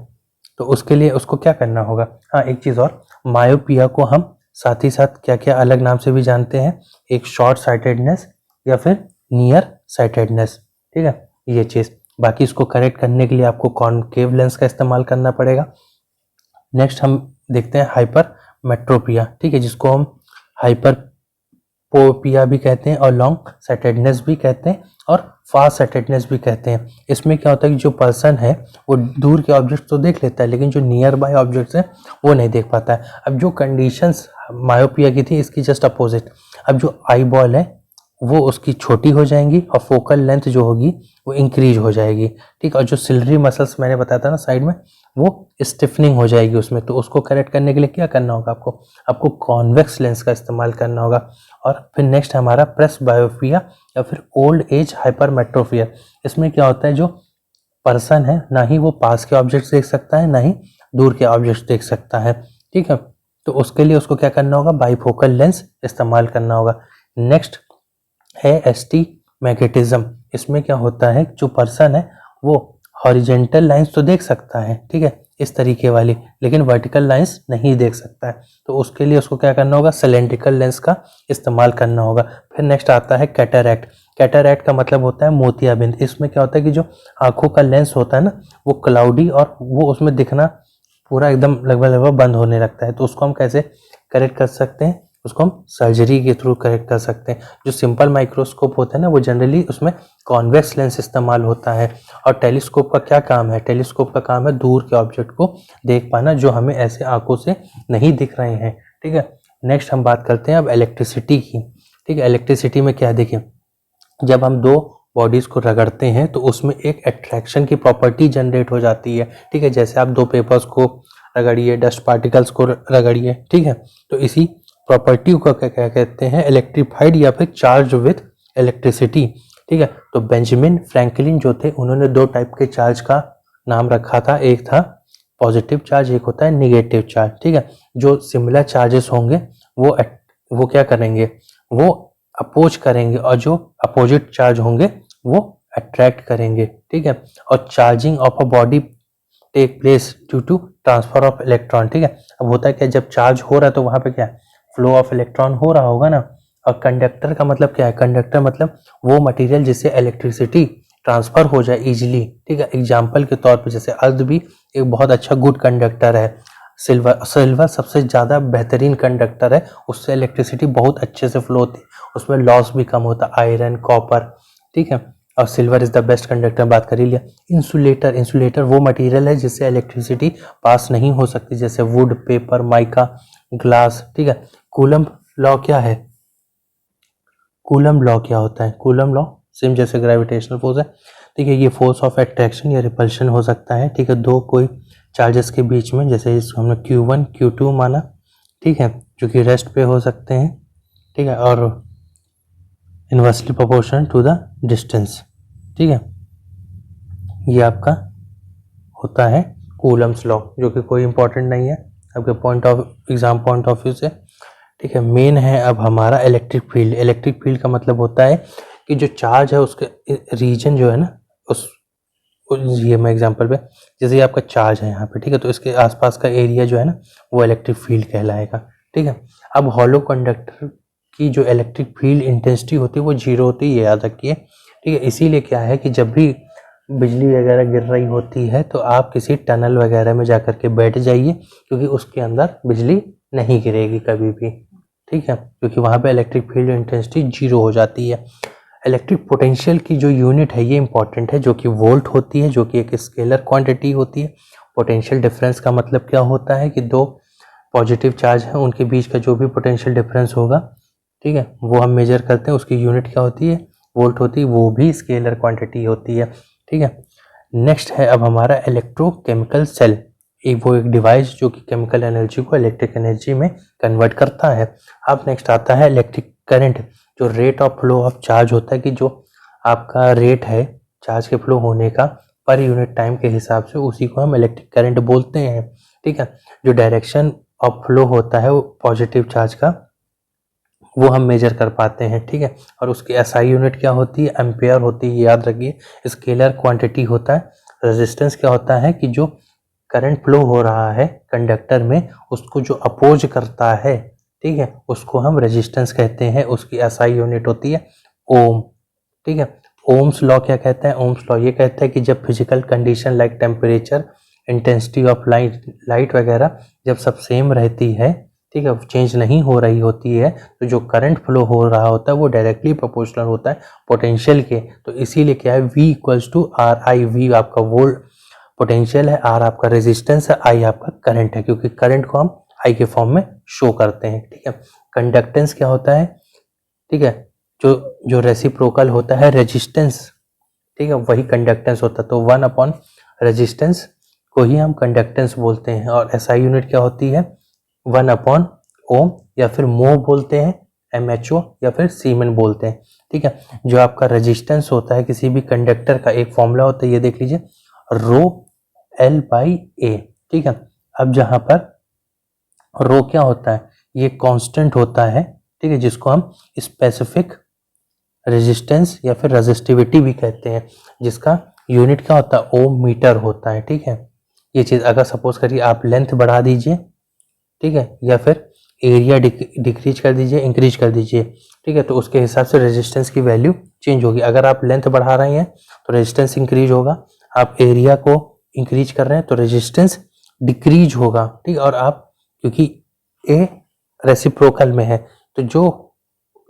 तो उसके लिए उसको क्या करना होगा। हाँ, एक चीज़ और, मायोपिया को हम साथ ही साथ क्या क्या अलग नाम से भी जानते हैं, एक शॉर्ट साइटेडनेस या फिर नियर साइटेडनेस। ठीक है, ये चीज़। बाकी इसको करेक्ट करने के लिए आपको कॉनकेव लेंस का इस्तेमाल करना पड़ेगा। नेक्स्ट हम देखते हैं हाइपर मेट्रोपिया। ठीक है, जिसको हम हाइपर पोपिया भी कहते हैं और लॉन्ग साइटेडनेस भी कहते हैं और फास्ट साइटेडनेस भी कहते हैं। इसमें क्या होता है कि जो पर्सन है वो दूर के ऑब्जेक्ट तो देख लेता है, लेकिन जो नियर बाय ऑब्जेक्ट्स हैं वो नहीं देख पाता है। अब जो कंडीशंस मायोपिया की थी इसकी जस्ट अपोजिट, अब जो आई बॉल है वो उसकी छोटी हो जाएंगी और फोकल लेंथ जो होगी वो इंक्रीज हो जाएगी। ठीक, और जो सिलरी मसल्स मैंने बताया था ना साइड में, वो स्टिफनिंग हो जाएगी उसमें। तो उसको करेक्ट करने के लिए क्या करना होगा आपको कॉन्वेक्स लेंस का इस्तेमाल करना होगा। और फिर नेक्स्ट हमारा प्रेस बायोपिया या फिर ओल्ड एज हाइपरमेट्रोपिया। इसमें क्या होता है, जो पर्सन है ना ही वो पास के ऑब्जेक्ट्स देख सकता है ना ही दूर के ऑब्जेक्ट्स देख सकता है। ठीक है, तो उसके लिए उसको क्या करना होगा, बाइफोकल लेंस इस्तेमाल करना होगा। नेक्स्ट है एस्टिमैग्मेटिज्म। इसमें क्या होता है, जो पर्सन है वो हॉरिजेंटल लाइंस तो देख सकता है, ठीक है, इस तरीके वाली, लेकिन वर्टिकल लाइंस नहीं देख सकता है। तो उसके लिए उसको क्या करना होगा, सिलेंड्रिकल लेंस का इस्तेमाल करना होगा। फिर नेक्स्ट आता है कैटरैक्ट। कैटरैक्ट का मतलब होता है मोतियाबिंद। इसमें क्या होता है कि जो आंखों का लेंस होता है ना वो क्लाउडी और वो उसमें दिखना पूरा एकदम लगभग बंद होने लगता है। तो उसको हम कैसे करेक्ट कर सकते हैं, उसको हम सर्जरी के थ्रू करेक्ट कर सकते हैं। जो सिंपल माइक्रोस्कोप होता है ना वो जनरली उसमें कॉन्वेक्स लेंस इस्तेमाल होता है। और टेलीस्कोप का क्या काम है, टेलीस्कोप का काम है दूर के ऑब्जेक्ट को देख पाना जो हमें ऐसे आंखों से नहीं दिख रहे हैं। ठीक है, नेक्स्ट हम बात करते हैं अब इलेक्ट्रिसिटी की। ठीक है, इलेक्ट्रिसिटी में क्या है, देखिए जब हम दो बॉडीज को रगड़ते हैं तो उसमें एक अट्रैक्शन की प्रॉपर्टी जनरेट हो जाती है। ठीक है, जैसे आप दो पेपर्स को रगड़िए, डस्ट पार्टिकल्स को रगड़िए, ठीक है, तो इसी प्रॉपर्टी को क्या कहते हैं, इलेक्ट्रीफाइड या फिर चार्ज विथ इलेक्ट्रिसिटी। ठीक है, तो बेंजामिन फ्रैंकलिन जो थे उन्होंने दो टाइप के चार्ज का नाम रखा था, एक था पॉजिटिव चार्ज, एक होता है निगेटिव चार्ज। ठीक है, जो सिमिलर चार्जेस होंगे वो क्या करेंगे, वो अपोज करेंगे और जो अपोजिट चार्ज होंगे वो अट्रैक्ट करेंगे। ठीक है, और charging of a body take place due to transfer of electron. ठीक है, अब होता है क्या, जब चार्ज हो रहा है तो वहां पे क्या फ्लो ऑफ इलेक्ट्रॉन हो रहा होगा ना। और कंडक्टर का मतलब क्या है, कंडक्टर मतलब वो मटेरियल जिससे इलेक्ट्रिसिटी ट्रांसफर हो जाए इजीली। ठीक है, एग्जाम्पल के तौर पे जैसे अर्थ भी एक बहुत अच्छा गुड कंडक्टर है। सिल्वर सबसे ज़्यादा बेहतरीन कंडक्टर है, उससे इलेक्ट्रिसिटी बहुत अच्छे से फ्लो होती है, उसमें लॉस भी कम होता है, आयरन कॉपर। ठीक है, और silver is the best conductor, बात कर ही लिया। इंसुलेटर वो मटेरियल है जिससे इलेक्ट्रिसिटी पास नहीं हो सकती, जैसे वुड, पेपर, माइका, ग्लास। ठीक है, कूलम्ब लॉ क्या है, कूलम्ब लॉ क्या होता है, कूलम्ब लॉ सेम जैसे ग्रेविटेशनल फोर्स है। ठीक है, ये फोर्स ऑफ अट्रैक्शन या रिपल्शन हो सकता है। ठीक है, दो कोई चार्जेस के बीच में, जैसे इसको हमने Q1 Q2 माना, ठीक है, जो कि रेस्ट पे हो सकते हैं। ठीक है, और inversely proportional to the distance. ठीक है, ये आपका होता है कूलम्ब्स लॉ, जो कि कोई इंपॉर्टेंट नहीं है आपके एग्जाम पॉइंट ऑफ व्यू से। ठीक है, मेन है अब हमारा इलेक्ट्रिक फील्ड। इलेक्ट्रिक फील्ड का मतलब होता है कि जो चार्ज है उसके रीजन जो है ना, ये मैं एग्जांपल पे, जैसे ये आपका चार्ज है यहाँ पे, ठीक है, तो इसके आसपास का एरिया जो है ना वो इलेक्ट्रिक फील्ड कहलाएगा। ठीक है, अब हॉलो कंडक्टर की जो इलेक्ट्रिक फील्ड इंटेंसिटी होती है वो जीरो होती है, ये याद रखिए। ठीक है, इसीलिए क्या है कि जब भी बिजली वगैरह गिर रही होती है तो आप किसी टनल वगैरह में जा कर के बैठ जाइए, क्योंकि उसके अंदर बिजली नहीं गिरेगी कभी भी। ठीक है, क्योंकि वहाँ पे इलेक्ट्रिक फील्ड इंटेंसिटी जीरो हो जाती है। इलेक्ट्रिक पोटेंशियल की जो यूनिट है ये इंपॉर्टेंट है, जो कि वोल्ट होती है, जो कि एक स्केलर क्वांटिटी होती है। पोटेंशियल डिफरेंस का मतलब क्या होता है कि दो पॉजिटिव चार्ज हैं उनके बीच का जो भी पोटेंशियल डिफरेंस होगा, ठीक है, वो हम मेजर करते हैं, उसकी यूनिट क्या होती है, वोल्ट होती है, वो भी स्केलर क्वांटिटी होती है। ठीक है, नेक्स्ट है अब हमारा इलेक्ट्रोकेमिकल सेल। वो एक डिवाइस जो कि केमिकल एनर्जी को इलेक्ट्रिक एनर्जी में कन्वर्ट करता है। अब नेक्स्ट आता है इलेक्ट्रिक करंट, जो rate of flow of charge होता है, कि जो आपका रेट है चार्ज के फ्लो होने का पर यूनिट टाइम के हिसाब से, उसी को हम इलेक्ट्रिक करंट बोलते हैं। ठीक है, जो डायरेक्शन ऑफ फ्लो होता है वो पॉजिटिव चार्ज का, वो हम मेजर कर पाते हैं। ठीक है, और उसकी एसआई यूनिट क्या होती है, एम्पेयर होती है, याद रखिए। स्केलर क्वांटिटी होता है। रेजिस्टेंस क्या होता है कि जो करंट फ्लो हो रहा है कंडक्टर में, उसको जो अपोज करता है, ठीक है, उसको हम रेजिस्टेंस कहते हैं। उसकी एसआई यूनिट होती है ओम। ठीक है, ओम्स लॉ क्या कहता है, ओम्स लॉ ये कहता है कि जब physical condition like temperature, intensity of light वगैरह जब सब सेम रहती है, ठीक है, चेंज नहीं हो रही होती है, तो जो करंट फ्लो हो रहा होता है वो डायरेक्टली प्रोपोर्शनल होता है पोटेंशियल के। तो इसीलिए क्या है, V equals to R I. V आपका वोल्ट पोटेंशियल है, आर आपका रेजिस्टेंस है, आई आपका करंट है, क्योंकि करंट को हम आई के फॉर्म में शो करते हैं। ठीक है, कंडक्टेंस क्या होता है, ठीक है, जो जो रेसिप्रोकल होता है रेजिस्टेंस, ठीक है, वही कंडक्टेंस होता है। तो 1 अपॉन रेजिस्टेंस को ही हम कंडक्टेंस बोलते हैं। और एसआई यूनिट क्या होती है, 1 अपॉन ओम, या फिर मो बोलते हैं, MHO, या फिर सीमेन बोलते हैं। ठीक है, जो आपका रेजिस्टेंस होता है किसी भी कंडक्टर का, एक फॉर्मूला होता है, ये देख लीजिए, रो L बाई ए। ठीक है, अब जहां पर रो क्या होता है, ये कांस्टेंट होता है, ठीक है, जिसको हम स्पेसिफिक रेजिस्टेंस या फिर रेजिस्टिविटी भी कहते हैं, जिसका यूनिट क्या होता है, ओम मीटर होता है। ठीक है, ये चीज अगर सपोज करिए आप लेंथ बढ़ा दीजिए, ठीक है, या फिर एरिया डिक्रीज कर दीजिए, इंक्रीज कर दीजिए, ठीक है, तो उसके हिसाब से रेजिस्टेंस की वैल्यू चेंज होगी। अगर आप लेंथ बढ़ा रहे हैं तो रेजिस्टेंस इंक्रीज होगा, आप एरिया को इंक्रीज कर रहे हैं तो रेजिस्टेंस डिक्रीज होगा। ठीक, और आप क्योंकि ए रेसिप्रोकल में है, तो जो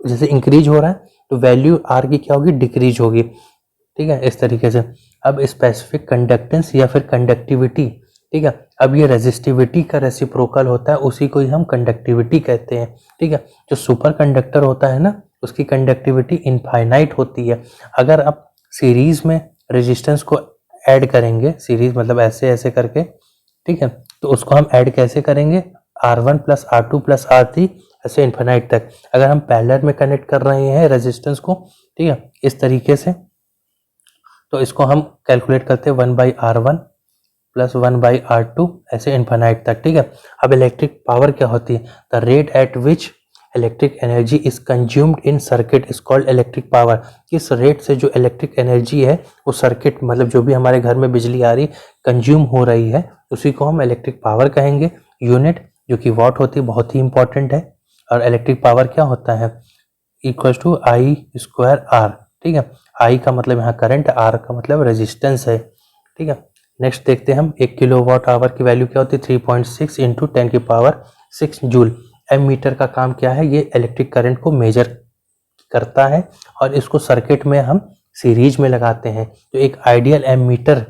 जैसे इंक्रीज हो रहा है तो वैल्यू आर की क्या होगी, डिक्रीज होगी। ठीक है, इस तरीके से। अब स्पेसिफिक कंडक्टेंस या फिर कंडक्टिविटी, ठीक है, अब ये रेजिस्टिविटी का रेसिप्रोकल होता है, उसी को ही हम कंडक्टिविटी कहते हैं। ठीक है, जो सुपर कंडक्टर होता है ना, उसकी कंडक्टिविटी इनफाइनाइट होती है। अगर आप सीरीज में रेजिस्टेंस को ऐड करेंगे, सीरीज मतलब ऐसे ऐसे करके, ठीक है, तो उसको हम ऐड कैसे करेंगे, R1 plus R2 plus R3 ऐसे इन्फिनाइट तक। अगर हम पैरेलल में कनेक्ट कर रहे हैं रेजिस्टेंस को, ठीक है, इस तरीके से, तो इसको हम कैलकुलेट करते हैं 1/R1 प्लस 1/R2 ऐसे इन्फिनाइट तक। ठीक है, अब इलेक्ट्रिक पावर क्या होती है, the rate at which electric energy is consumed in circuit is called electric power. किस रेट से जो इलेक्ट्रिक एनर्जी है वो सर्किट, मतलब जो भी हमारे घर में बिजली आ रही कंज्यूम हो रही है, उसी को हम इलेक्ट्रिक पावर कहेंगे। यूनिट जो कि वॉट होती है, बहुत ही इंपॉर्टेंट है। और इलेक्ट्रिक पावर क्या होता है, equal to I square R. ठीक है, आई का मतलब यहाँ करंट, आर का मतलब रेजिस्टेंस है। ठीक है, नेक्स्ट देखते हैं हम, 1 किलोवाट आवर की वैल्यू क्या होती है, 3.6 इंटू 10⁶ जूल। एमीटर का काम क्या है, ये इलेक्ट्रिक करंट को मेजर करता है और इसको सर्किट में हम सीरीज में लगाते हैं। तो एक आइडियल एमीटर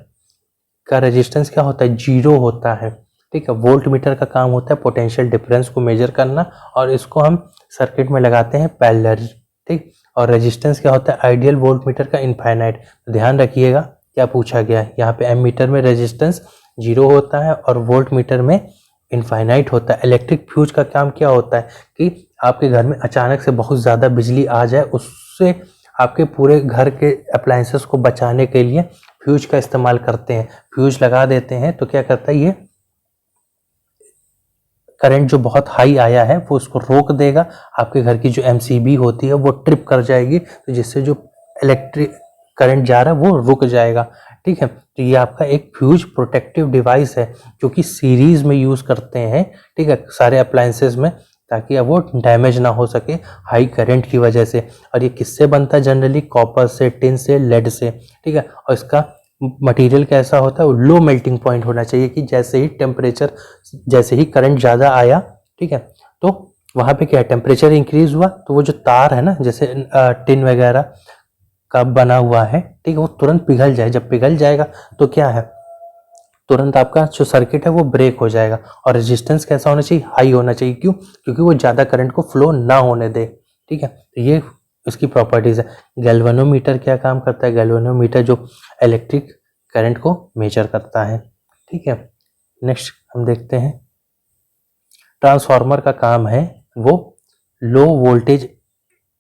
का रेजिस्टेंस क्या होता है, 0 होता है। ठीक है, वोल्ट मीटर का काम होता है पोटेंशियल डिफरेंस को मेजर करना, और इसको हम सर्किट में लगाते हैं पैरेलल। ठीक, और रेजिस्टेंस क्या होता है, आइडियल वोल्ट मीटर का इनफाइनाइट। ध्यान रखिएगा क्या पूछा गया है, यहाँ पे एमीटर में रेजिस्टेंस 0 होता है और वोल्ट मीटर में इनफाइनाइट होता है। इलेक्ट्रिक फ्यूज का काम क्या होता है कि आपके घर में अचानक से बहुत ज़्यादा बिजली आ जाए, उससे आपके पूरे घर के अप्लायंसेस को बचाने के लिए फ्यूज का इस्तेमाल करते हैं। फ्यूज लगा देते हैं तो क्या करता है, ये करंट जो बहुत हाई आया है वो उसको रोक देगा, आपके घर की जो MCB होती है वो ट्रिप कर जाएगी, तो जिससे जो इलेक्ट्रिक करंट जा रहा है वो रुक जाएगा। ठीक है, तो ये आपका एक फ्यूज प्रोटेक्टिव डिवाइस है जो कि सीरीज में यूज करते हैं, ठीक है, सारे अप्लायंसेस में, ताकि अब वो डैमेज ना हो सके हाई करंट की वजह से। और ये किससे बनता है, जनरली कॉपर से, टिन से, लेड से। ठीक है, और इसका मटेरियल कैसा होता है, लो मेल्टिंग पॉइंट होना चाहिए कि जैसे ही टेम्परेचर, जैसे ही करंट ज़्यादा आया, ठीक है, तो वहाँ पे क्या है, टेम्परेचर इंक्रीज हुआ तो वो जो तार है ना, जैसे टिन वगैरह का बना हुआ है, ठीक है, वो तुरंत पिघल जाए। जब पिघल जाएगा तो क्या है, तुरंत आपका जो सर्किट है वो ब्रेक हो जाएगा। और रेजिस्टेंस कैसा होना चाहिए, हाई होना चाहिए। क्यों, क्योंकि वो ज़्यादा करंट को फ्लो ना होने दे। ठीक है, तो ये इसकी प्रॉपर्टीज है। गैल्वेनोमीटर क्या काम करता है, गैल्वेनोमीटर जो इलेक्ट्रिक करंट को मेजर करता है। ठीक है, नेक्स्ट हम देखते हैं, ट्रांसफार्मर का काम है वो लो वोल्टेज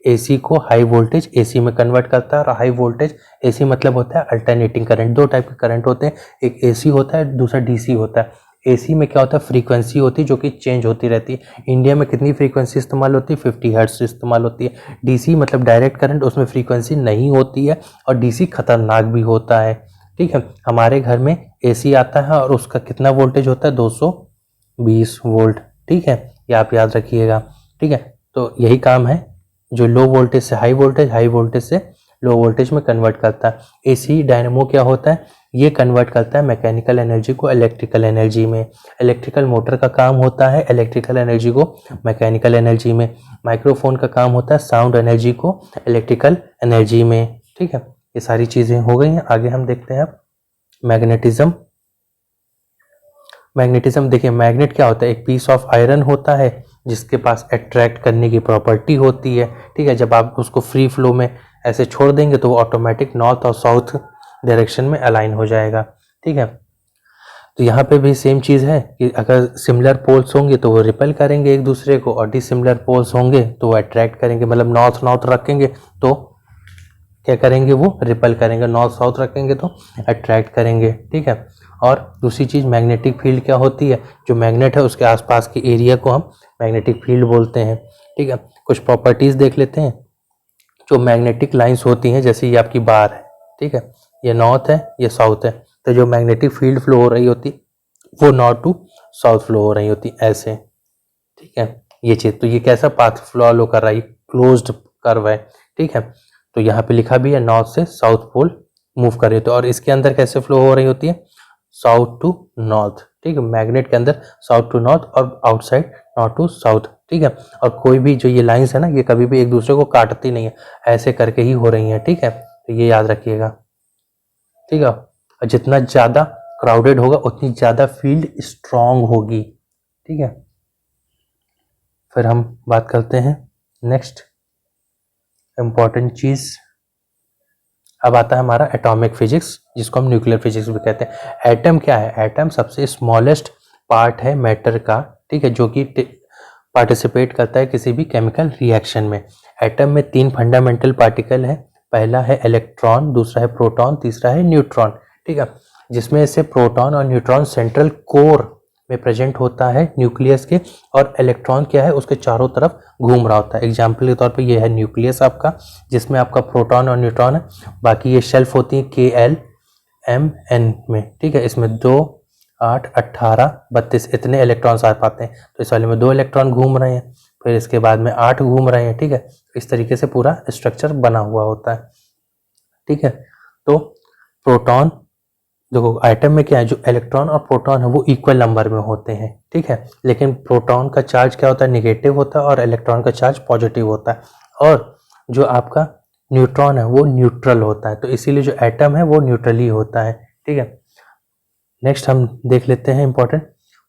एसी को हाई वोल्टेज एसी में कन्वर्ट करता है, और हाई वोल्टेज एसी मतलब होता है अल्टरनेटिंग करंट। दो टाइप के करंट होते हैं, एक एसी होता है, दूसरा डीसी होता है। एसी में क्या होता है, फ्रीक्वेंसी होती है जो कि चेंज होती रहती है। इंडिया में कितनी फ्रीक्वेंसी इस्तेमाल होती है, 50 हर्ट्ज इस्तेमाल होती है। डीसी मतलब डायरेक्ट करंट, उसमें फ्रीक्वेंसी नहीं होती है और डीसी खतरनाक भी होता है। ठीक है, हमारे घर में एसी आता है और उसका कितना वोल्टेज होता है, 220 वोल्ट। ठीक है, ये आप याद रखिएगा। ठीक है, तो यही काम है, जो लो वोल्टेज से हाई वोल्टेज, हाई वोल्टेज से लो वोल्टेज में कन्वर्ट करता है। एसी डायनेमो क्या होता है, ये कन्वर्ट करता है मैकेनिकल एनर्जी को इलेक्ट्रिकल एनर्जी में। इलेक्ट्रिकल मोटर का काम होता है इलेक्ट्रिकल एनर्जी को मैकेनिकल एनर्जी में। माइक्रोफोन का काम होता है साउंड एनर्जी को इलेक्ट्रिकल एनर्जी में। ठीक है, ये सारी चीजें हो गई हैं। आगे हम देखते हैं मैग्नेटिज्म। मैग्नेटिज्म देखिए, मैग्नेट क्या होता है, एक पीस ऑफ आयरन होता है जिसके पास अट्रैक्ट करने की प्रॉपर्टी होती है। ठीक है, जब आप उसको फ्री फ्लो में ऐसे छोड़ देंगे तो वो ऑटोमेटिक नॉर्थ और साउथ डायरेक्शन में अलाइन हो जाएगा। ठीक है, तो यहाँ पे भी सेम चीज़ है कि अगर सिमिलर पोल्स होंगे तो वो रिपेल करेंगे एक दूसरे को, और डिसिमिलर पोल्स होंगे तो वो अट्रैक्ट करेंगे। मतलब नॉर्थ नॉर्थ रखेंगे तो क्या करेंगे, वो रिपेल करेंगे, नॉर्थ साउथ रखेंगे तो अट्रैक्ट करेंगे। ठीक है, और दूसरी चीज़ मैग्नेटिक फील्ड क्या होती है, जो मैग्नेट है उसके आसपास के एरिया को हम मैग्नेटिक फील्ड बोलते हैं। ठीक है, कुछ प्रॉपर्टीज़ देख लेते हैं। जो मैग्नेटिक लाइंस होती हैं, जैसे ये आपकी बार है, ठीक है, ये नॉर्थ है, ये साउथ है, तो जो मैग्नेटिक फील्ड फ्लो हो रही होती वो नॉर्थ टू साउथ फ्लो हो रही होती ऐसे। ठीक है, ये चीज़, तो ये कैसा पाथ फ्लो कर रहा है, क्लोज्ड कर्व है। ठीक है, तो यहाँ पे लिखा भी है नॉर्थ से साउथ पोल मूव कर रही होती है, और इसके अंदर कैसे फ्लो हो रही होती है, साउथ टू नॉर्थ। ठीक है, मैग्नेट के अंदर साउथ टू नॉर्थ और आउटसाइड नॉर्थ टू साउथ। ठीक है, और कोई भी जो ये लाइंस है ना, ये कभी भी एक दूसरे को काटती नहीं है, ऐसे करके ही हो रही है। ठीक है, तो ये याद रखिएगा। ठीक है, और जितना ज़्यादा क्राउडेड होगा उतनी ज़्यादा फील्ड स्ट्रांग होगी। ठीक है, फिर हम बात करते हैं नेक्स्ट इम्पॉर्टेंट चीज़। अब आता है हमारा एटॉमिक फिजिक्स, जिसको हम न्यूक्लियर फिजिक्स भी कहते हैं। एटम क्या है, एटम सबसे स्मॉलेस्ट पार्ट है मैटर का। ठीक है, जो कि पार्टिसिपेट करता है किसी भी केमिकल रिएक्शन में। एटम में 3 फंडामेंटल पार्टिकल है, पहला है इलेक्ट्रॉन, दूसरा है प्रोटॉन, तीसरा है न्यूट्रॉन। ठीक है, जिसमें से प्रोटॉन और न्यूट्रॉन सेंट्रल कोर में प्रेजेंट होता है न्यूक्लियस के, और इलेक्ट्रॉन क्या है, उसके चारों तरफ घूम रहा होता है। एग्जाम्पल के तौर पे ये है न्यूक्लियस आपका, जिसमें आपका प्रोटॉन और न्यूट्रॉन है। बाकी ये शेल्फ होती है KLMN में। ठीक है, इसमें 2, 8, 18, 32 इतने इलेक्ट्रॉन्स आ पाते हैं। तो इस वाले में 2 इलेक्ट्रॉन घूम रहे हैं, फिर इसके बाद में 8 घूम रहे हैं। ठीक है, इस तरीके से पूरा स्ट्रक्चर बना हुआ होता है। ठीक है, तो प्रोटॉन, देखो एटम में क्या है, जो इलेक्ट्रॉन और प्रोटॉन है वो इक्वल नंबर में होते हैं। ठीक है, लेकिन प्रोटॉन का चार्ज क्या होता है, निगेटिव होता है, और इलेक्ट्रॉन का चार्ज पॉजिटिव होता है, और जो आपका न्यूट्रॉन है वो न्यूट्रल होता है। तो इसीलिए जो एटम है वो न्यूट्रली होता है। ठीक है, नेक्स्ट हम देख लेते हैं इंपॉर्टेंट,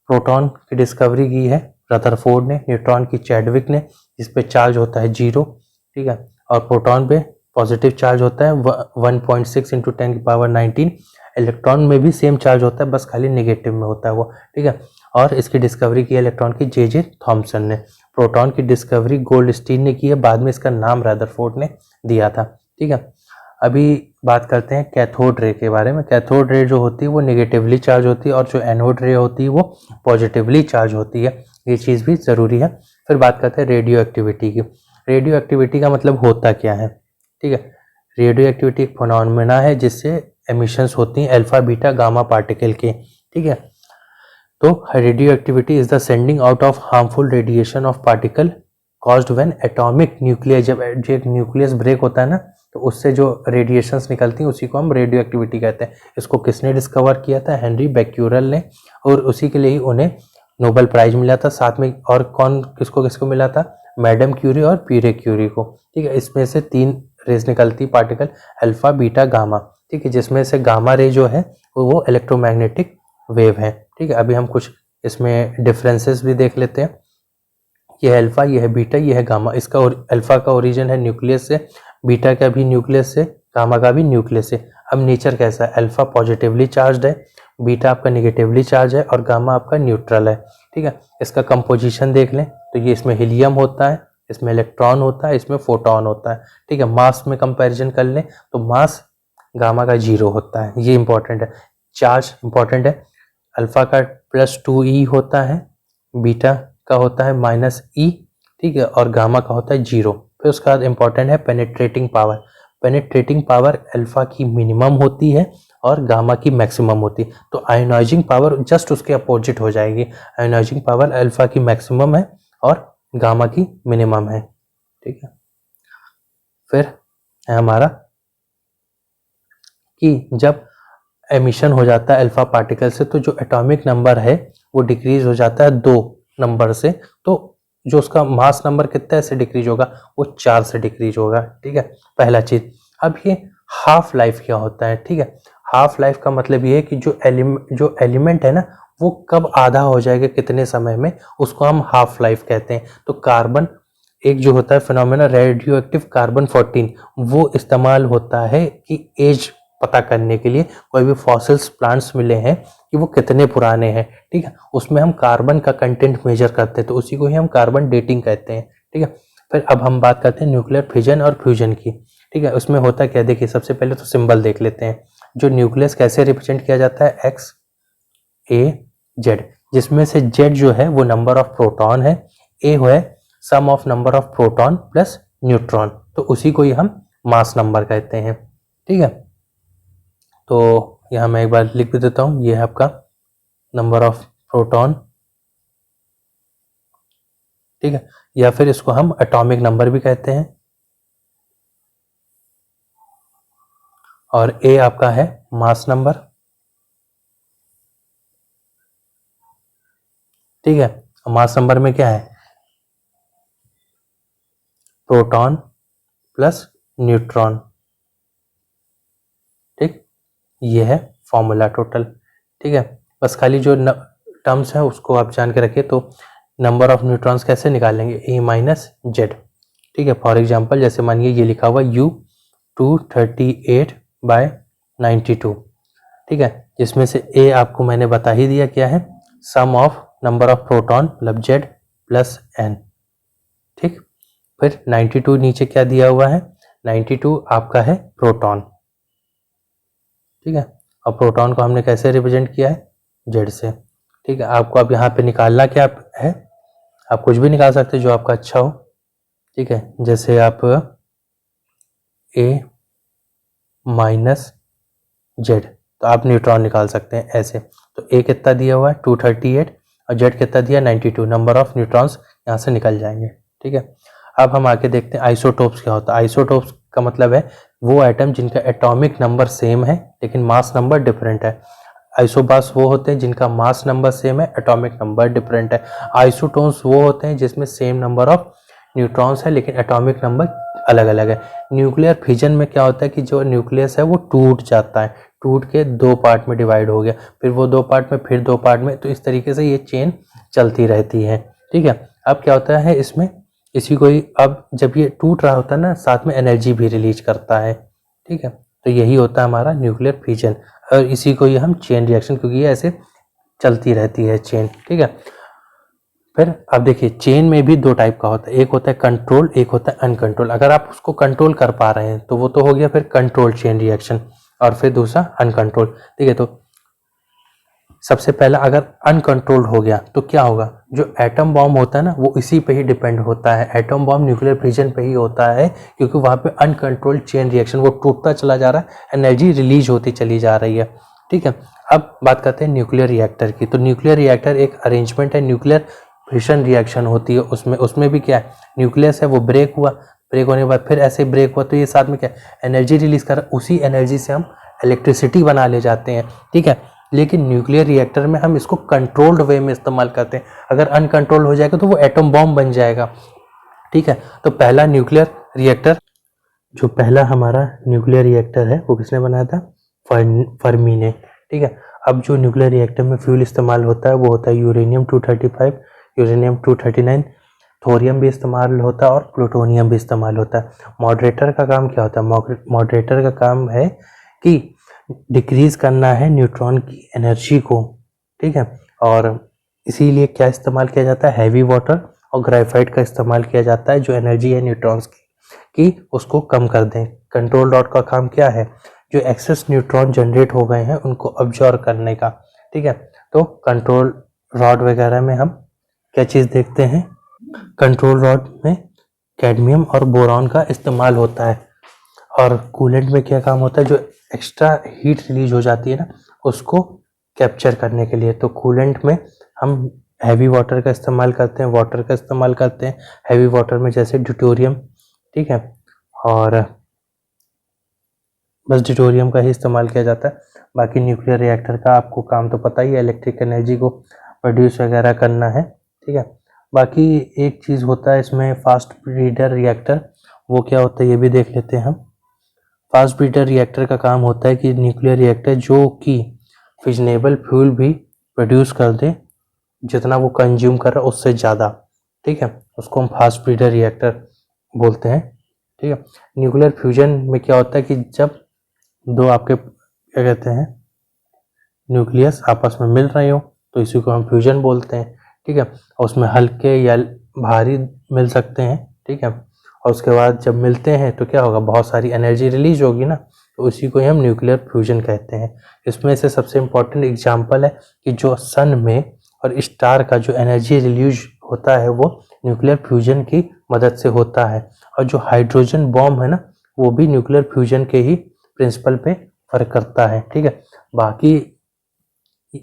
प्रोटॉन की डिस्कवरी की है रदरफोर्ड ने, न्यूट्रॉन की चैडविक ने, जिस पे चार्ज होता है 0। ठीक है, और प्रोटॉन पे पॉजिटिव चार्ज होता है 1.6 × 10⁻19। इलेक्ट्रॉन में भी सेम चार्ज होता है, बस खाली नेगेटिव में होता है वो। ठीक है, और इसकी डिस्कवरी की इलेक्ट्रॉन की J.J. थॉमसन ने। प्रोटॉन की डिस्कवरी गोल्डस्टीन ने की है, बाद में इसका नाम रदरफोर्ड ने दिया था। ठीक है, अभी बात करते हैं कैथोड रे के बारे में। कैथोड रे जो होती है वो नेगेटिवली चार्ज होती है, और जो एनोड रे होती है वो पॉजिटिवली चार्ज होती है। ये चीज़ भी ज़रूरी है। फिर बात करते हैं रेडियो एक्टिविटी की। रेडियो एक्टिविटी का मतलब होता क्या है। ठीक है, रेडियो एक्टिविटी एक फिनोमेना है जिससे एमिशंस होती हैं अल्फा बीटा गामा पार्टिकल के। ठीक है, तो radio activity is the sending out of harmful radiation of particle caused when atomic nucleus, जब एक न्यूक्लियस ब्रेक होता है ना, तो उससे जो रेडिएशंस निकलती हैं उसी को हम रेडियो एक्टिविटी कहते हैं। इसको किसने डिस्कवर किया था, हेनरी बैक्यूरेल ने, और उसी के लिए ही उन्हें नोबेल प्राइज मिला था। साथ में और कौन किसको किसको मिला था, मैडम क्यूरी और पीरे क्यूरी को। ठीक है, इसमें से 3 रेज निकलती पार्टिकल, अल्फा बीटा गामा। ठीक है, जिसमें से गामा रे जो है वो इलेक्ट्रोमैग्नेटिक वेव है। ठीक है, अभी हम कुछ इसमें डिफरेंसेस भी देख लेते हैं। ये है अल्फा, ये है बीटा, ये है गामा। इसका अल्फा का ओरिजिन है न्यूक्लियस से, बीटा का भी न्यूक्लियस से, गामा का भी न्यूक्लियस से। अब नेचर कैसा है, अल्फा पॉजिटिवली चार्ज है, बीटा आपका निगेटिवली चार्ज है, और गामा आपका न्यूट्रल है। ठीक है, इसका कंपोजिशन देख लें तो ये इसमें हीलियम होता है, इसमें इलेक्ट्रॉन होता है, इसमें फोटोन होता है, ठीक है। मास में कंपैरिजन कर लें तो मास गामा का 0 होता है, ये इंपॉर्टेंट है। चार्ज इंपॉर्टेंट है, अल्फा का +2e होता है, बीटा का होता है -e, ठीक है, और गामा का होता है 0। फिर उसके बाद इंपॉर्टेंट है penetrating power. Penetrating power alpha की मिनिमम होती है और गामा की मैक्सिमम होती है, तो आयोनाइजिंग पावर जस्ट उसके अपोजिट हो जाएगी। आयोनाइजिंग पावर अल्फा की मैक्सिमम है और गामा की मिनिमम है, ठीक है। फिर है हमारा कि जब एमिशन हो जाता है अल्फा पार्टिकल से तो जो एटॉमिक नंबर है वो डिक्रीज हो जाता है 2 नंबर से, तो जो उसका मास नंबर कितना से डिक्रीज होगा, वो 4 से डिक्रीज होगा, ठीक है, पहला चीज। अब ये हाफ लाइफ क्या होता है, ठीक है। हाफ लाइफ का मतलब ये है कि जो एलिमेंट है ना वो कब आधा हो जाएगा कितने समय में, उसको हम हाफ लाइफ कहते हैं। तो कार्बन एक जो होता है फिनोमेना रेडियो एक्टिव कार्बन 14, वो इस्तेमाल होता है कि एज पता करने के लिए। कोई भी फॉसिल्स प्लांट्स मिले हैं कि वो कितने पुराने हैं, ठीक है, उसमें हम कार्बन का कंटेंट मेजर करते हैं, तो उसी को ही हम कार्बन डेटिंग कहते हैं, ठीक है। फिर अब हम बात करते हैं न्यूक्लियर फिजन और फ्यूजन की, ठीक है। उसमें होता क्या, देखिए सबसे पहले तो सिंबल देख लेते हैं। जो न्यूक्लियस कैसे रिप्रेजेंट किया जाता है, एक्स ए जेड, जिसमें से जेड जो है वो नंबर ऑफ प्रोटॉन है, ए है sum of number of proton plus neutron, तो उसी को ही हम मास नंबर कहते हैं, ठीक है। तो यहाँ मैं एक बार लिख भी देता हूँ, ये है आपका नंबर ऑफ प्रोटॉन, ठीक है, या फिर इसको हम एटॉमिक नंबर भी कहते हैं, और ए आपका है मास नंबर, ठीक है। मास नंबर में क्या है, प्रोटॉन प्लस न्यूट्रॉन, ठीक, ये है फॉर्मूला टोटल, ठीक है। बस खाली जो टर्म्स है उसको आप जान के रखिए। तो नंबर ऑफ न्यूट्रॉन्स कैसे निकालेंगे, ए माइनस जेड, ठीक है। फॉर एग्जांपल जैसे मानिए ये लिखा हुआ U238/92, ठीक है, जिसमें से ए आपको मैंने बता ही दिया क्या है, sum of number of proton मतलब जेड प्लस एन, ठीक। फिर 92 नीचे क्या दिया हुआ है, 92 आपका है प्रोटॉन, ठीक है, और प्रोटॉन को हमने कैसे रिप्रेजेंट किया है, जेड से, ठीक है। आपको अब यहाँ पे निकालना क्या है, आप कुछ भी निकाल सकते हैं जो आपका अच्छा हो, ठीक है। जैसे आप ए माइनस जेड, तो आप न्यूट्रॉन निकाल सकते हैं ऐसे। तो ए कितना दिया हुआ है 238 और जेड कितना दिया 92, नंबर ऑफ न्यूट्रॉन्स यहाँ से निकल जाएंगे, ठीक है। अब हम आके देखते हैं आइसोटोप्स क्या होता है। आइसोटोप्स का मतलब है वो एटम जिनका एटॉमिक नंबर सेम है लेकिन मास नंबर डिफरेंट है। आइसोबास वो होते हैं जिनका मास नंबर सेम है, एटॉमिक नंबर डिफरेंट है। आइसोटोन्स वो होते हैं जिसमें सेम नंबर ऑफ न्यूट्रॉन्स है लेकिन एटॉमिक नंबर अलग अलग है। न्यूक्लियर फिजन में क्या होता है कि जो न्यूक्लियस है वो टूट जाता है, टूट के 2 पार्ट में डिवाइड हो गया, फिर वो 2 पार्ट में, फिर 2 पार्ट में, तो इस तरीके से ये चेन चलती रहती है, ठीक है। अब क्या होता है इसमें, इसी को ही अब जब ये टूट रहा होता है ना साथ में एनर्जी भी रिलीज करता है, ठीक है। तो यही होता है हमारा न्यूक्लियर फिजन और इसी को ही हम चेन रिएक्शन, क्योंकि ये ऐसे चलती रहती है चेन, ठीक है। फिर अब देखिए चेन में भी 2 टाइप का होता है, एक होता है कंट्रोल, एक होता है अनकंट्रोल। अगर आप उसको कंट्रोल कर पा रहे हैं तो वो तो हो गया फिर कंट्रोल चेन रिएक्शन, और फिर दूसरा अनकंट्रोल, ठीक है। तो सबसे पहला अगर अनकंट्रोल्ड हो गया तो क्या होगा, जो एटम बॉम्ब होता है ना वो इसी पे ही डिपेंड होता है, एटम बॉम्ब न्यूक्लियर फिजन पे ही होता है, क्योंकि वहाँ पे अनकंट्रोल्ड चेन रिएक्शन, वो टूटता चला जा रहा है, एनर्जी रिलीज होती चली जा रही है, ठीक है। अब बात करते हैं न्यूक्लियर रिएक्टर की। तो न्यूक्लियर रिएक्टर एक अरेंजमेंट है, न्यूक्लियर फिशन रिएक्शन होती है उसमें भी क्या है, न्यूक्लियस है वो ब्रेक हुआ, ब्रेक होने के बाद फिर ऐसे ब्रेक हुआ, तो ये साथ में क्या एनर्जी रिलीज कर, उसी एनर्जी से हम इलेक्ट्रिसिटी बना ले जाते हैं, ठीक है। लेकिन न्यूक्लियर रिएक्टर में हम इसको कंट्रोल्ड वे में इस्तेमाल करते हैं, अगर अनकंट्रोल हो जाएगा तो वो एटम बॉम्ब बन जाएगा, ठीक है। तो पहला न्यूक्लियर रिएक्टर, जो पहला हमारा न्यूक्लियर रिएक्टर है वो किसने बनाया था, फर्मी ने, ठीक है। अब जो न्यूक्लियर रिएक्टर में फ्यूल इस्तेमाल होता है वो होता है यूरेनियम 235, यूरेनियम 239, थोरियम भी इस्तेमाल होता है और प्लूटोनियम भी इस्तेमाल होता है। मॉडरेटर का काम क्या होता है, मॉडरेटर का काम है कि डिक्रीज करना है न्यूट्रॉन की एनर्जी को, ठीक है। और इसीलिए क्या इस्तेमाल किया जाता है, हैवी वाटर और ग्रेफाइट का इस्तेमाल किया जाता है जो एनर्जी है न्यूट्रॉन्स की उसको कम कर दें। कंट्रोल रॉड का काम क्या है, जो एक्सेस न्यूट्रॉन जनरेट हो गए हैं उनको अब्जॉर्ब करने का। ठीक है, तो कंट्रोल रॉड वगैरह में हम क्या चीज़ देखते हैं, कंट्रोल रॉड में कैडमियम और बोरॉन का इस्तेमाल होता है। और कूलेंट में क्या काम होता है, जो एक्स्ट्रा हीट रिलीज हो जाती है ना उसको कैप्चर करने के लिए। तो कूलेंट में हम हैवी वाटर का इस्तेमाल करते हैं, वाटर का इस्तेमाल करते हैं हैवी वाटर में, जैसे ड्यूटेरियम। ठीक है, और बस ड्यूटेरियम का ही इस्तेमाल किया जाता है। बाकी न्यूक्लियर रिएक्टर का आपको काम तो पता ही है, इलेक्ट्रिक एनर्जी को प्रोड्यूस वगैरह करना है। ठीक है, बाकी एक चीज़ होता है इसमें फास्ट ब्रीडर रिएक्टर, वो क्या होता है ये भी देख लेते हैं हम। फास्ट ब्रीडर रिएक्टर का काम होता है कि न्यूक्लियर रिएक्टर जो कि फिजनेबल फ्यूल भी प्रोड्यूस कर दे, जितना वो कंज्यूम कर रहा है उससे ज़्यादा। ठीक है, उसको हम फास्ट ब्रीडर रिएक्टर बोलते हैं। ठीक है, न्यूक्लियर फ्यूजन में क्या होता है कि जब दो आपके क्या कहते हैं न्यूक्लियस आपस में मिल रहे हो तो इसी को हम फ्यूजन बोलते हैं। ठीक है, और उसमें हल्के या भारी मिल सकते हैं। ठीक है, और उसके बाद जब मिलते हैं तो क्या होगा, बहुत सारी एनर्जी रिलीज होगी ना, तो उसी को ही हम न्यूक्लियर फ्यूजन कहते हैं। इसमें से सबसे इम्पोर्टेंट एग्जांपल है कि जो सन में और स्टार का जो एनर्जी रिलीज होता है वो न्यूक्लियर फ्यूजन की मदद से होता है। और जो हाइड्रोजन बॉम्ब है ना वो भी न्यूक्लियर फ्यूजन के ही प्रिंसिपल पे फर्क करता है। ठीक है, बाकी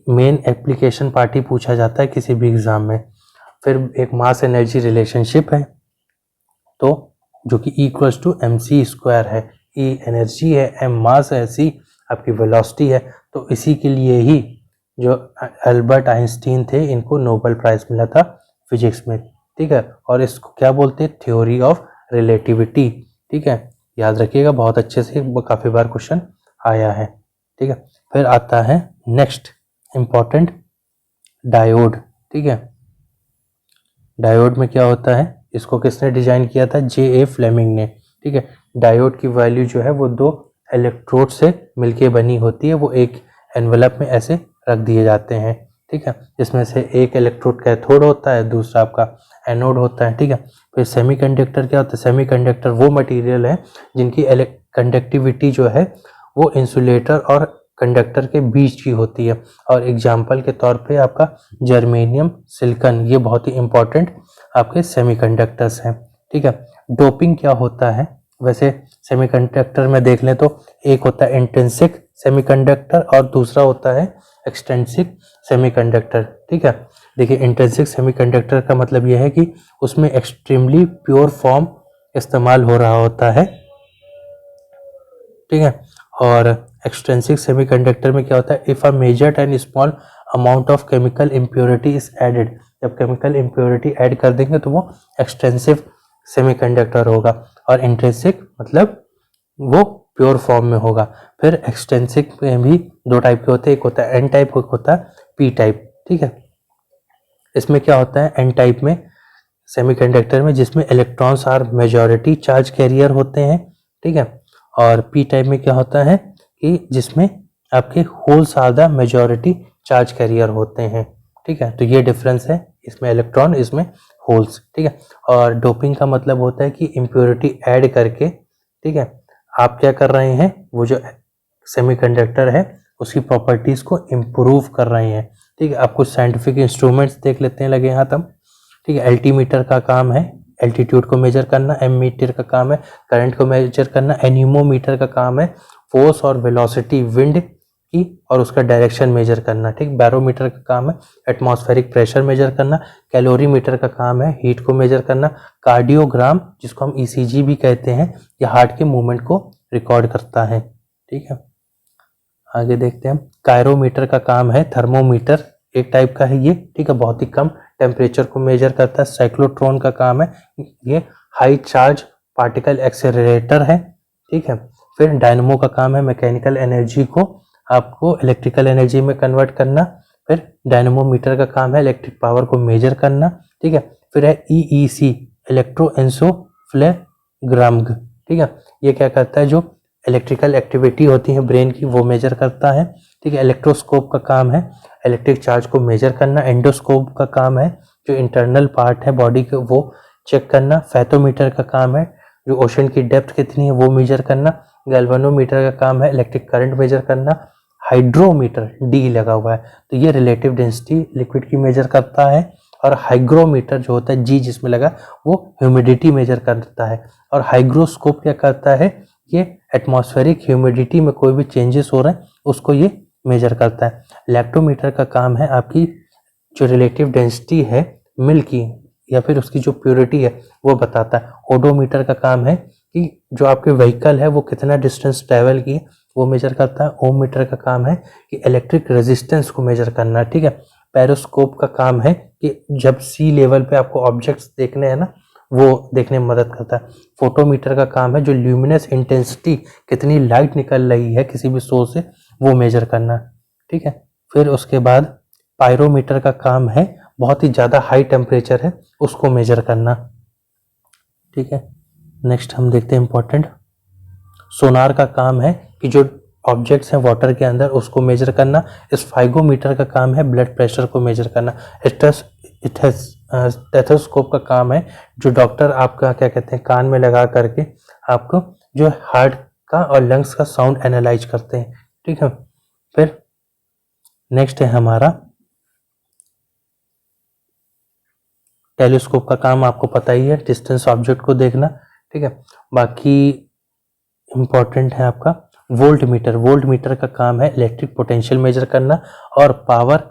मेन एप्लीकेशन पार्ट ही पूछा जाता है किसी भी एग्जाम में। फिर एक मास एनर्जी रिलेशनशिप है, तो जो कि इक्वल्स टू mc² है। E एनर्जी है, m मास है, c आपकी वेलोसिटी है। तो इसी के लिए ही जो अल्बर्ट आइंस्टीन थे इनको नोबेल प्राइज मिला था फिजिक्स में। ठीक है, और इसको क्या बोलते हैं, थ्योरी ऑफ रिलेटिविटी। ठीक है, याद रखिएगा, बहुत अच्छे से काफ़ी बार क्वेश्चन आया है। ठीक है, फिर आता है नेक्स्ट इम्पॉर्टेंट डायोड। ठीक है, डायोड में क्या होता है, इसको किसने डिजाइन किया था, J.A. फ्लेमिंग ने। ठीक है, डायोड की वैल्यू जो है वो दो इलेक्ट्रोड से मिलके बनी होती है, वो एक एनवेलप में ऐसे रख दिए जाते हैं। ठीक है, जिसमें से एक इलेक्ट्रोड कैथोड होता है, दूसरा आपका एनोड होता है। ठीक है, फिर सेमीकंडक्टर क्या होता है, सेमीकंडक्टर वो मटेरियल है जिनकी कंडक्टिविटी जो है वो इंसुलेटर और कंडक्टर के बीच की होती है। और एग्जाम्पल के तौर पे आपका जर्मेनियम, सिलिकॉन, ये बहुत ही इंपॉर्टेंट आपके सेमीकंडक्टर्स हैं। ठीक है, डोपिंग क्या होता है, वैसे सेमीकंडक्टर में देख लें तो एक होता है इंट्रिंसिक सेमीकंडक्टर और दूसरा होता है एक्सट्रिंसिक सेमीकंडक्टर। ठीक है, देखिए इंट्रिंसिक सेमीकंडक्टर का मतलब यह है कि उसमें एक्सट्रीमली प्योर फॉर्म इस्तेमाल हो रहा होता है। ठीक है, और एक्सट्रिंसिक सेमीकंडक्टर में क्या होता है, if a measured and small amount of chemical impurity is added, जब केमिकल इम्प्योरिटी ऐड कर देंगे तो वो एक्सटेंसिव सेमीकंडक्टर होगा। और इंट्रिंसिक मतलब वो प्योर फॉर्म में होगा। फिर एक्सटेंसिक में भी दो टाइप के होते हैं, एक होता है एन टाइप, एक होता है पी टाइप। ठीक है, इसमें क्या होता है, एन टाइप में सेमीकंडक्टर में जिसमें electrons are majority charge carrier होते हैं। ठीक है, और पी टाइप में क्या होता है कि जिसमें आपके holes are the majority charge carrier होते हैं। ठीक है, तो ये डिफरेंस है, इसमें इलेक्ट्रॉन, इसमें होल्स। ठीक है, और डोपिंग का मतलब होता है कि इम्प्योरिटी ऐड करके, ठीक है, आप क्या कर रहे हैं, वो जो सेमीकंडक्टर है उसकी प्रॉपर्टीज को इम्प्रूव कर रहे हैं। ठीक है, आप कुछ साइंटिफिक इंस्ट्रूमेंट्स देख लेते हैं लगे हाथ हम। ठीक है, एल्टीमीटर का काम है एल्टीट्यूड को मेजर करना, एमीटर का काम है करंट को मेजर करना, एनीमोमीटर का काम है फोर्स और वेलोसिटी विंड की और उसका डायरेक्शन मेजर करना। ठीक, बैरोमीटर का काम है एटमॉस्फेरिक प्रेशर मेजर करना, कैलोरीमीटर का काम है हीट को मेजर करना, कार्डियोग्राम जिसको हम ईसीजी भी कहते हैं, ये हार्ट के मूवमेंट को रिकॉर्ड करता है। ठीक है, आगे देखते हैं, कायरोमीटर का काम है थर्मोमीटर, एक टाइप का है ये। ठीक है, बहुत ही कम टेम्परेचर को मेजर करता है। साइक्लोट्रॉन का काम है, ये हाई चार्ज पार्टिकल एक्सेलरेटर है। ठीक है, फिर डायनमो का काम है मैकेनिकल एनर्जी को आपको इलेक्ट्रिकल एनर्जी में कन्वर्ट करना। फिर डायनमोमीटर का काम है इलेक्ट्रिक पावर को मेजर करना। ठीक है, फिर है ईईसी इलेक्ट्रोएंसेफेलोग्राम। ठीक है, ये क्या करता है, जो इलेक्ट्रिकल एक्टिविटी होती है ब्रेन की वो मेजर करता है। ठीक है, इलेक्ट्रोस्कोप का काम है इलेक्ट्रिक चार्ज को मेजर करना। एंडोस्कोप का काम है जो इंटरनल पार्ट है बॉडी के वो चेक करना। फैथोमीटर का काम है जो ओशन की डेप्थ कितनी है वो मेजर करना। गैल्वेनोमीटर का काम है इलेक्ट्रिक करंट मेजर करना। हाइड्रोमीटर डी लगा हुआ है तो ये रिलेटिव डेंसिटी लिक्विड की मेजर करता है। और हाइग्रोमीटर जो होता है जी जिसमें लगा वो ह्यूमिडिटी मेजर करता है। और हाइग्रोस्कोप क्या करता है, ये एटमॉस्फेरिक ह्यूमिडिटी में कोई भी चेंजेस हो रहे हैं उसको ये मेजर करता है। लैक्टोमीटर का काम है आपकी जो रिलेटिव डेंसिटी है मिल्क की या फिर उसकी जो प्योरिटी है वो बताता है। ओडोमीटर का काम है कि जो आपके व्हीकल है वो कितना डिस्टेंस ट्रैवल की वो मेजर करता है। ओम मीटर का काम है कि इलेक्ट्रिक रेजिस्टेंस को मेजर करना, ठीक है। पेरोस्कोप का काम है कि जब सी लेवल पे आपको ऑब्जेक्ट्स देखने हैं ना वो देखने में मदद करता है। फोटोमीटर का काम है जो ल्यूमिनस इंटेंसिटी कितनी लाइट निकल रही है किसी भी सोर्स से वो मेजर करना, ठीक है। फिर उसके बाद पायरोमीटर का काम है बहुत ही ज़्यादा हाई टेम्परेचर है उसको मेजर करना, ठीक है। नेक्स्ट हम देखते हैं इंपॉर्टेंट सोनार का काम है कि जो ऑब्जेक्ट्स हैं वाटर के अंदर उसको मेजर करना। स्फाइगोमीटर का काम है ब्लड प्रेशर को मेजर करना। स्टेथोस्कोप का काम है जो डॉक्टर आपका क्या कहते हैं कान में लगा करके आपको जो हार्ट का और लंग्स का साउंड एनालाइज करते हैं, ठीक है। फिर नेक्स्ट है हमारा टेलीस्कोप का काम, आपको पता ही है डिस्टेंस ऑब्जेक्ट को देखना, ठीक है। बाकी इंपॉर्टेंट है आपका वोल्ट मीटर। वोल्ट मीटर का काम है इलेक्ट्रिक पोटेंशियल मेजर करना और पावर